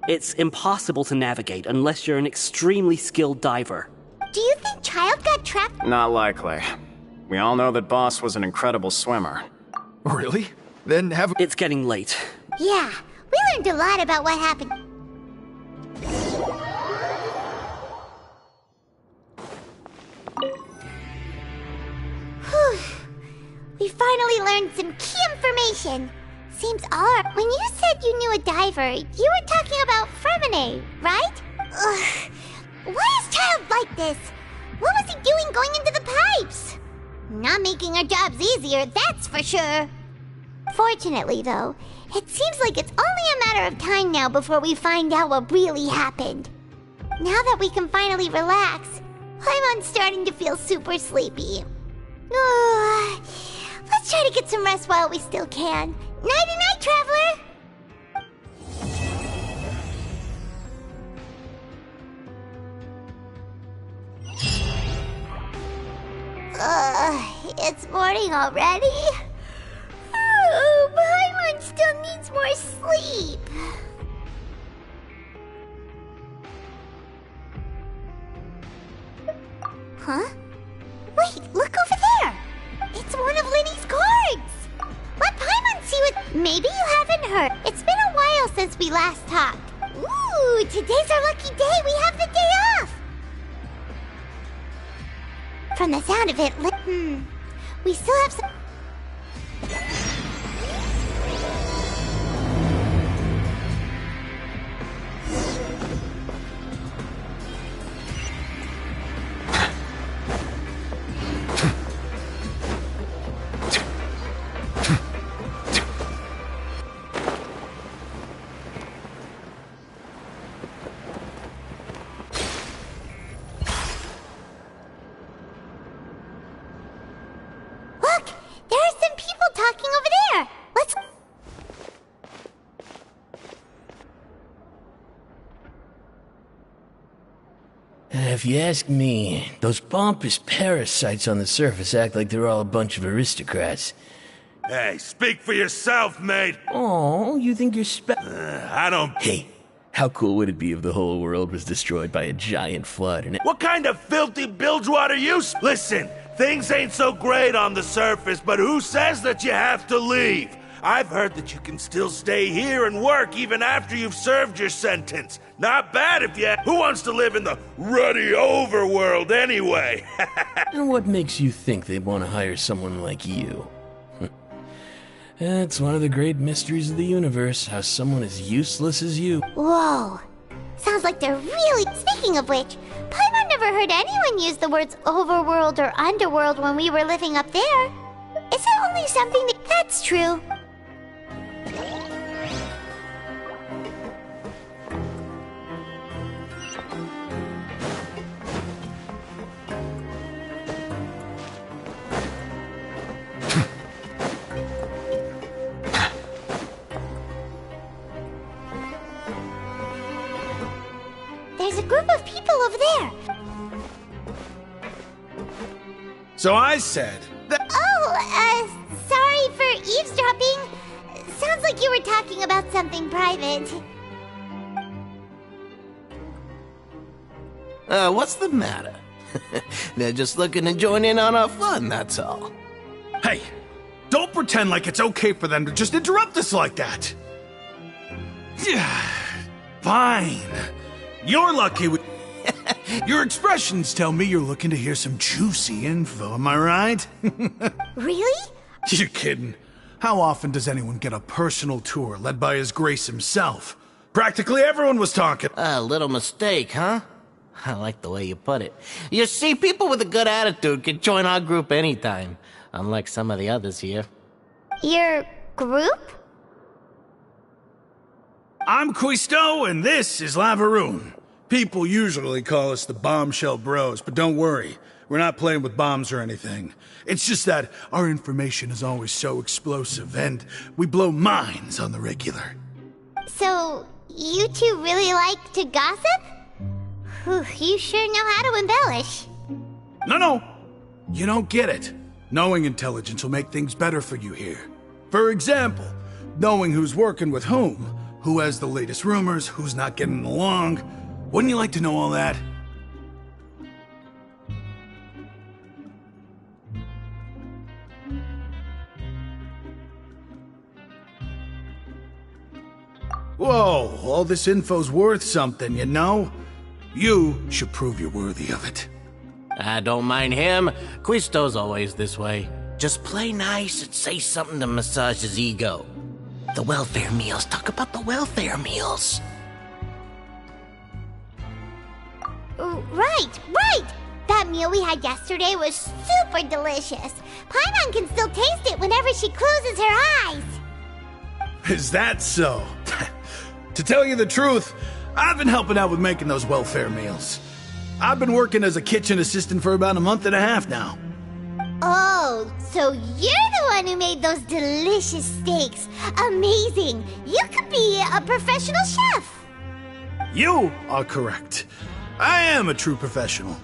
It's impossible to navigate unless you're an extremely skilled diver. Do you think Child got trapped? Not likely. We all know that Boss was an incredible swimmer. Really? Then have... It's getting late. Yeah, we learned a lot about what happened. Whew. We finally learned some key information. Seems odd. When you said you knew a diver, you were talking about Fremine, right? Ugh. Why is Childe like this? What was he doing going into the pipes? Not making our jobs easier, that's for sure. Fortunately, though, it seems like it's only a matter of time now before we find out what really happened. Now that we can finally relax, I'm starting to feel super sleepy. Let's try to get some rest while we still can. Nighty-night, traveler! It's morning already? Oh, Paimon still needs more sleep. Huh? Wait, look over there! It's one of Lyney's cards! Let Paimon see what... Maybe you haven't heard. It's been a while since we last talked. Ooh, today's our lucky day. We have the day off! From the sound of it, we still have some... If you ask me, those pompous parasites on the surface act like they're all a bunch of aristocrats. Hey, speak for yourself, mate! Oh, you think you're I don't... Hey, how cool would it be if the whole world was destroyed by a giant flood and... What kind of filthy bilgewater you... Listen, things ain't so great on the surface, but who says that you have to leave? I've heard that you can still stay here and work even after you've served your sentence. Not bad if you... Who wants to live in the ruddy overworld anyway? And what makes you think they'd want to hire someone like you? It's one of the great mysteries of the universe, how someone as useless as you... Whoa. Sounds like they're really... Speaking of which, Paimon never heard anyone use the words overworld or underworld when we were living up there. Is it only something that... That's true. There's a group of people over there. So I said that... Sorry for eavesdropping. Sounds like you were talking about something private. What's the matter? They're just looking to join in on our fun, that's all. Hey, don't pretend like it's okay for them to just interrupt us like that. Fine. You're lucky with... Your expressions tell me you're looking to hear some juicy info, am I right? Really? You're kidding. How often does anyone get a personal tour led by His Grace himself? Practically everyone was talking. A little mistake, huh? I like the way you put it. You see, people with a good attitude can join our group anytime, unlike some of the others here. Your group? I'm Quisto, and this is Lavaroon. People usually call us the Bombshell Bros, but don't worry. We're not playing with bombs or anything. It's just that our information is always so explosive, and we blow minds on the regular. So, you two really like to gossip? Whew, you sure know how to embellish. No. You don't get it. Knowing intelligence will make things better for you here. For example, knowing who's working with whom, who has the latest rumors, who's not getting along. Wouldn't you like to know all that? Whoa, all this info's worth something, you know? You should prove you're worthy of it. I don't mind him. Quisto's always this way. Just play nice and say something to massage his ego. The welfare meals. Talk about the welfare meals. Right. That meal we had yesterday was super delicious. Paimon can still taste it whenever she closes her eyes. Is that so? To tell you the truth, I've been helping out with making those welfare meals. I've been working as a kitchen assistant for about a month and a half now. Oh, so you're the one who made those delicious steaks. Amazing. You could be a professional chef. You are correct. I am a true professional.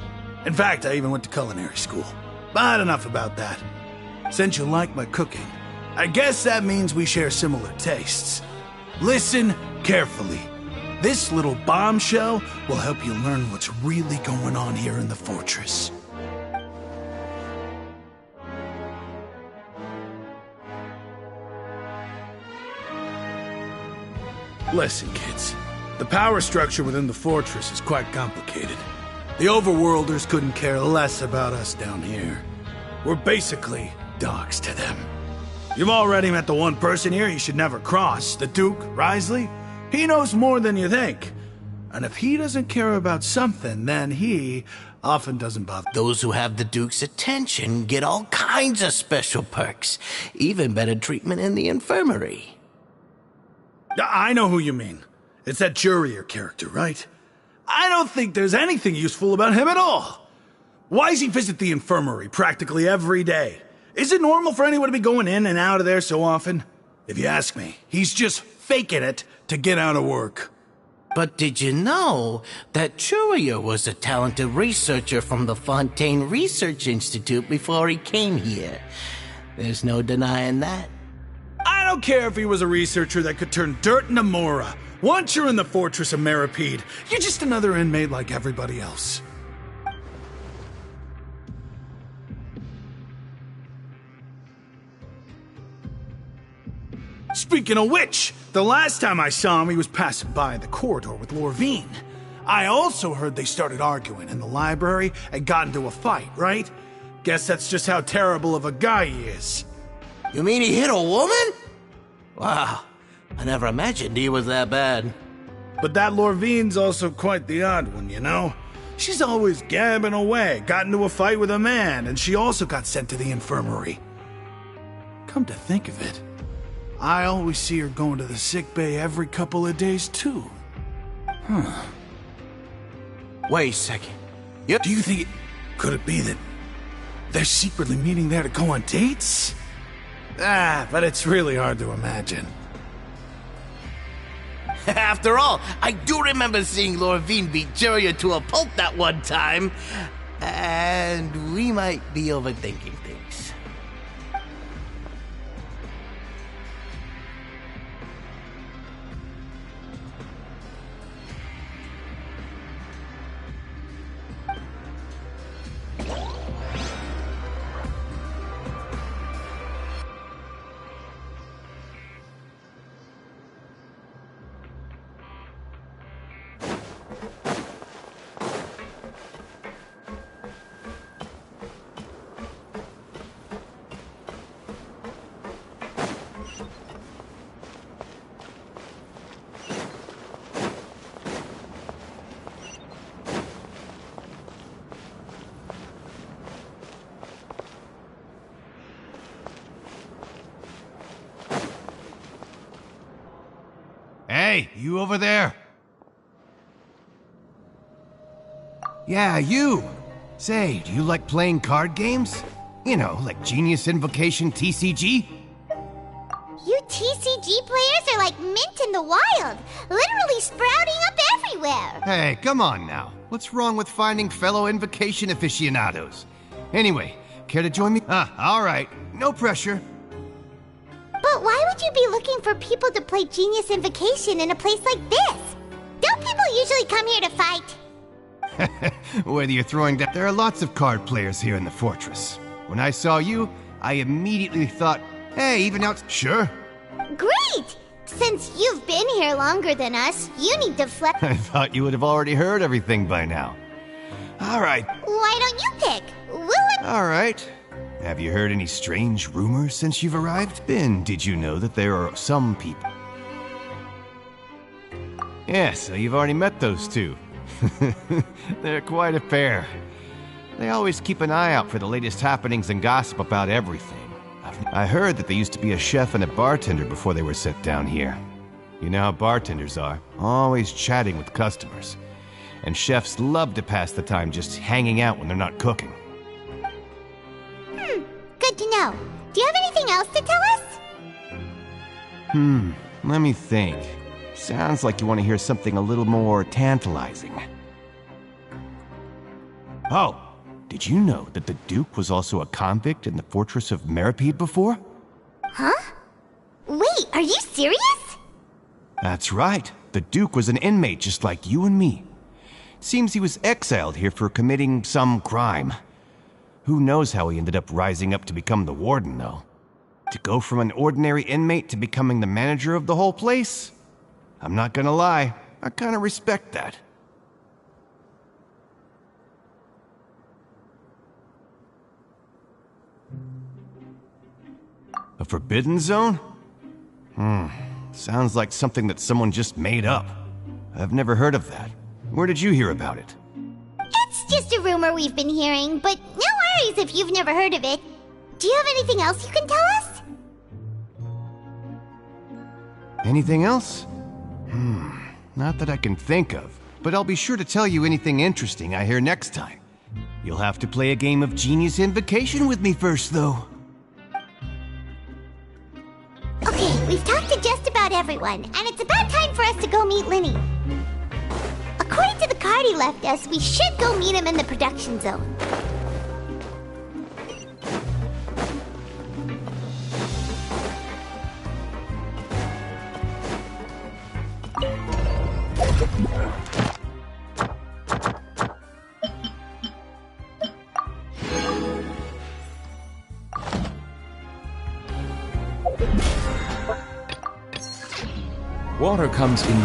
In fact, I even went to culinary school. But enough about that. Since you like my cooking, I guess that means we share similar tastes. Listen carefully. This little bombshell will help you learn what's really going on here in the fortress. Listen, kids. The power structure within the fortress is quite complicated. The Overworlders couldn't care less about us down here. We're basically dogs to them. You've already met the one person here you should never cross, the Duke, Wriothesley. He knows more than you think. And if he doesn't care about something, then he often doesn't bother. Those who have the Duke's attention get all kinds of special perks. Even better treatment in the infirmary. I know who you mean. It's that Jurier character, right? I don't think there's anything useful about him at all. Why does he visit the infirmary practically every day? Is it normal for anyone to be going in and out of there so often? If you ask me, he's just faking it to get out of work. But did you know that Jurier was a talented researcher from the Fontaine Research Institute before he came here? There's no denying that. I don't care if he was a researcher that could turn dirt into Mora. Once you're in the fortress of Meropide, you're just another inmate like everybody else. Speaking of which, the last time I saw him, he was passing by the corridor with Lorvine. I also heard they started arguing in the library and got into a fight, right? Guess that's just how terrible of a guy he is. You mean he hit a woman? Wow, I never imagined he was that bad. But that Lorvine's also quite the odd one, you know? She's always gabbing away, got into a fight with a man, and she also got sent to the infirmary. Come to think of it, I always see her going to the sick bay every couple of days, too. Huh. Wait a second. Do you think could it be that they're secretly meeting there to go on dates? But it's really hard to imagine. After all, I do remember seeing Lorvine beat Jurier to a pulp that one time. And we might be overthinking things. Hey, you over there? Yeah, you. Say, do you like playing card games? You know, like Genius Invocation TCG? You TCG players are like mint in the wild, literally sprouting up everywhere. Hey, come on now. What's wrong with finding fellow Invocation aficionados? Anyway, care to join me? All right. No pressure. But why would you be looking for people to play Genius Invocation in a place like this? Don't people usually come here to fight? Whether you're throwing down... There are lots of card players here in the fortress. When I saw you, I immediately thought, hey, even out... Sure. Great! Since you've been here longer than us, you need to flex... I thought you would have already heard everything by now. All right. Why don't you pick? All right. Have you heard any strange rumors since you've arrived? Ben, did you know that there are some people... Yeah, so you've already met those two. They're quite a pair. They always keep an eye out for the latest happenings and gossip about everything. I heard that they used to be a chef and a bartender before they were sent down here. You know how bartenders are, always chatting with customers. And chefs love to pass the time just hanging out when they're not cooking. Good to know. Do you have anything else to tell us? Let me think. Sounds like you want to hear something a little more tantalizing. Oh, did you know that the Duke was also a convict in the Fortress of Meripede before? Huh? Wait, are you serious? That's right. The Duke was an inmate just like you and me. Seems he was exiled here for committing some crime. Who knows how he ended up rising up to become the warden, though. To go from an ordinary inmate to becoming the manager of the whole place? I'm not gonna lie, I kinda respect that. A forbidden zone? Sounds like something that someone just made up. I've never heard of that. Where did you hear about it? It's just a rumor we've been hearing, but no worries if you've never heard of it. Do you have anything else you can tell us? Anything else? Not that I can think of, but I'll be sure to tell you anything interesting I hear next time. You'll have to play a game of Genius Invocation with me first, though. Okay, we've talked to just about everyone, and it's about time for us to go meet Linny. According to the card he left us, we should go meet him in the production zone. Water comes in...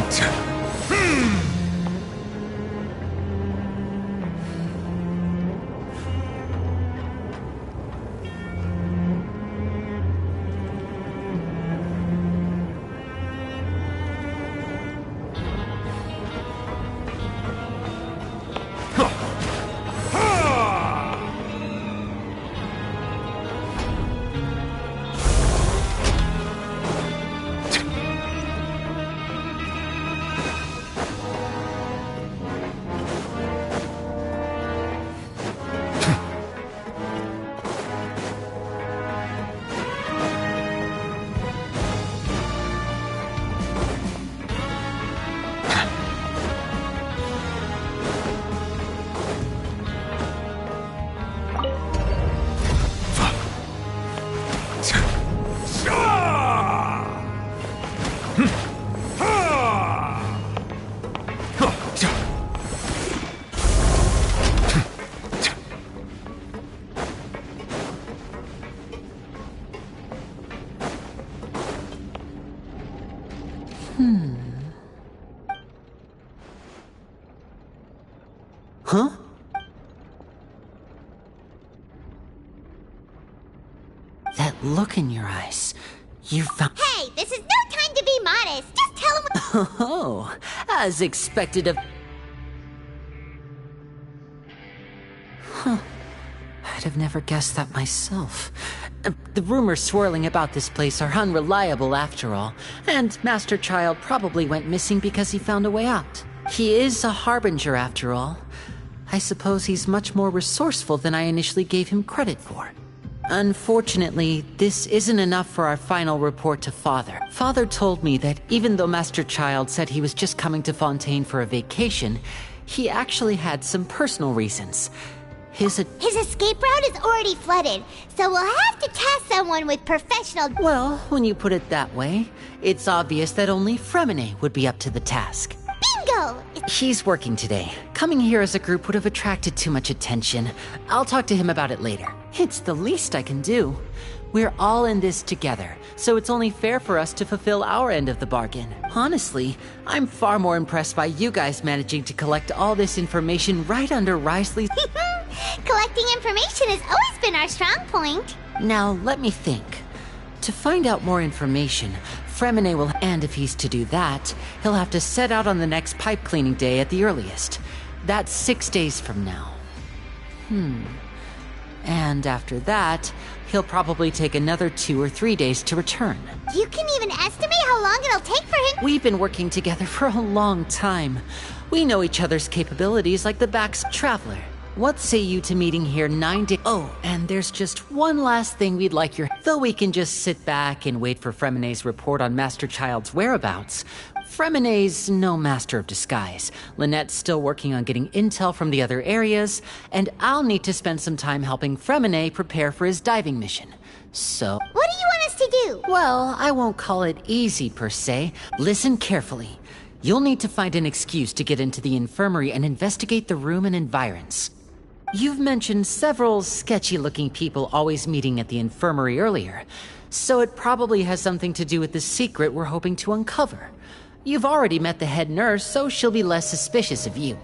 Huh? That look in your eyes. You found... Hey, this is no time to be modest. Just tell him... Oh, as expected of... Huh. I'd have never guessed that myself. The rumors swirling about this place are unreliable after all, and Master Child probably went missing because he found a way out. He is a harbinger after all. I suppose he's much more resourceful than I initially gave him credit for. Unfortunately, this isn't enough for our final report to Father. Father told me that even though Master Child said he was just coming to Fontaine for a vacation, he actually had some personal reasons. His escape route is already flooded, so we'll have to task someone with professional... Well, when you put it that way, it's obvious that only Fremine would be up to the task. Bingo! He's working today. Coming here as a group would have attracted too much attention. I'll talk to him about it later. It's the least I can do. We're all in this together, so it's only fair for us to fulfill our end of the bargain. Honestly, I'm far more impressed by you guys managing to collect all this information right under Wriothesley's... Collecting information has always been our strong point. Now, let me think. To find out more information, Fremine will, and if he's to do that, he'll have to set out on the next pipe cleaning day at the earliest. That's 6 days from now. And after that, he'll probably take another 2 or 3 days to return. You can even estimate how long it'll take for him? We've been working together for a long time. We know each other's capabilities like the backs of Traveler. What say you to meeting here 9 days? Oh, and there's just one last thing we'd like your... Though we can just sit back and wait for Fremine's report on Master Child's whereabouts, Fremine's no master of disguise. Lynette's still working on getting intel from the other areas, and I'll need to spend some time helping Fremine prepare for his diving mission. So... What do you want us to do? Well, I won't call it easy per se. Listen carefully. You'll need to find an excuse to get into the infirmary and investigate the room and environs. You've mentioned several sketchy-looking people always meeting at the infirmary earlier, so it probably has something to do with the secret we're hoping to uncover. You've already met the head nurse, so she'll be less suspicious of you.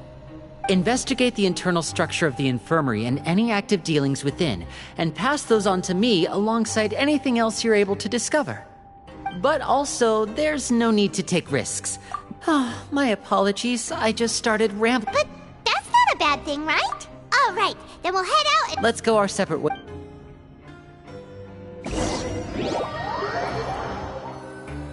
Investigate the internal structure of the infirmary and any active dealings within, and pass those on to me alongside anything else you're able to discover. But also, there's no need to take risks. My apologies, I just started But that's not a bad thing, right? All right, then we'll head out and... Let's go our separate ways.